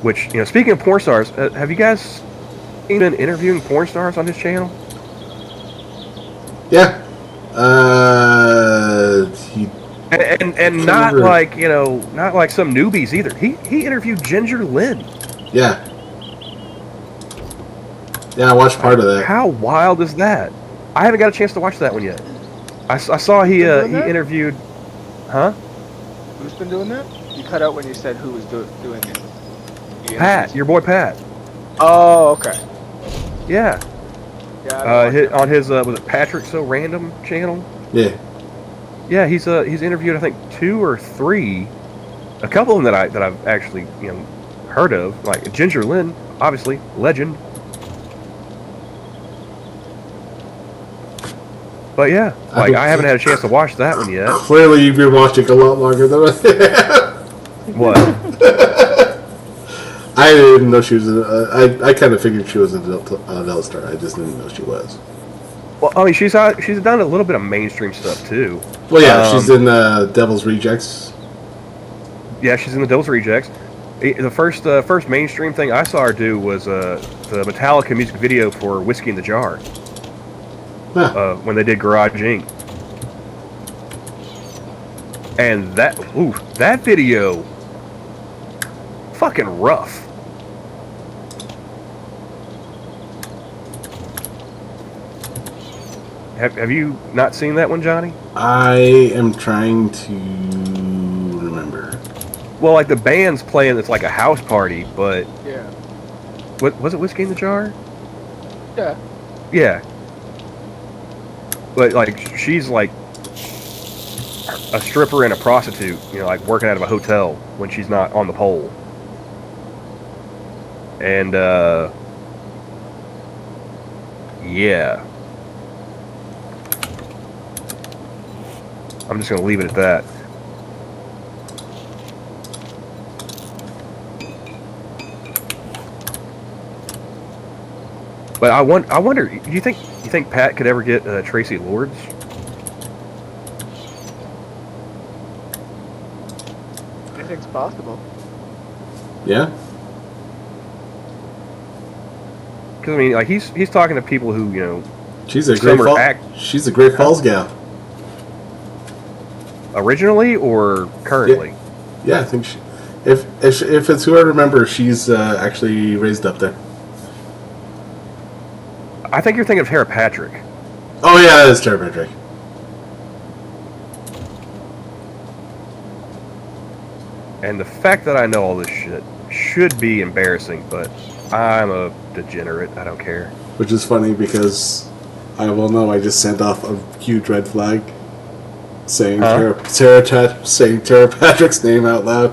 A: Which, speaking of porn stars, have you guys been interviewing porn stars on his channel?
B: Yeah. And
A: not like, not like some newbies either. He interviewed Ginger Lynn.
B: Yeah. Yeah, I watched part of that.
A: How wild is that? I haven't got a chance to watch that one yet. I saw he interviewed... Huh?
D: Who's been doing that? You cut out when you said who was doing it.
A: Pat, your boy Pat.
D: Oh, okay.
A: Yeah.
D: Yeah.
A: On his was it Patrick So Random channel?
B: Yeah.
A: Yeah, he's interviewed I think 2 or 3 A couple of them that I've actually heard of, like Ginger Lynn, obviously legend. But yeah, like I haven't had a chance to watch that one yet.
B: Clearly, you've been watching a lot longer than I have.
A: What?
B: I didn't know she was. I kind of figured she was an adult star. I just didn't know she was.
A: Well, I mean, she's done a little bit of mainstream stuff too.
B: Well, yeah, she's in Devil's Rejects.
A: Yeah, she's in the Devil's Rejects. The first mainstream thing I saw her do was the Metallica music video for Whiskey in the Jar.
B: Huh.
A: When they did Garage Inc. And that video, fucking rough. Have you not seen that one, Johnny?
B: I am trying to remember.
A: Well, like the band's playing, it's like a house party, but
D: Yeah.
A: what was it? Whiskey in the Jar?
D: Yeah.
A: Yeah. But like she's like a stripper and a prostitute, like working out of a hotel when she's not on the pole. And yeah. I'm just gonna leave it at that. But I wonder. Do you think Pat could ever get Tracy Lords?
D: Anything's possible.
B: Yeah.
A: Because I mean, like he's talking to people who
B: She's a Great Falls gal.
A: Originally or currently?
B: Yeah, I think if it's who I remember, she's actually raised up there.
A: I think you're thinking of Tara Patrick.
B: Oh yeah, that is Tara Patrick.
A: And the fact that I know all this shit should be embarrassing, but I'm a degenerate. I don't care.
B: Which is funny because I just sent off a huge red flag saying Tara Patrick's name out loud.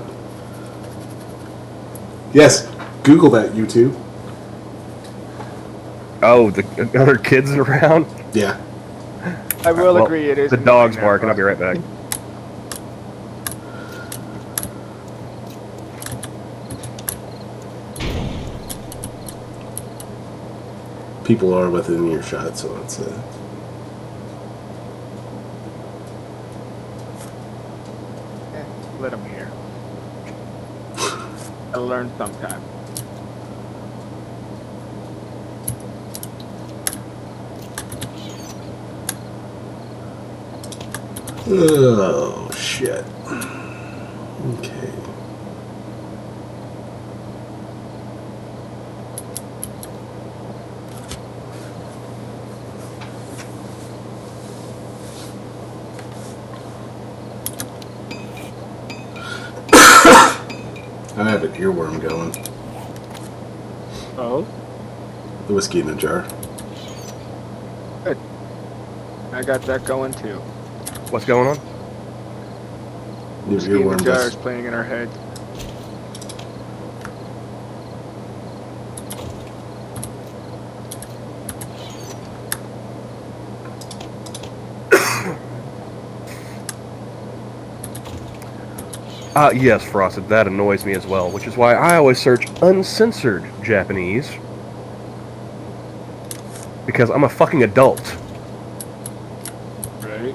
B: Yes, Google that, YouTube.
A: Oh, the other kids around?
B: Yeah.
D: I will agree, it is.
A: The dog's barking. I'll be right back.
B: People are within earshot, so it's
D: let them hear. I'll learn sometime.
B: Oh shit. Okay. I have an earworm going.
D: Oh?
B: The Whiskey in a Jar.
D: Good. I got that going too.
A: What's going on?
B: Your
D: Whiskey in the
B: earworm
D: Jar
B: does.
D: is playing in our head.
A: Yes, Frosted, that annoys me as well, which is why I always search uncensored Japanese. Because I'm a fucking adult.
D: Right.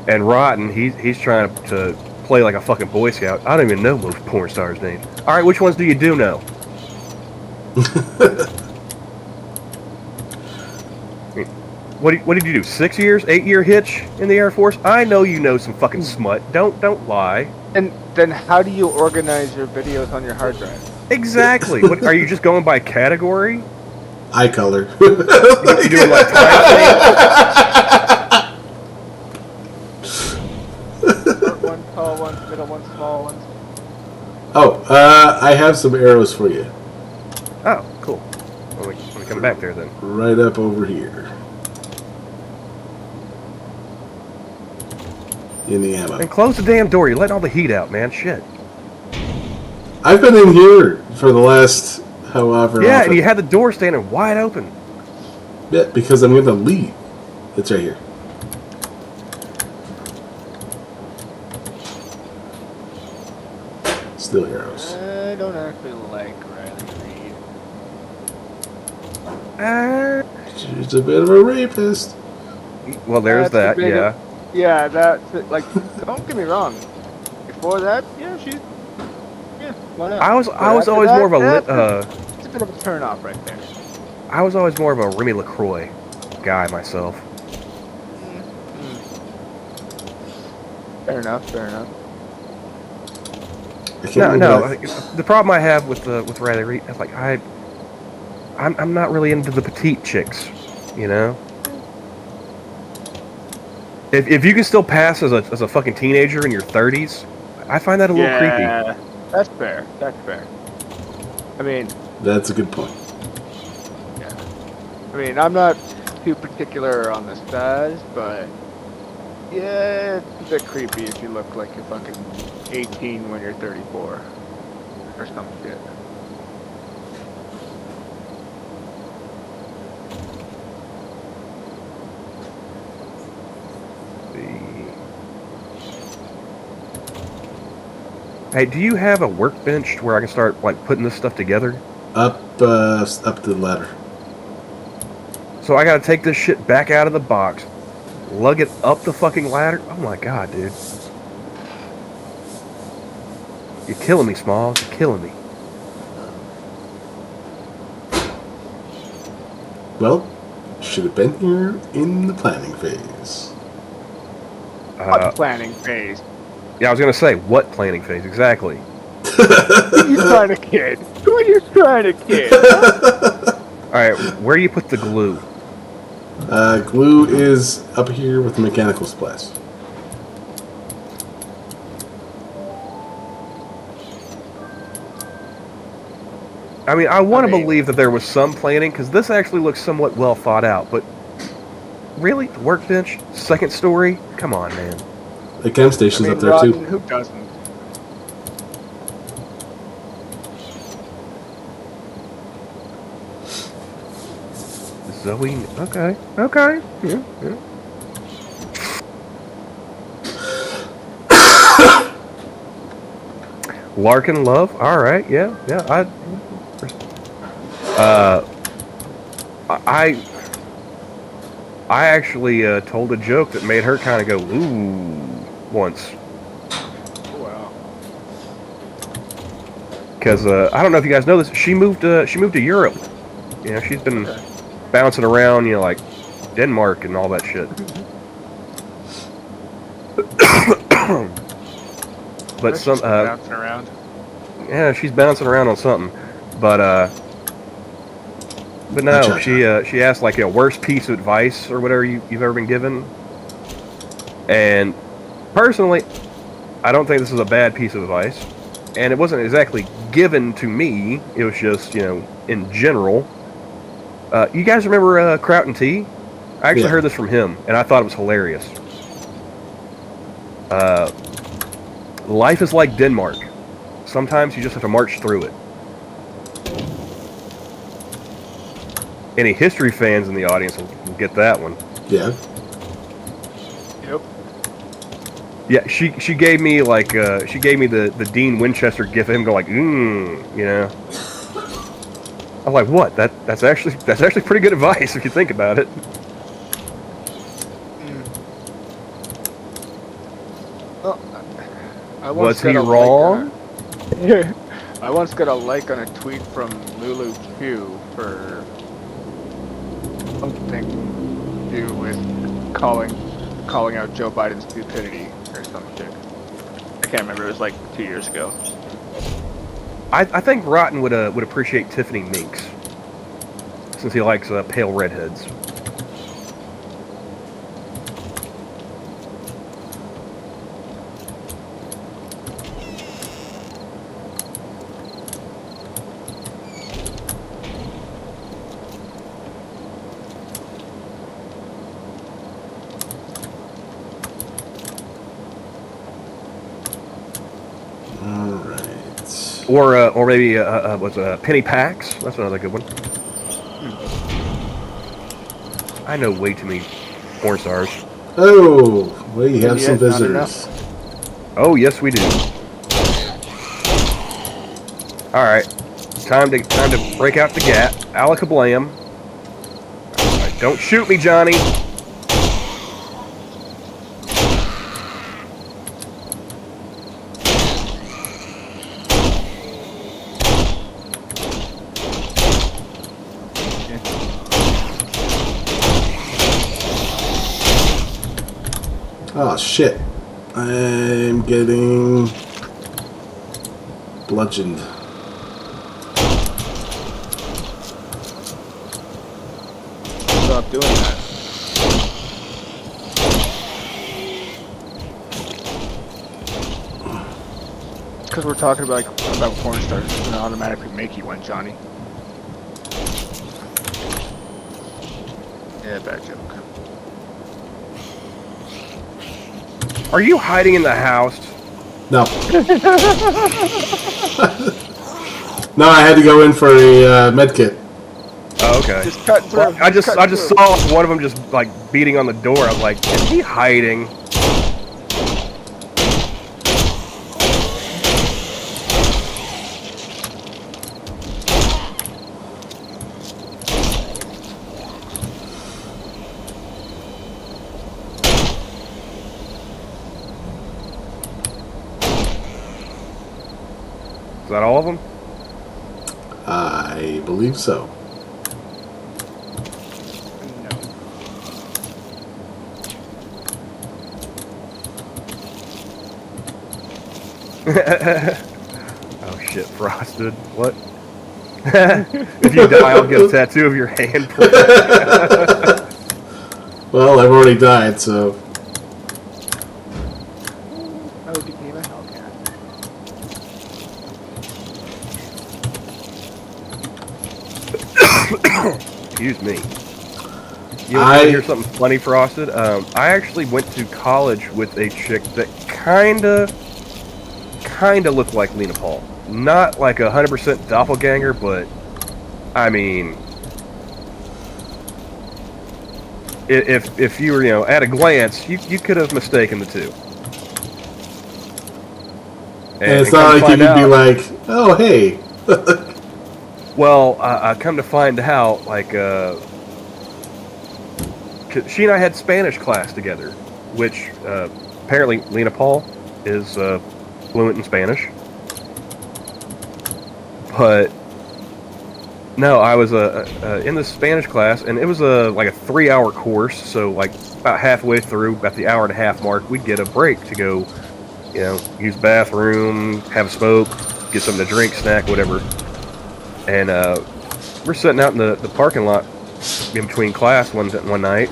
A: And Rotten, he's trying to play like a fucking Boy Scout. I don't even know most porn stars' names. Alright, which ones do you do know? What did you do? 6 years? 8-year hitch in the Air Force? I know you know some fucking smut. Don't lie.
D: And then how do you organize your videos on your hard drive?
A: Exactly. What, are you just going by category?
B: Eye color.
A: You doing like
D: Short ones, tall ones, middle ones, small ones.
B: Oh, I have some arrows for you.
A: Oh, cool. Let me come back there then.
B: Right up over here. in the ammo.
A: And close the damn door. You're letting all the heat out, man. Shit.
B: I've been in here for the last however.
A: Yeah,
B: often.
A: and you had the door standing wide open.
B: Yeah, because I'm going to leave. It's right here. Still arrows.
D: I don't actually like Riley Reid.
B: She's a bit of a rapist.
A: Well, there's that, yeah.
D: Yeah, that's it. Like, don't get me wrong. Before that, yeah, why not?
A: I was always more of a
D: it's a bit of a turn off right there.
A: I was always more of a Remy LaCroix guy myself.
D: Fair enough.
A: No. The problem I have with Riley Reid is like I'm not really into the petite chicks, you know. If you can still pass as a fucking teenager in your 30s, I find that a little creepy.
D: Yeah, that's fair. I mean,
B: that's a good point.
D: Yeah. I mean, I'm not too particular on the size, but yeah, it's a bit creepy if you look like you're fucking 18 when you're 34 or some shit.
A: Hey, do you have a workbench where I can start like putting this stuff together?
B: Up the ladder.
A: So I gotta take this shit back out of the box, lug it up the fucking ladder. Oh my god, dude! You're killing me, Smalls. You're killing me.
B: Well, should have been here in the planning phase.
D: What planning phase?
A: Yeah, I was gonna say, what planning phase exactly?
D: Who are you trying to kid?
A: Alright, where do you put the glue?
B: Glue is up here with the mechanical splice.
A: I mean, I want to believe that there was some planning, because this actually looks somewhat well thought out, but really? The workbench? Second story? Come on, man.
B: The chem station's up there,
D: Rotten,
B: too.
D: Who doesn't?
A: Zoe, okay. Yeah. Larkin Love, alright, yeah. I actually told a joke that made her kind of go, ooh, once.
D: Wow.
A: Because, I don't know if you guys know this, she moved to Europe. You know, she's been bouncing around, you know, like Denmark and all that shit. But some
D: bouncing around.
A: Yeah, she's bouncing around on something. But no, she asked like a worst piece of advice or whatever you've ever been given. And personally, I don't think this is a bad piece of advice. And it wasn't exactly given to me. It was just, you know, in general. You guys remember Kraut and Tea? I actually heard this from him, and I thought it was hilarious. Life is like Denmark. Sometimes you just have to march through it. Any history fans in the audience will get that one.
B: Yeah.
D: Yep.
A: Yeah, she gave me like the Dean Winchester gif of him going like you know. I'm like, what? That's actually pretty good advice if you think about it. Was he wrong?
D: I once got a like on a tweet from Lulu Q for something to do with calling out Joe Biden's stupidity or some shit. I can't remember. It was like 2 years ago.
A: I think Rotten would appreciate Tiffany Minks, since he likes pale redheads. Or maybe what's Penny Packs? That's another good one. I know way too many porn stars.
B: Oh, we have some visitors.
A: Oh, yes, we do. All right, time to break out the gat. Alakablam. All right, don't shoot me, Johnny.
B: Oh shit. I'm getting bludgeoned.
D: Stop doing that. Because we're talking about porn stars, it's gonna automatically make you one, Johnny. Yeah, bad joke.
A: Are you hiding in the house?
B: No. No, I had to go in for a med kit.
A: Oh, okay.
D: Just cut through.
A: Well, I just saw one of them just like beating on the door. I was like, is he hiding? Is that all of them?
B: I believe so.
A: Oh shit, Frosted. What? If you die, I'll get a tattoo of your handprint.
B: Well, I've already died, so...
D: I became a Hellcat.
A: Excuse me. You want to hear something funny, Frosted? I actually went to college with a chick that kinda looked like Lena Paul. Not like 100% doppelganger, but I mean, if you were, at a glance, you could have mistaken the two.
B: And it's not like you could be like, oh, hey.
A: Well, I come to find out, like, she and I had Spanish class together, which apparently Lena Paul is fluent in Spanish. But no, I was in the Spanish class, and it was like a 3-hour course. So like about halfway through, about the hour and a half mark, we'd get a break to go, use the bathroom, have a smoke, get something to drink, snack, whatever. And we're sitting out in the parking lot in between class one night,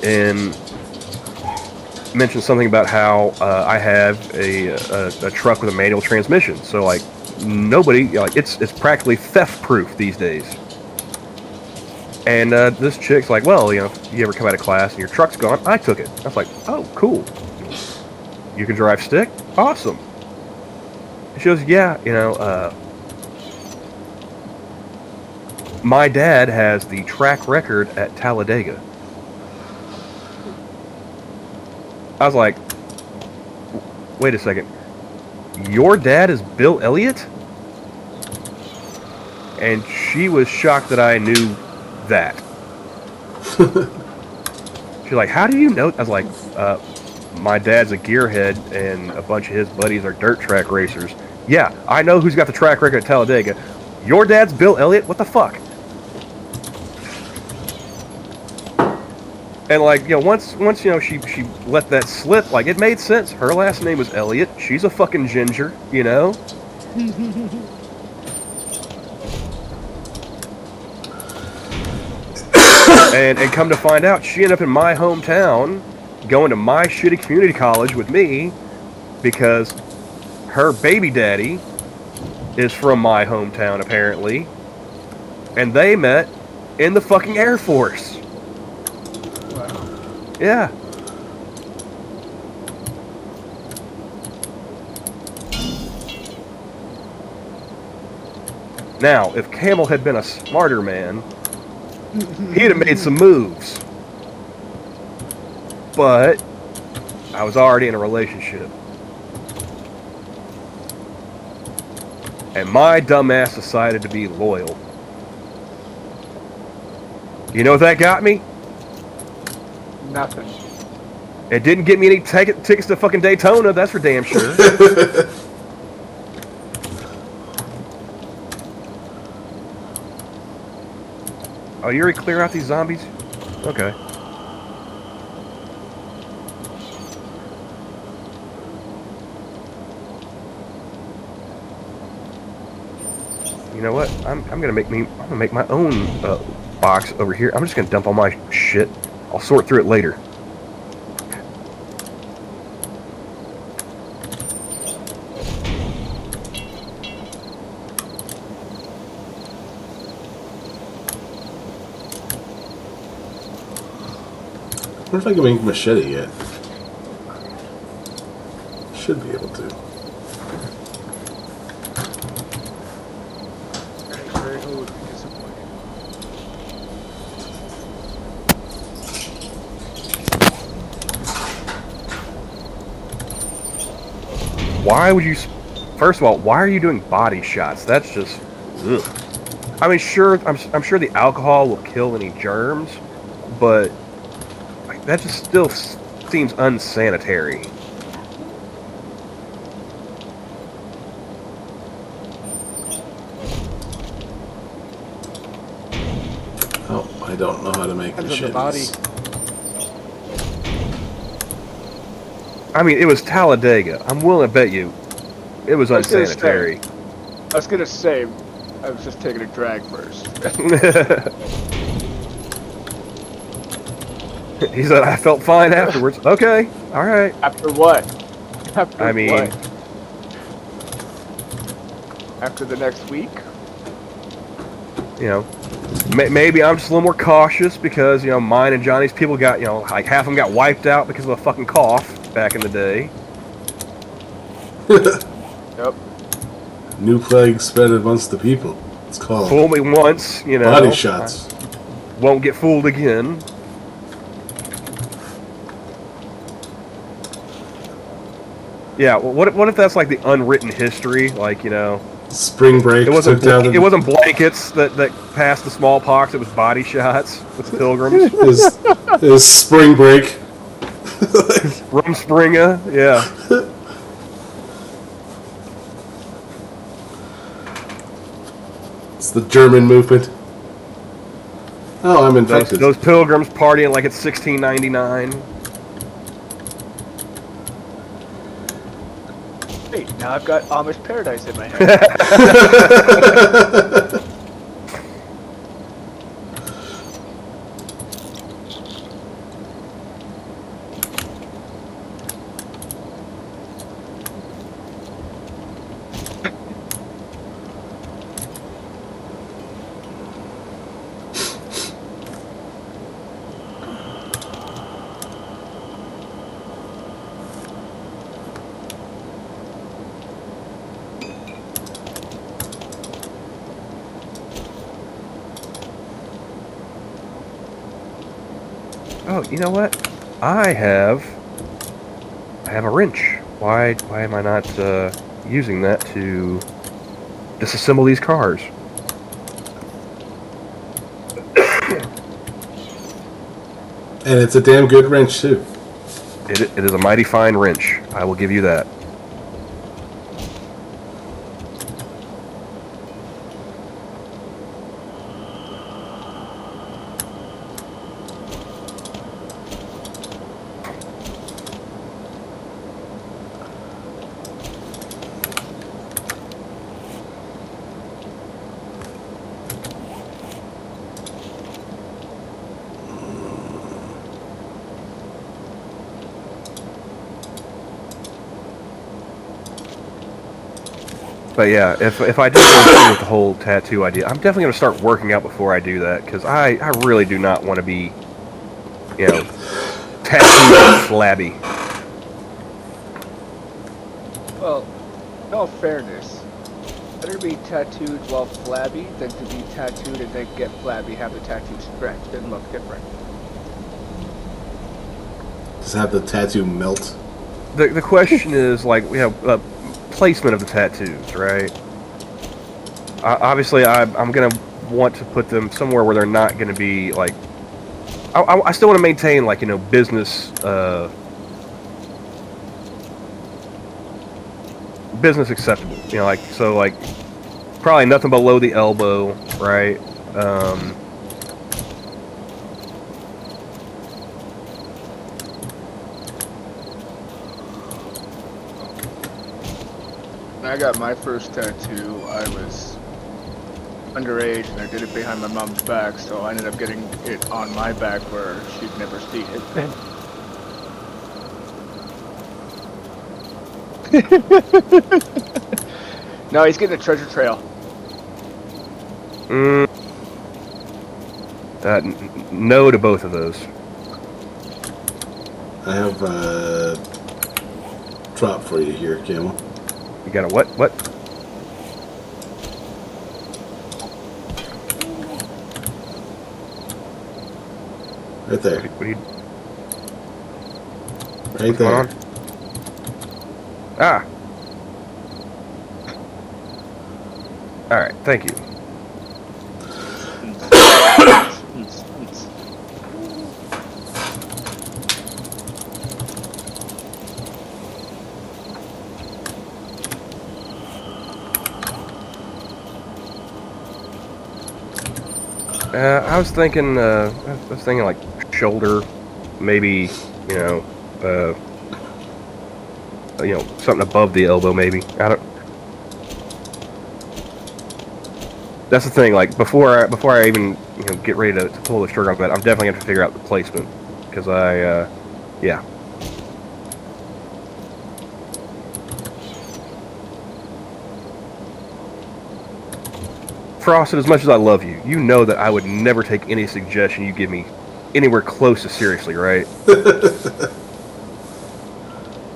A: and mentioned something about how I have a truck with a manual transmission. So like nobody, it's practically theft proof these days. And this chick's like, well, if you ever come out of class and your truck's gone, I took it. I was like, oh, cool. You can drive stick? Awesome. She goes, yeah, my dad has the track record at Talladega. I was like, wait a second. Your dad is Bill Elliott? And she was shocked that I knew that. She's like, how do you know? I was like, my dad's a gearhead and a bunch of his buddies are dirt track racers. Yeah, I know who's got the track record at Talladega. Your dad's Bill Elliott? What the fuck? And like, once she let that slip, like, it made sense. Her last name was Elliott. She's a fucking ginger, and come to find out, she ended up in my hometown, going to my shitty community college with me, because her baby daddy is from my hometown, apparently. And they met in the fucking Air Force. Yeah. Now, if Camel had been a smarter man, he'd have made some moves. But I was already in a relationship. And my dumbass decided to be loyal. You know what that got me?
D: Nothing.
A: It didn't get me any tickets to fucking Daytona, that's for damn sure. Oh, you already clear out these zombies? Okay. You know what? I'm gonna make my own box over here. I'm just gonna dump all my shit. I'll sort through it later.
B: I wonder if I can make machete yet. Should be able to.
A: Why would you... First of all, why are you doing body shots? That's just... Ugh. I mean, sure, I'm sure the alcohol will kill any germs, but like, that just still seems unsanitary.
B: Oh, I don't know how to make machetes.
A: I mean, it was Talladega. I'm willing to bet you it was unsanitary.
D: I was gonna say, I was just taking a drag first.
A: He said, I felt fine afterwards. Okay, alright.
D: After what? After
A: I mean...
D: what? After the next week?
A: You know, maybe I'm just a little more cautious because, you know, mine and Johnny's people got, you know, like half of them got wiped out because of a fucking cough back in the day.
D: Yep.
B: New plague spread amongst the people. It's called...
A: Fool me once, you know.
B: Body shots.
A: Won't get fooled again. Yeah, well, what if that's like the unwritten history? Like, you know...
B: Spring break.
A: It wasn't blankets that passed the smallpox. It was body shots with the pilgrims.
B: It was spring break.
A: Rumspringa, yeah.
B: It's the German movement. Oh, I'm infected.
A: Those pilgrims partying like it's 1699.
D: Hey, now I've got Amish Paradise in my hand.
A: Oh, you know what? I have a wrench. Why am I not using that to disassemble these cars?
B: And it's a damn good wrench too.
A: It is a mighty fine wrench. I will give you that. But yeah, if I do go through with the whole tattoo idea, I'm definitely going to start working out before I do that, because I really do not want to be, you know, tattooed and flabby.
D: Well, in all fairness, Better be tattooed while flabby than to be tattooed and then get flabby, have the tattoo stretched and look different.
B: Just have the tattoo melt.
A: The question is, like, we have placement of the tattoos, right? Obviously, I'm going to want to put them somewhere where they're not going to be, like... I still want to maintain, like, you know, business... business acceptable, you know, like, so, like, probably nothing below the elbow, right?
D: When I got my first tattoo, I was underage and I did it behind my mom's back, so I ended up getting it on my back where she'd never see it. No, he's getting a treasure trail.
A: No to both of those.
B: I have a drop for you here, Camel.
A: You got a what? What?
B: Right there.
A: What do you...
B: Right there.
A: Ah. Alright, thank you. I was thinking like shoulder, maybe, you know, something above the elbow, maybe. I don't. That's the thing. Like before I even get ready to pull the trigger on that, I'm definitely gonna have to figure out the placement because yeah. Frosted, as much as I love you, you know that I would never take any suggestion you give me anywhere close to seriously, right?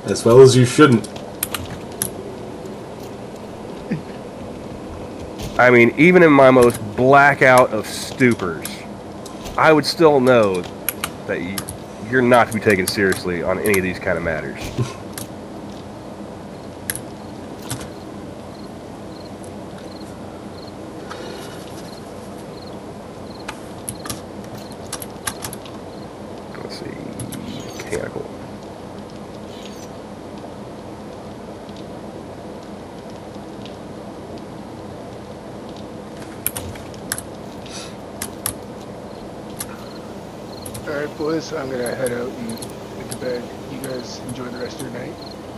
B: As well as you shouldn't.
A: I mean, even in my most blackout of stupors, I would still know that you're not to be taken seriously on any of these kind of matters. Let's see, mechanical.
D: Alright, boys, I'm gonna head out and get to bed. You guys enjoy the rest of your night.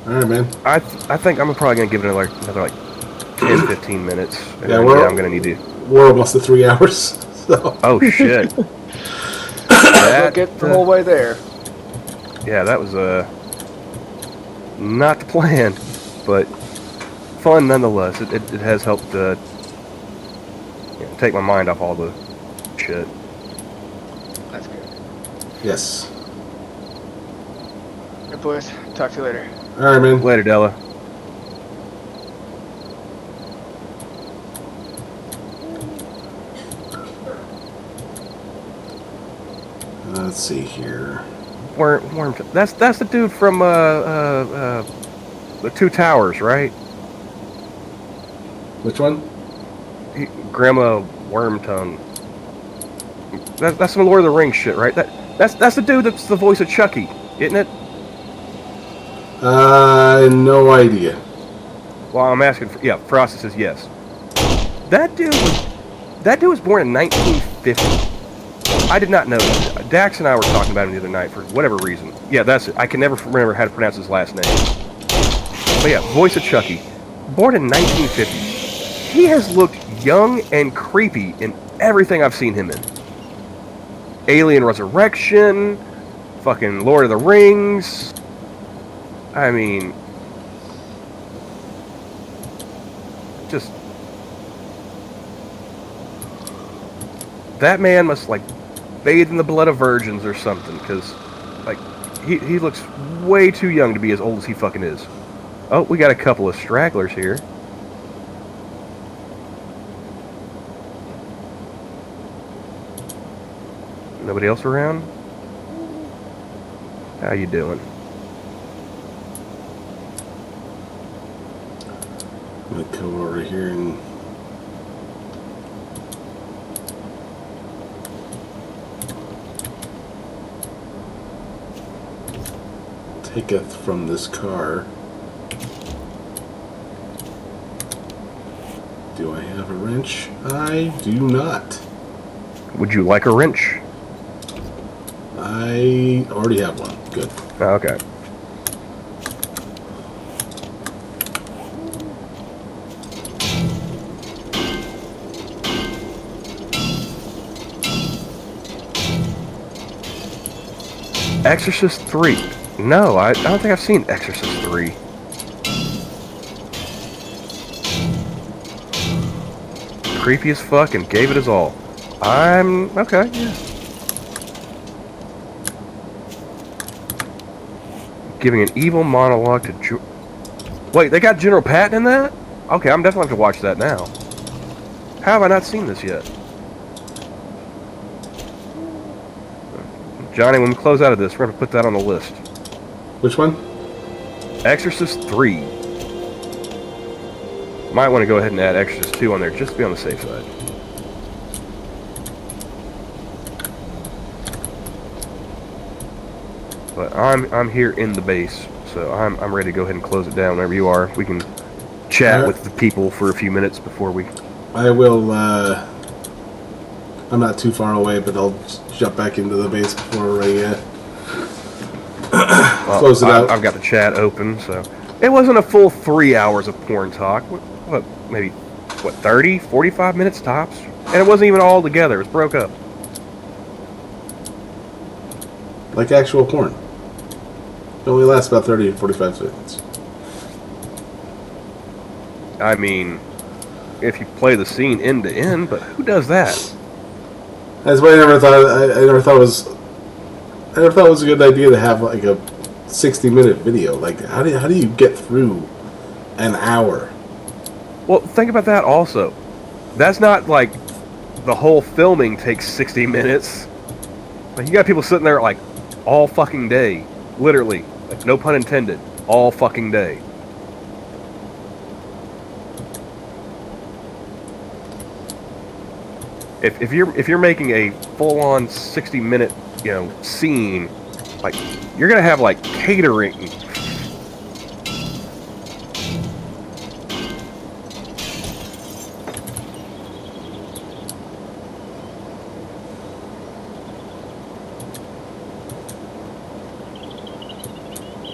B: Alright, man.
A: I think I'm probably gonna give it another like 10, 15 minutes. And
B: Yeah,
A: I'm gonna need to.
B: We're almost at 3 hours. So.
A: Oh shit!
D: I'll get the whole way there.
A: Yeah, that was not the plan, but fun nonetheless. It has helped take my mind off all the shit.
D: That's good.
B: Yes.
D: Alright, boys, talk to you later.
B: Alright, man.
A: Later, Della.
B: Let's see here.
A: Worm. That's the dude from the Two Towers, right?
B: Which one?
A: Grandma Wormtongue. That's some Lord of the Rings shit, right? That's the dude that's the voice of Chucky, isn't it?
B: No idea.
A: Well, I'm asking. Frosty says yes. That dude was born in 1950. I did not know that. Dax and I were talking about him the other night for whatever reason. Yeah, that's it. I can never remember how to pronounce his last name. But yeah, voice of Chucky. Born in 1950. He has looked young and creepy in everything I've seen him in. Alien Resurrection, fucking Lord of the Rings. I mean, just that man must like bathe in the blood of virgins or something, because like he looks way too young to be as old as he fucking is. Oh, we got a couple of stragglers here. Nobody else around? How you doing?
B: I'm gonna come over here and taketh from this car. Do I have a wrench? I do not.
A: Would you like a wrench?
B: I already have one. Good.
A: Oh, okay. Exorcist 3. No, I don't think I've seen Exorcist 3. Creepy as fuck and gave it his all. I'm... okay, yeah. Giving an evil monologue to... Wait, they got General Patton in that? Okay, I'm definitely going to watch that now. How have I not seen this yet? Johnny, when we close out of this, we're going to put that on the list.
B: Which one?
A: Exorcist 3. Might want to go ahead and add Exorcist 2 on there, just to be on the safe side. But I'm here in the base, so I'm ready to go ahead and close it down whenever you are. We can chat with the people for a few minutes before we...
B: I will, I'm not too far away, but I'll jump back into the base before I close it out.
A: I've got the chat open, so... It wasn't a full 3 hours of porn talk. What, maybe, 30, 45 minutes tops? And it wasn't even all together. It was broke up.
B: Like actual porn. It only lasts about 30 to 45 minutes.
A: I mean, if you play the scene end to end, but who does that?
B: That's why I never thought it was a good idea to have like a 60-minute video. Like, how do you get through an hour?
A: Well, think about that also. That's not like the whole filming takes 60 minutes. Like, you got people sitting there like all fucking day, literally, like, no pun intended, all fucking day. If you're making a full-on 60-minute, scene, like, you're gonna have like catering.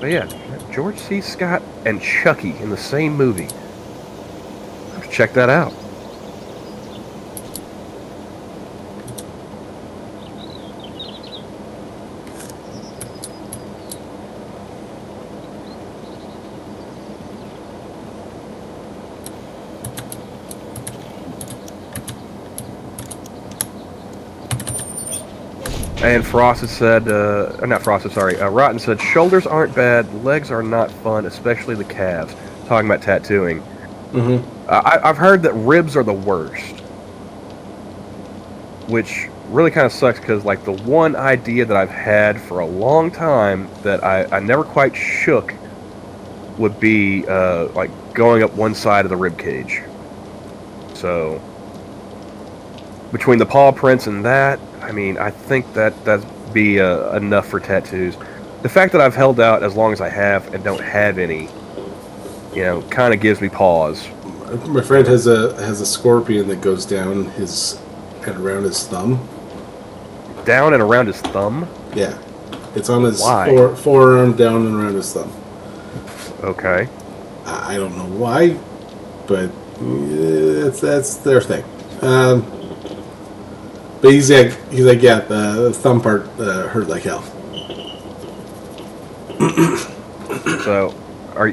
A: But yeah, George C. Scott and Chucky in the same movie. Let's check that out. And Frosted said, not Frosted, sorry, Rotten said, shoulders aren't bad, legs are not fun, especially the calves. Talking about tattooing.
B: Mm-hmm.
A: I've heard that ribs are the worst. Which really kind of sucks, because like the one idea that I've had for a long time that I never quite shook would be like going up one side of the rib cage. So, between the paw prints and that, I mean, I think that'd be enough for tattoos. The fact that I've held out as long as I have and don't have any, kind of gives me pause.
B: My friend has a scorpion that goes down his and around his thumb.
A: Down and around his thumb?
B: Yeah, it's on his
A: Why?
B: forearm, down and around his thumb.
A: Okay.
B: I don't know why, but that's their thing. But he's like, yeah, the thumb part hurt like hell.
A: So,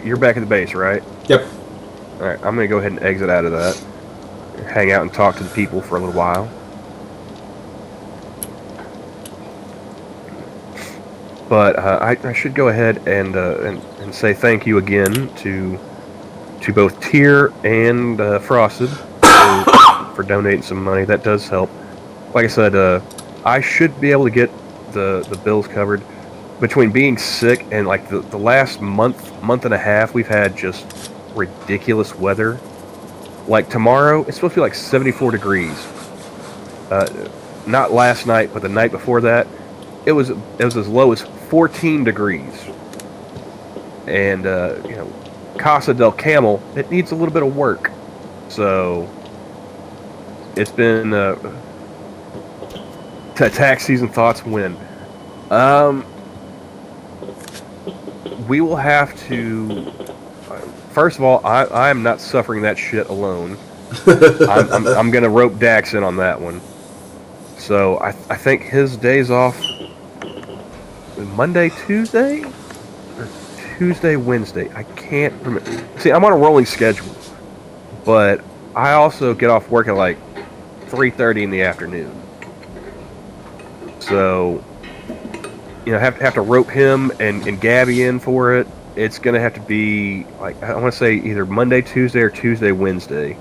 A: you're back at the base, right?
B: Yep.
A: Alright, I'm going to go ahead and exit out of that. Hang out and talk to the people for a little while. But I should go ahead and say thank you again to both Tier and Frosted for donating some money. That does help. Like I said, I should be able to get the bills covered. Between being sick and like the last month and a half, we've had just ridiculous weather. Like tomorrow, it's supposed to be like 74 degrees. Not last night, but the night before that, it was as low as 14 degrees. And Casa del Camel, it needs a little bit of work. So it's been tax season thoughts when. We will have to. First of all, I am not suffering that shit alone. I'm gonna rope Dax in on that one. So I think his days off Monday, Tuesday, or Tuesday, Wednesday. I can't remember. See, I'm on a rolling schedule, but I also get off work at like 3:30 in the afternoon. So have to rope him and Gabby in for it. It's gonna have to be like I want to say either Monday, Tuesday, or Tuesday, Wednesday,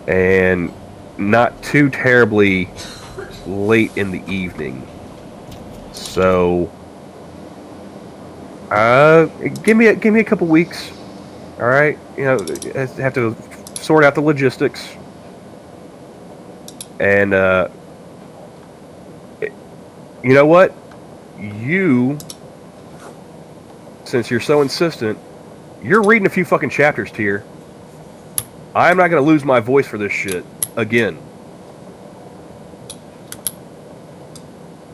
A: and not too terribly late in the evening. So, give me a couple weeks. All right, I have to sort out the logistics, and you know what? You, since you're so insistent, you're reading a few fucking chapters, Tier. I'm not gonna lose my voice for this shit again.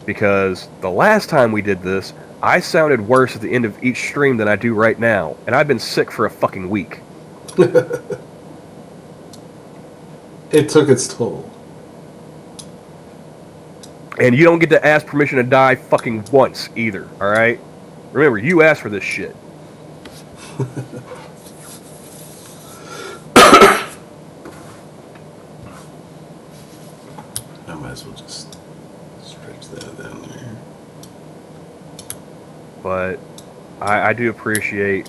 A: Because the last time we did this, I sounded worse at the end of each stream than I do right now, and I've been sick for a fucking week.
B: It took its toll.
A: And you don't get to ask permission to die fucking once, either, alright? Remember, you asked for this shit.
B: I might as well just stretch that down there.
A: But I do appreciate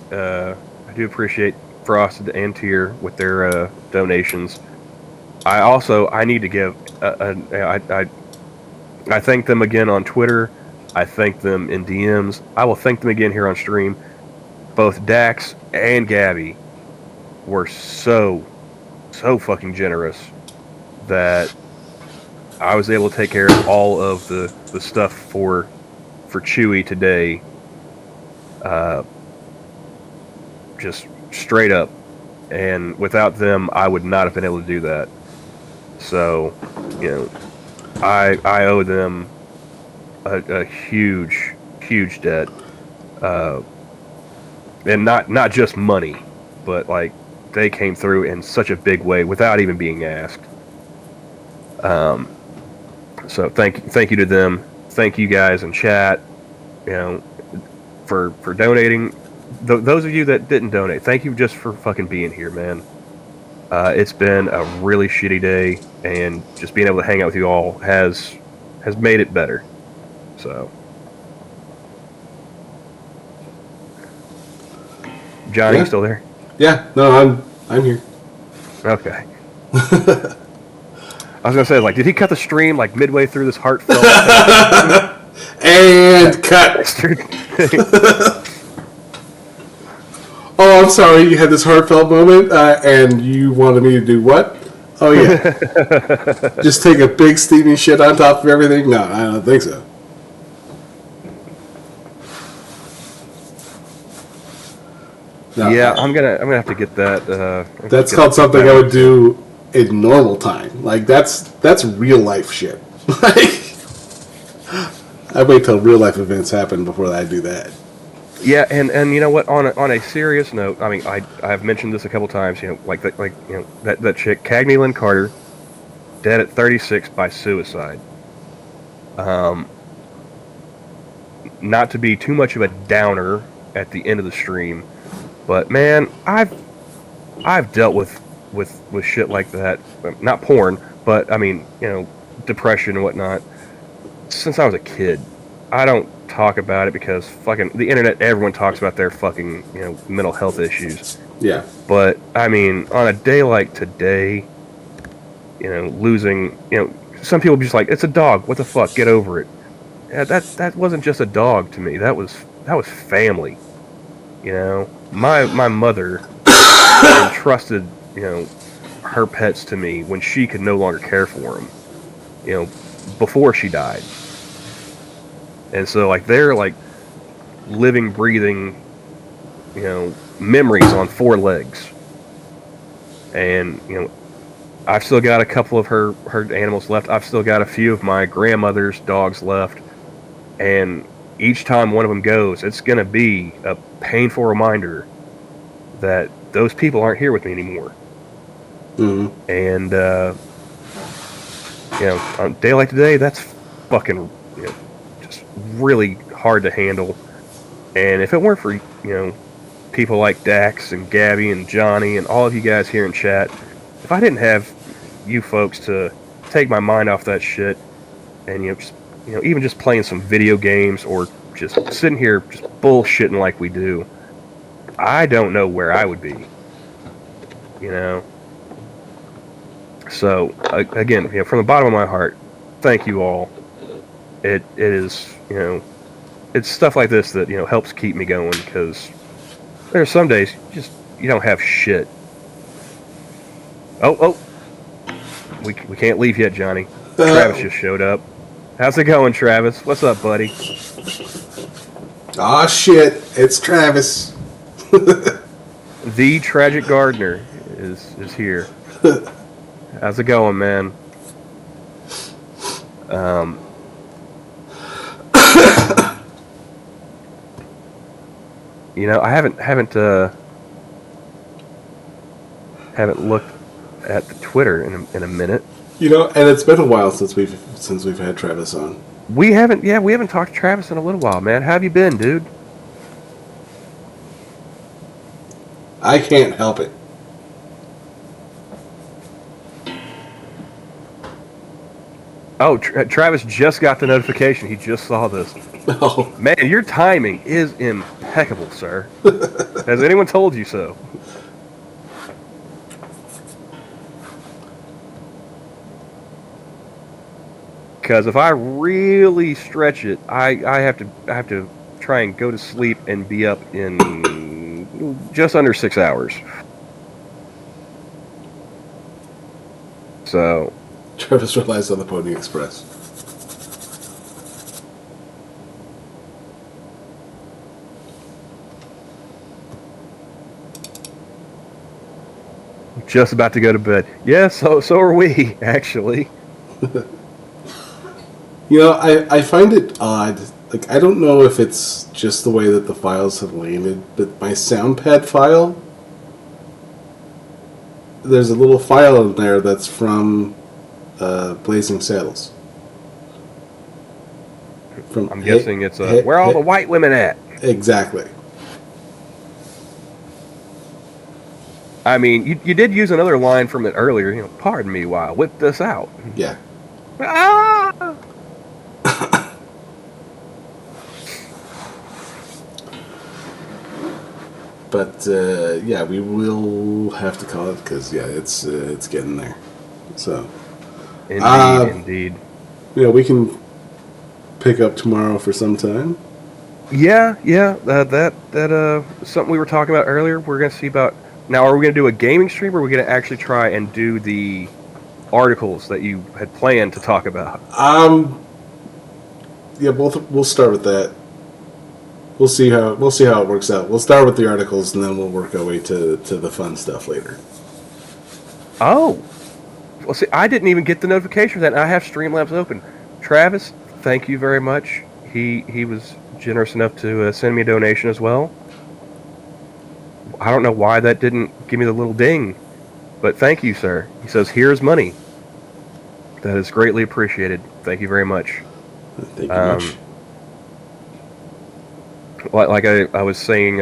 A: Frosted and Tier with their donations. I need to give I thank them again on Twitter. I thank them in DMs. I will thank them again here on stream. Both Dax and Gabby were so fucking generous that I was able to take care of all of the stuff for Chewy today. Just straight up. And without them, I would not have been able to do that. So, I owe them a huge debt, and not just money, but like they came through in such a big way without even being asked. So thank you to them. Thank you guys in chat, for donating. Those of you that didn't donate, thank you just for fucking being here, man. It's been a really shitty day, and just being able to hang out with you all has made it better. So, Johnny,
B: Yeah.
A: you still there?
B: Yeah, no, I'm here.
A: Okay. I was gonna say, like, did he cut the stream like midway through this heartfelt?
B: And cut. Oh, I'm sorry. You had this heartfelt moment, and you wanted me to do what? Oh yeah, just take a big steaming shit on top of everything. No, I don't think so. No,
A: Yeah, I'm gonna have to get that.
B: That's called something I would do in normal time. Like that's real life shit. Like I wait till real life events happen before I do that.
A: Yeah, and you know what? On a serious note, I mean, I've mentioned this a couple times. That chick, Cagney Lynn Carter, dead at 36 by suicide. Not to be too much of a downer at the end of the stream, but man, I've dealt with shit like that. Not porn, but I mean, depression and whatnot. Since I was a kid, I don't talk about it because fucking the internet, everyone talks about their fucking mental health issues.
B: Yeah.
A: But I mean, on a day like today, losing some people be just like, it's a dog. What the fuck? Get over it. Yeah, that wasn't just a dog to me. That was family. You know, my mother entrusted, you know, her pets to me when she could no longer care for them. You know, before she died. And so, like, they're like living, breathing, you know, memories on 4 legs. And, you know, I've still got a couple of her animals left. I've still got a few of my grandmother's dogs left. And each time one of them goes, it's going to be a painful reminder that those people aren't here with me anymore.
B: Mm-hmm.
A: And, you know, on a day like today, that's fucking, you know, just really hard to handle. And if it weren't for, you know, people like Dax and Gabby and Johnny and all of you guys here in chat, if I didn't have you folks to take my mind off that shit, and even just playing some video games or just sitting here just bullshitting like we do, I don't know where I would be. You know. So again, you know, from the bottom of my heart, thank you all. It is, you know, it's stuff like this that, you know, helps keep me going, because there are some days you don't have shit. Oh, we can't leave yet, Johnny. Travis just showed up. How's it going, Travis? What's up, buddy?
B: Aw, shit. It's Travis.
A: The Tragic Gardener is here. How's it going, man? You know, I haven't looked at the Twitter in a minute.
B: You know, and it's been a while since we've had Travis on.
A: We haven't talked to Travis in a little while, man. How have you been, dude?
B: I can't help it.
A: Oh, Travis just got the notification. He just saw this.
B: Oh.
A: Man, your timing is impeccable, sir. Has anyone told you so? Because if I really stretch it, I have to try and go to sleep and be up in just under 6 hours. So
B: Travis relies on the Pony Express.
A: just about to go to bed. Yeah, so are we, actually.
B: You know, I find it odd. Like, I don't know if it's just the way that the files have landed, but my SoundPad file, there's a little file in there that's from Blazing Saddles.
A: I'm guessing it's where are all the white women at?
B: Exactly.
A: I mean, you did use another line from it earlier. You know, pardon me while I whip this out.
B: Yeah.
A: Ah!
B: But yeah, we will have to call it because yeah, it's getting there. So
A: Indeed.
B: You know, we can pick up tomorrow for some time.
A: Yeah. That something we were talking about earlier. We're gonna see about now. Are we gonna do a gaming stream, or are we gonna actually try and do the articles that you had planned to talk about?
B: Yeah, we'll start with that. We'll see how it works out. We'll start with the articles, and then we'll work our way to the fun stuff later.
A: Oh, well, see, I didn't even get the notification for that. And I have Streamlabs open. Travis, thank you very much. He was generous enough to send me a donation as well. I don't know why that didn't give me the little ding, but thank you, sir. He says, "Here's money." That is greatly appreciated. Thank you very much.
B: Thank you much.
A: Like I was saying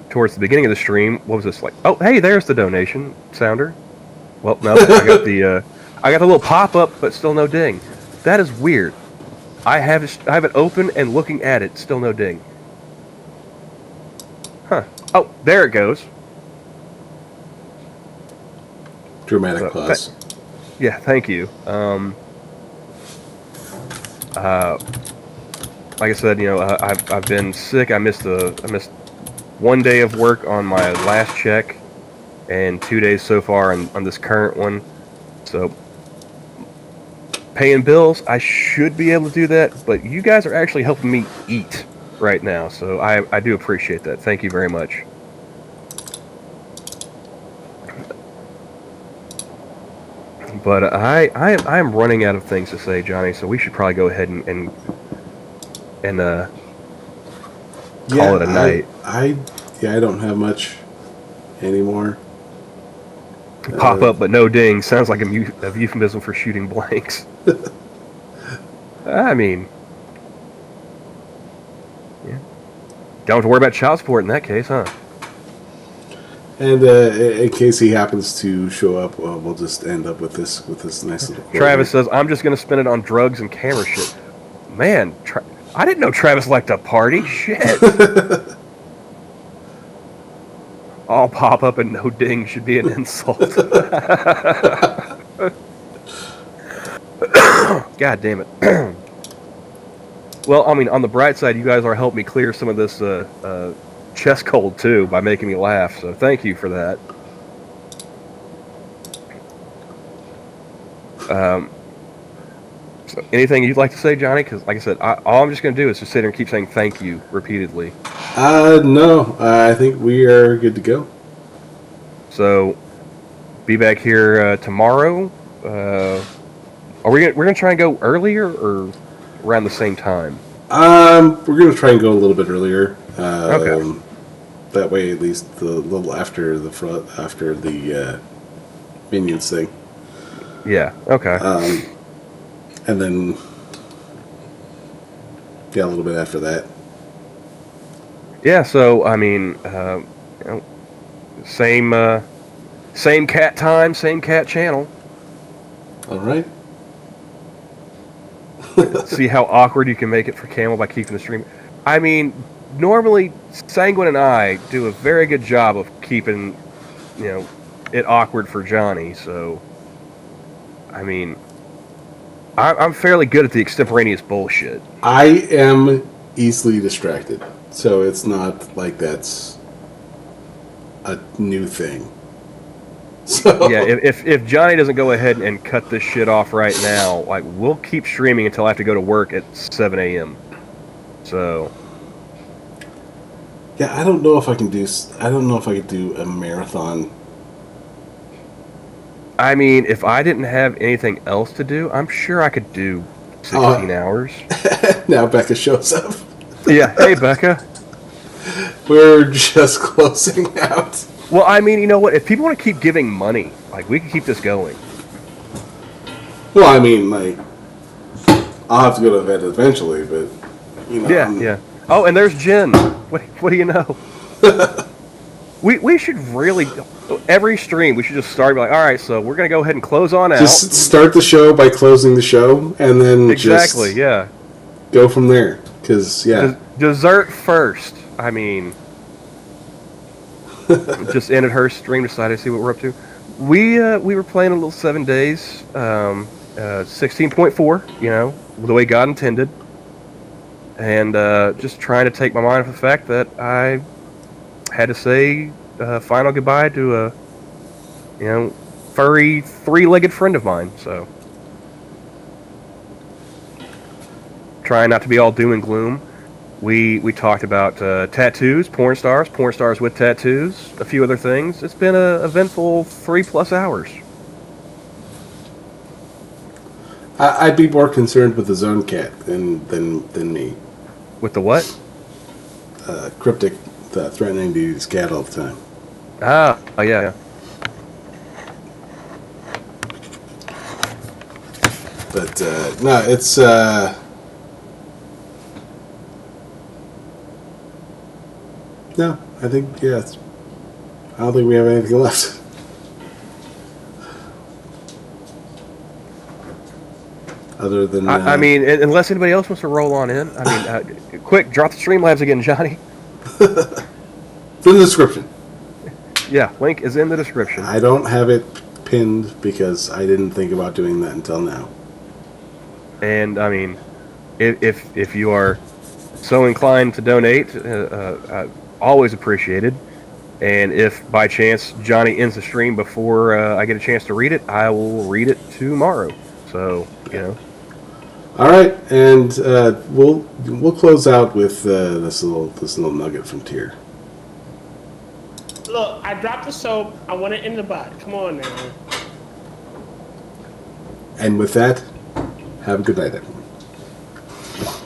A: towards the beginning of the stream, what was this like? Oh, hey, there's the donation sounder. Well, no, I got the little pop up, but still no ding. That is weird. I have it open and looking at it, still no ding. Huh? Oh, there it goes.
B: Dramatic pause.
A: Yeah, thank you. like I said, I've been sick. I missed 1 day of work on my last check, and 2 days so far on this current one. So, paying bills, I should be able to do that, but you guys are actually helping me eat right now, so I do appreciate that. Thank you very much. But I am running out of things to say, Johnny, so we should probably go ahead and call it a night.
B: I don't have much anymore.
A: Pop up but no ding sounds like a euphemism for shooting blanks. I mean, yeah. Don't have to worry about child support in that case, huh?
B: And in case he happens to show up, well, we'll just end up with this nice little.
A: Travis says, "I'm just going to spend it on drugs and camera shit." Man, I didn't know Travis liked to party. Shit. All pop up and no ding should be an insult. God damn it. Well, I mean, on the bright side, you guys are helping me clear some of this chest cold, too, by making me laugh, so thank you for that. So anything you'd like to say, Johnny? Because, like I said, all I'm just going to do is just sit here and keep saying thank you repeatedly.
B: No, I think we are good to go.
A: So, be back here tomorrow. We're gonna try and go earlier or around the same time?
B: We're gonna try and go a little bit earlier.
A: Okay.
B: That way, at least a little after the minions thing.
A: Yeah. Okay.
B: And then a little bit after that.
A: Yeah. So I mean, same cat time, same cat channel.
B: All right.
A: See how awkward you can make it for Camel by keeping the stream. I mean, normally Sanguine and I do a very good job of keeping, it awkward for Johnny. So, I mean, I'm fairly good at the extemporaneous bullshit.
B: I am easily distracted, so it's not like that's a new thing. So
A: Yeah, if Johnny doesn't go ahead and cut this shit off right now, like, we'll keep streaming until I have to go to work at 7 a.m. So,
B: yeah, I don't know if I can do a marathon.
A: I mean, if I didn't have anything else to do, I'm sure I could do 16 hours.
B: Now Becca shows up.
A: Yeah, hey Becca.
B: We're just closing out.
A: Well, I mean, you know what? If people want to keep giving money, like, we can keep this going.
B: Well, I mean, like, I'll have to go to bed eventually, but
A: Yeah. Oh, and there's Jen. What do you know? we should really, every stream we should just start like, all right, so we're gonna go ahead and close on out.
B: Just start the show by closing the show, and then
A: exactly, yeah.
B: Go from there, because
A: dessert first. I mean. Just ended her stream, decided to see what we're up to. We were playing a little 7 days, 16.4, the way God intended, and just trying to take my mind off the fact that I had to say final goodbye to a furry 3-legged friend of mine. So trying not to be all doom and gloom. We talked about tattoos, porn stars with tattoos, a few other things. It's been an eventful 3+ hours.
B: I'd be more concerned with the Zone Cat than me.
A: With the what?
B: Cryptic, threatening to use cat all the time.
A: Oh yeah.
B: But no, it's. No, I think, I don't think we have anything left. Other than...
A: I mean, unless anybody else wants to roll on in. I mean, quick, drop the Streamlabs again, Johnny.
B: It's in the description.
A: Yeah, link is in the description.
B: I don't have it pinned because I didn't think about doing that until now.
A: And, I mean, if you are so inclined to donate, always appreciated. And if by chance Johnny ends the stream before I get a chance to read it, I will read it tomorrow. So
B: All right, and we'll close out with this little nugget from Tyr.
E: Look, I dropped the soap. I want it in the butt. Come on now.
B: And with that, have a good night, everyone.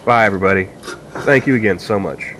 A: Bye, everybody. Thank you again so much.